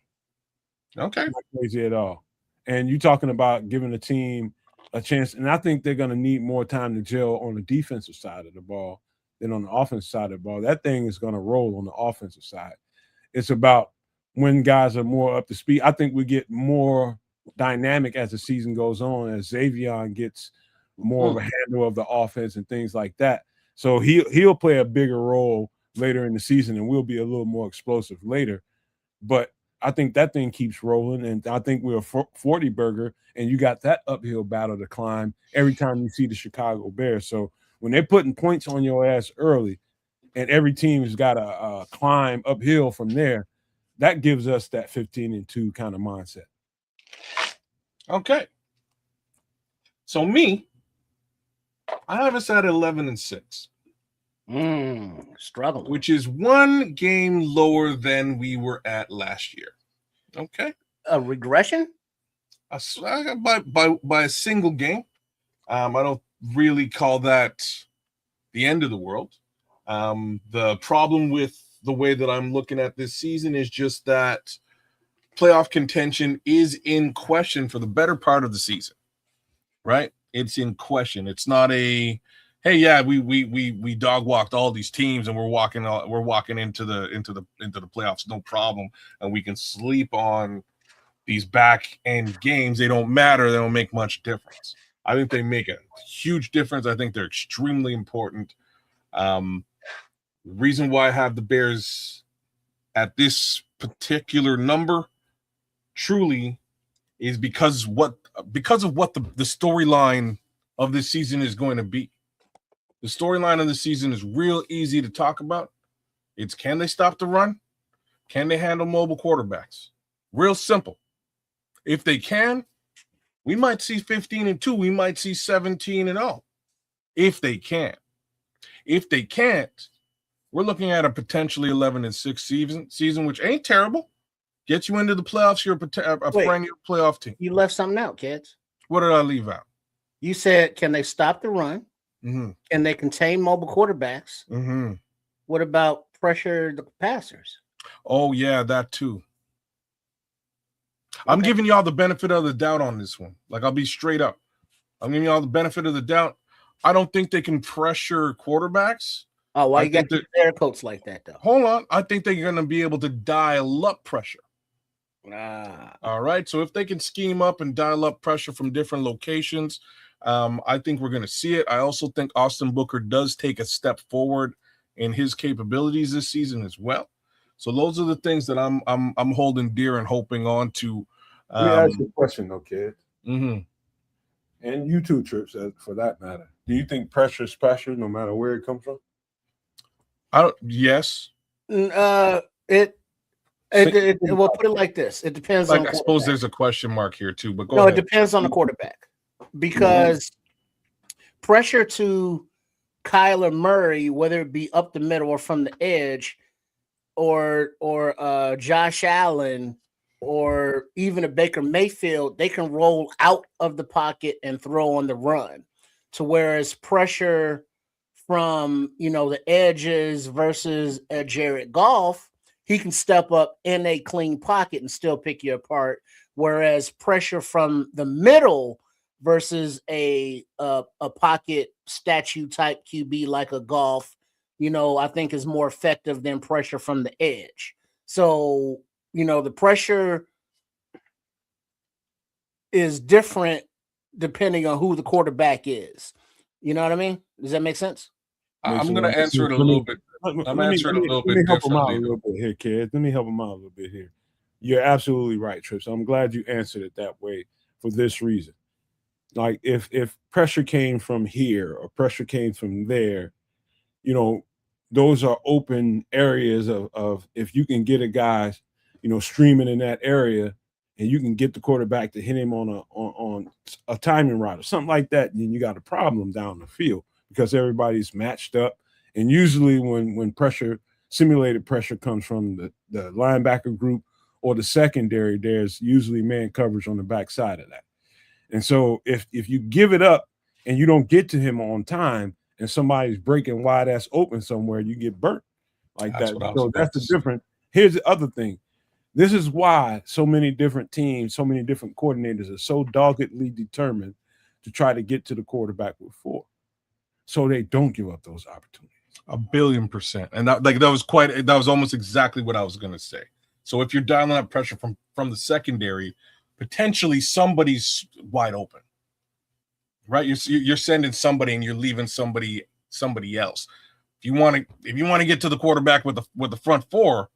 Okay. It's not crazy at all. And you're talking about giving the team a chance, and I think they're going to need more time to gel on the defensive side of the ball than on the offensive side of the ball. That thing is going to roll on the offensive side. It's about when guys are more up to speed. I think we get more dynamic as the season goes on, as Xavier gets more of a handle of the offense and things like that. So he'll play a bigger role later in the season, and we'll be a little more explosive later. But I think that thing keeps rolling, and I think we're a 40 burger, and you got that uphill battle to climb every time you see the Chicago Bears. So when they're putting points on your ass early, and every team has got to climb uphill from there, that gives us that 15-2 kind of mindset. Okay. So me, I have us at 11-6. Struggling. Which is one game lower than we were at last year. Okay. A regression? By a single game. I don't really call that the end of the world. The problem with the way that I'm looking at this season is just that playoff contention is in question for the better part of the season. Right? It's in question. It's not a hey, yeah, we dog walked all these teams and we're walking into the playoffs, no problem, and we can sleep on these back end games. They don't matter. They don't make much difference. I think they make a huge difference. I think they're extremely important. The reason why I have the Bears at this particular number truly is because of what the storyline of this season is going to be. The storyline of the season is real easy to talk about. It's can they stop the run? Can they handle mobile quarterbacks? Real simple. If they can, we might see 15-2. We might see 17-0. If they can. If they can't, we're looking at a potentially 11-6 season, which ain't terrible. Gets you into the playoffs. You're a perennial playoff team. You left something out, kids. What did I leave out? You said, can they stop the run? Mm-hmm. Can they contain mobile quarterbacks? Mm-hmm. What about pressure the passers? Oh, yeah, that too. Okay. I'm giving y'all the benefit of the doubt on this one. Like, I'll be straight up. I'm giving y'all the benefit of the doubt. I don't think they can pressure quarterbacks. Oh, why you got air coats like that, though? Hold on. I think they're going to be able to dial up pressure. All right. So if they can scheme up and dial up pressure from different locations, I think we're going to see it. I also think Austin Booker does take a step forward in his capabilities this season as well. So those are the things that I'm holding dear and hoping on to. Let me ask you a question, though, kid. Mm-hmm. And you too, Trips, for that matter. Do you think pressure is pressure, no matter where it comes from? Yes. We'll put it like this. It depends on. I suppose there's a question mark here too, but ahead. It depends on the quarterback because pressure to Kyler Murray, whether it be up the middle or from the edge, or Josh Allen, or even a Baker Mayfield, they can roll out of the pocket and throw on the run. To whereas pressure from, the edges versus a Jared Goff, he can step up in a clean pocket and still pick you apart. Whereas pressure from the middle versus a pocket statue type QB like a Goff, I think is more effective than pressure from the edge. So, the pressure is different depending on who the quarterback is. You know what I mean? Does that make sense? I'm going to answer it a little bit. I'm answering it a little bit differently. Let me help him out a little bit here, kids. Let me help him out a little bit here. You're absolutely right, Trips. I'm glad you answered it that way for this reason. Like if pressure came from here or pressure came from there, those are open areas of if you can get a guy, streaming in that area, and you can get the quarterback to hit him on a timing route or something like that, then you got a problem down the field because everybody's matched up. And usually when simulated pressure comes from the linebacker group or the secondary, there's usually man coverage on the backside of that. And so if you give it up and you don't get to him on time and somebody's breaking wide ass open somewhere, you get burnt like that. So that's the difference. Here's the other thing. This is why so many different teams, so many different coordinators are so doggedly determined to try to get to the quarterback with 4. So they don't give up those opportunities. 1,000,000,000%. And that was almost exactly what I was going to say. So if you're dialing up pressure from the secondary, potentially somebody's wide open, right? You're sending somebody and you're leaving somebody else. If you want to get to the quarterback with the front 4,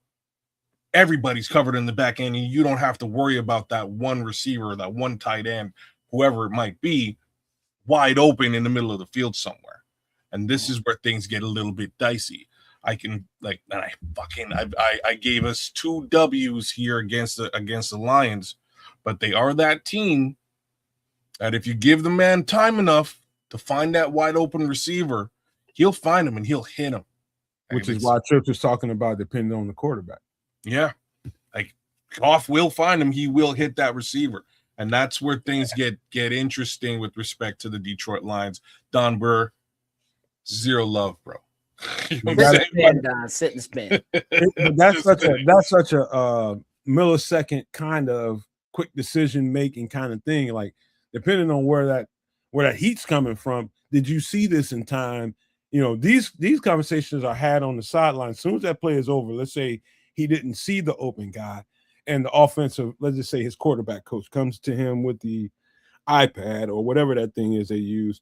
everybody's covered in the back end, and you don't have to worry about that one receiver, that one tight end, whoever it might be, wide open in the middle of the field somewhere. And this is where things get a little bit dicey. I gave us 2 W's here against the Lions, but they are that team that if you give the man time enough to find that wide open receiver, he'll find him and he'll hit him. Which is why Church was talking about depending on the quarterback. Yeah. Like Goff will find him, he will hit that receiver. And that's where things get interesting with respect to the Detroit Lions. Don Burr, 0 love, bro. Sit and spin. That's such a millisecond kind of quick decision making kind of thing. Like depending on where that heat's coming from, did you see this in time? These conversations are had on the sideline. As soon as that play is over, let's say he didn't see the open guy, and the offensive, let's just say his quarterback coach comes to him with the iPad or whatever that thing is they use,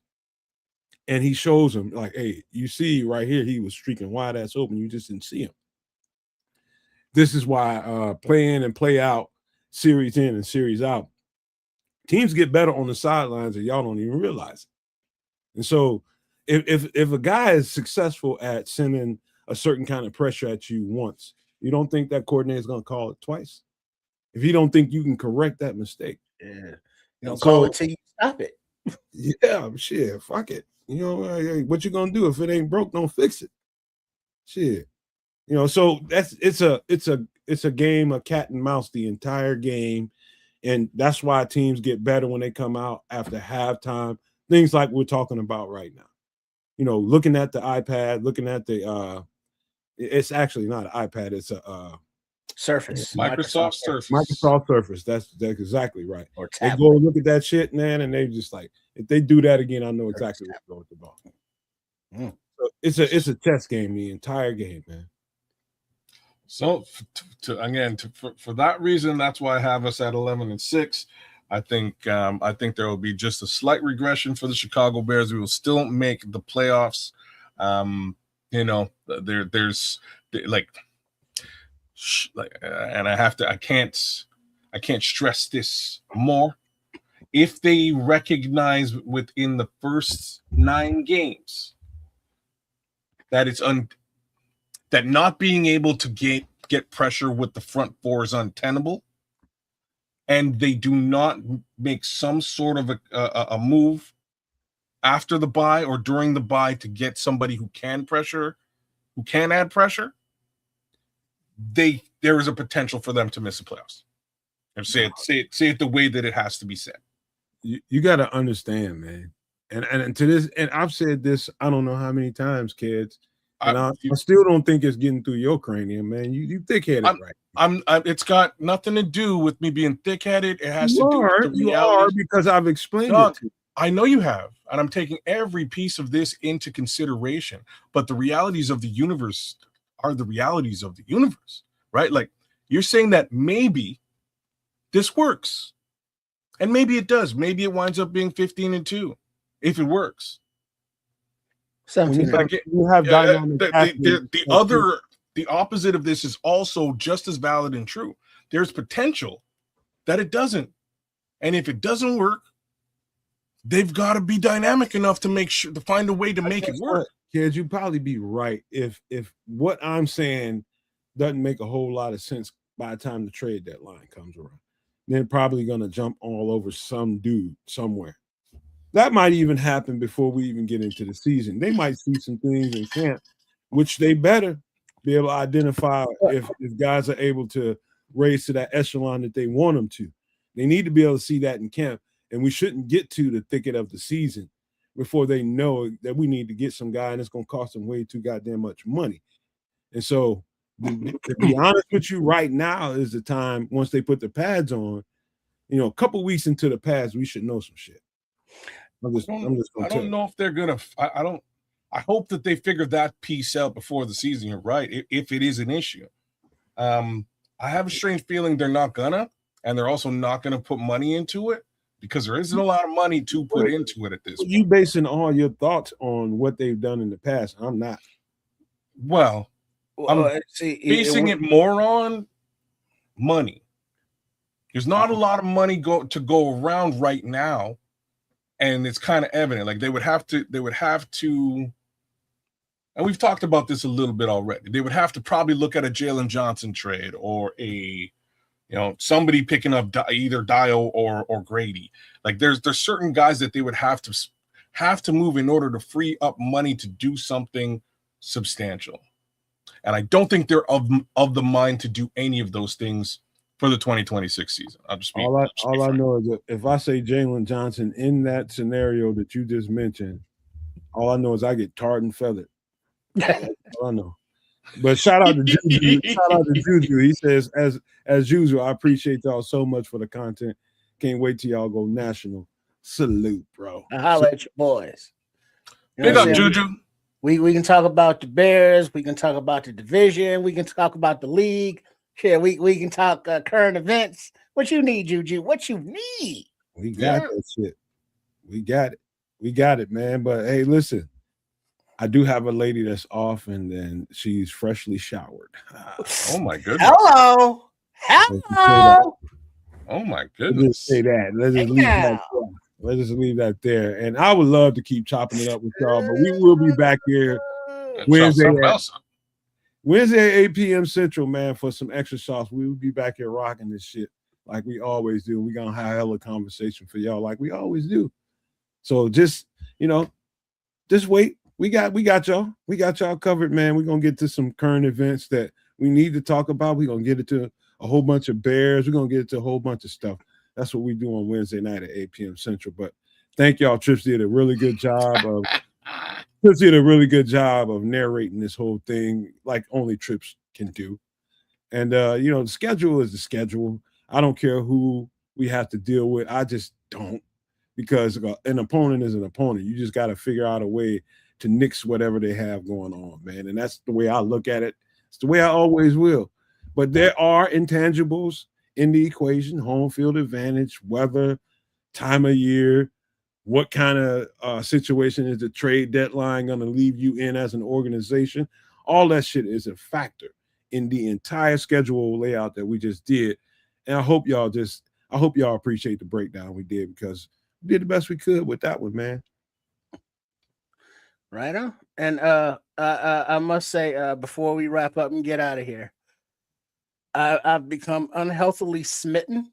and he shows him like, hey, you see right here, he was streaking wide ass open. You just didn't see him. This is why play in and play out, series in and series out, teams get better on the sidelines and y'all don't even realize it. And so if a guy is successful at sending a certain kind of pressure at you once, you don't think that coordinator is going to call it twice? If you don't think you can correct that mistake, you don't call it till you stop it. Yeah, shit, fuck it. What you gonna do if it ain't broke? Don't fix it. Shit, So it's a game of cat and mouse the entire game, and that's why teams get better when they come out after halftime. Things like we're talking about right now. Looking at the iPad, looking at the it's actually not an iPad, it's a Surface. Microsoft Surface. Microsoft Surface. That's exactly right. Or they go look at that shit, man, and they just like, if they do that again, I know exactly what's going with the ball. So it's a chess game the entire game, man. So for that reason, that's why I have us at 11-6. I think there will be just a slight regression for the Chicago Bears. We will still make the playoffs. There's and I can't stress this more. If they recognize within the first 9 games that that not being able to get pressure with the front 4 is untenable, and they do not make some sort of a move after the bye or during the bye to get somebody who can add pressure, there is a potential for them to miss the playoffs. And say it the way that it has to be said. You got to understand, man. And to this, and I've said this, I don't know how many times, kids, and I You- still don't think it's getting through your cranium, man. You thick-headed, right? It's got nothing to do with me being thick-headed. It has You to do with the you are realities. because I've explained Doug, it to you. I know you have, and I'm taking every piece of this into consideration. But the realities of the universe are the realities of the universe, right? Like you're saying that maybe this works, and maybe it does. Maybe it winds up being 15-2 if it works. 17. But again, you have dynamic The opposite of this is also just as valid and true. There's potential that it doesn't, and if it doesn't work, they've got to be dynamic enough to find a way to make it work. Kids, you'd probably be right if what I'm saying doesn't make a whole lot of sense by the time the trade deadline comes around. They're probably going to jump all over some dude somewhere. That might even happen before we even get into the season. They might see some things in camp, which they better be able to identify if guys are able to raise to that echelon that they want them to. They need to be able to see that in camp, and we shouldn't get to the thicket of the season before they know that we need to get some guy, and it's going to cost them way too goddamn much money. And so, to be honest with you, right now is the time, once they put the pads on, a couple weeks into the pads, we should know some shit. I don't know if they're gonna. I hope that they figure that piece out before the season. You're right. If it is an issue, I have a strange feeling they're not gonna, and they're also not gonna put money into it because there isn't a lot of money to put into it at this point. You basing all your thoughts on what they've done in the past. I'm not. Well, I'm basing it more on money. There's not a lot of money to go around right now. And it's kind of evident, like they would have to, and we've talked about this a little bit already. They would have to probably look at a Jalen Johnson trade or somebody picking up either Dio or Grady. Like there's certain guys that they would have to move in order to free up money to do something substantial. And I don't think they're of the mind to do any of those things for the 2026 season. All I know is that if I say Jalen Johnson in that scenario that you just mentioned, all I know is I get tarred and feathered. All I know. But shout out to Juju. Shout out to Juju. He says, as usual, I appreciate y'all so much for the content. Can't wait till y'all go national. Salute, bro. I holler at your boys. Big up, Juju. We can talk about the Bears. We can talk about the division. We can talk about the league. Yeah, we can talk current events. What you need, Juju? What you need? We got that shit. We got it. We got it, man. But hey, listen, I do have a lady that's off, and then she's freshly showered. Oh my goodness. Hello. Oh my Let's goodness. just say that. Let's just leave that there. Let's just leave that there. And I would love to keep chopping it up with y'all, but we will be back here Wednesday at 8 p.m. Central, man, for some extra sauce. We will be back here rocking this shit like we always do. We're going to have a hella conversation for y'all like we always do. So just wait. We got y'all. We got y'all covered, man. We're going to get to some current events that we need to talk about. We're going to get it to a whole bunch of Bears. We're going to get it to a whole bunch of stuff. That's what we do on Wednesday night at 8 p.m. Central. But thank y'all. Trips did a really good job of narrating this whole thing like only Trips can do. And, the schedule is the schedule. I don't care who we have to deal with. I just don't, because an opponent is an opponent. You just got to figure out a way to nix whatever they have going on, man. And that's the way I look at it. It's the way I always will. But there are intangibles in the equation: home field advantage, weather, time of year, what kind of situation is the trade deadline going to leave you in as an organization. All that shit is a factor in the entire schedule layout that we just did. And I hope y'all appreciate the breakdown we did, because we did the best we could with that one, man. Right on. And I must say, before we wrap up and get out of here, I've become unhealthily smitten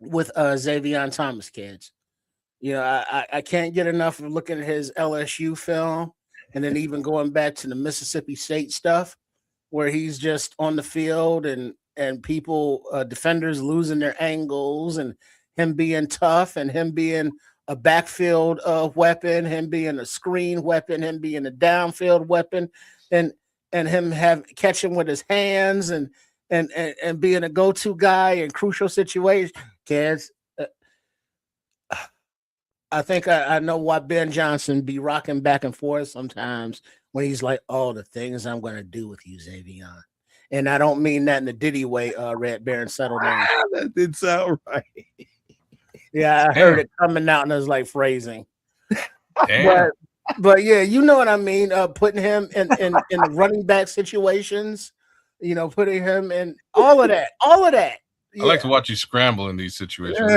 with Xavier Thomas, kids. I can't get enough of looking at his LSU film, and then even going back to the Mississippi State stuff, where he's just on the field and people, defenders losing their angles, and him being tough and him being a backfield weapon, him being a screen weapon, him being a downfield weapon, and him catching with his hands and being a go-to guy in crucial situations. Kids, I think I know why Ben Johnson be rocking back and forth sometimes when he's like, "Oh, the things I'm going to do with you, Xavier." And I don't mean that in the Diddy way, Red Baron, settle down. That did sound right. Yeah, I heard it coming out and it was like phrasing. Damn. But yeah, you know what I mean. Putting him in the running back situations, putting him in all of that. I like to watch you scramble in these situations.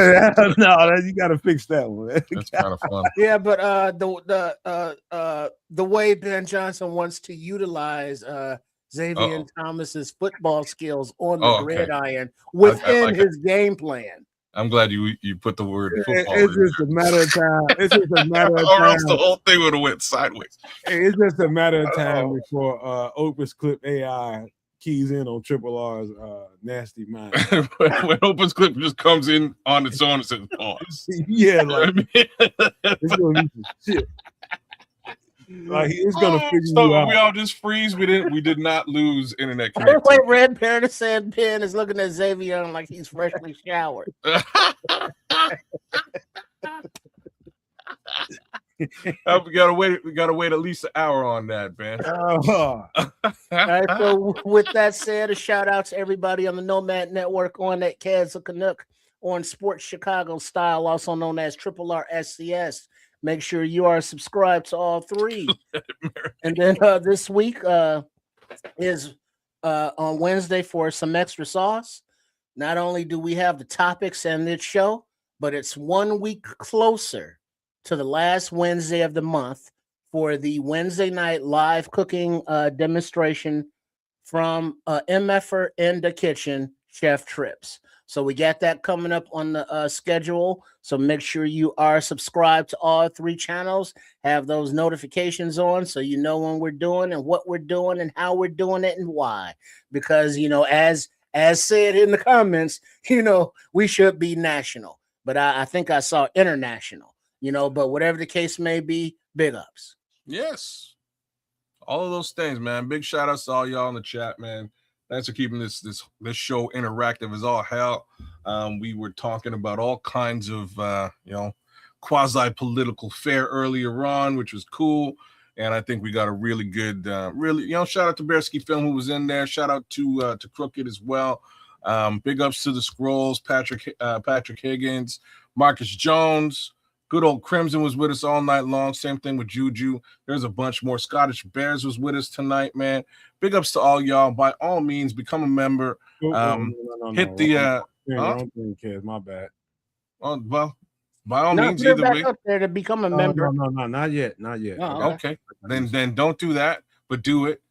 No, you got to fix that one. That's kind of fun. Yeah, but the way Ben Johnson wants to utilize Xavier Thomas's football skills on the gridiron within his game plan. I'm glad you put the word football. It's just a matter of time. It's just a matter of time. Or else the whole thing would have went sideways. It's just a matter of time before Opus Clip AI keys in on Triple R's nasty mind. When Opus Clip just comes in on its own and says pause. Yeah, like it's gonna be some shit. Like he's gonna figure you out. We all just freeze. We did not lose internet connection. Wait, Red Parent said Ben is looking at Xavier like he's freshly showered. We gotta wait at least an hour on that, man. All right, so with that said, a shout out to everybody on the Nomad Network on that Cats of Canuck on Sports Chicago Style, also known as Triple R SCS. Make sure you are subscribed to all three. And then this week is on Wednesday for some extra sauce. Not only do we have the topics and this show, but it's 1 week closer to the last Wednesday of the month for the Wednesday night live cooking demonstration from MFer in the Kitchen, Chef Trips. So we got that coming up on the schedule. So make sure you are subscribed to all three channels. Have those notifications on so you know when we're doing and what we're doing and how we're doing it and why. Because, as said in the comments, we should be national. But I think I saw international, but whatever the case may be, big ups. Yes. All of those things, man. Big shout outs to all y'all in the chat, man. Thanks for keeping this show interactive as all hell. We were talking about all kinds of quasi-political fare earlier on, which was cool. And I think we got a really good, shout out to Bearski Film who was in there. Shout out to Crooked as well. Big ups to the Scrolls, Patrick Higgins, Marcus Jones. Good old Crimson was with us all night long. Same thing with Juju. There's a bunch more. Scottish Bears was with us tonight, man. Big ups to all y'all. By all means, become a member. Hit the wrong thing, kids. My bad. Well, by all means, either way. Up there to become a member. No, not yet. Oh, okay. Then don't do that, but do it.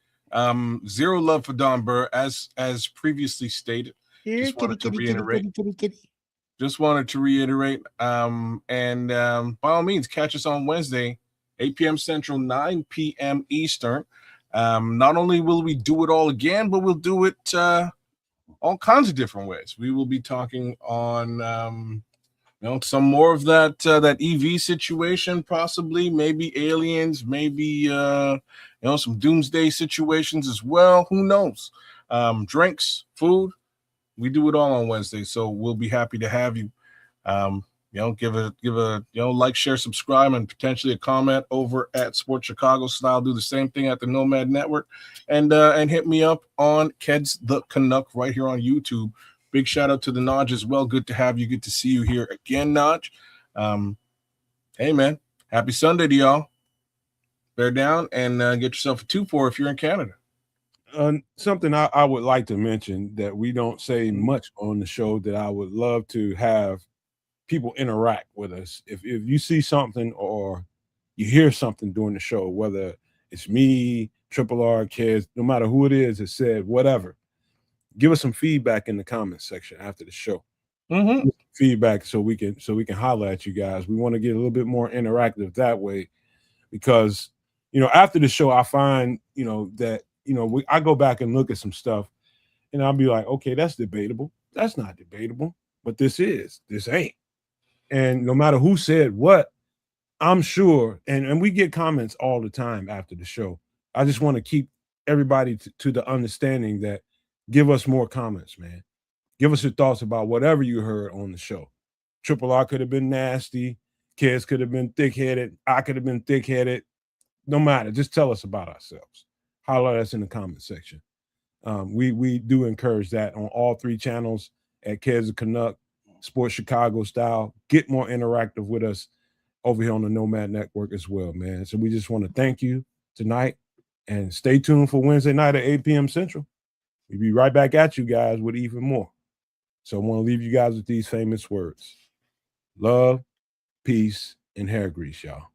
Zero love for Don Burr, as previously stated. Just wanted to reiterate. And by all means, catch us on Wednesday, 8 p.m. Central, 9 p.m. Eastern. Not only will we do it all again, but we'll do it all kinds of different ways. We will be talking on some more of that EV situation, possibly, maybe aliens, maybe some doomsday situations as well. Who knows? Drinks, food. We do it all on Wednesday, so we'll be happy to have you. Give a like, share, subscribe, and potentially a comment over at Sports Chicago Style. Do the same thing at the Nomad Network, and hit me up on Keds the Canuck right here on YouTube. Big shout out to the Nodge as well. Good to have you. Good to see you here again, Nodge. Hey man, happy Sunday to y'all. Bear down and get yourself a 2-4 if you're in Canada. Something I would like to mention that we don't say much on the show that I would love to have people interact with us. If you see something or you hear something during the show, whether it's me, Triple R, Kids, no matter who it is that said whatever, give us some feedback in the comments section after the show. Mm-hmm. Feedback so we can holler at you guys. We want to get a little bit more interactive that way, because after the show I find that I go back and look at some stuff and I'll be like, okay, that's debatable. That's not debatable, but this ain't. And no matter who said what, I'm sure, and we get comments all the time after the show. I just want to keep everybody to the understanding that give us more comments, man. Give us your thoughts about whatever you heard on the show. Triple R could have been nasty. Kids could have been thick-headed. I could have been thick-headed. No matter. Just tell us about ourselves. Holler at us in the comment section. We do encourage that on all 3 channels at Kids of Canuck, Sports Chicago Style. Get more interactive with us over here on the Nomad Network as well, man. So we just want to thank you tonight and stay tuned for Wednesday night at 8 p.m. Central. We'll be right back at you guys with even more. So I want to leave you guys with these famous words. Love, peace, and hair grease, y'all.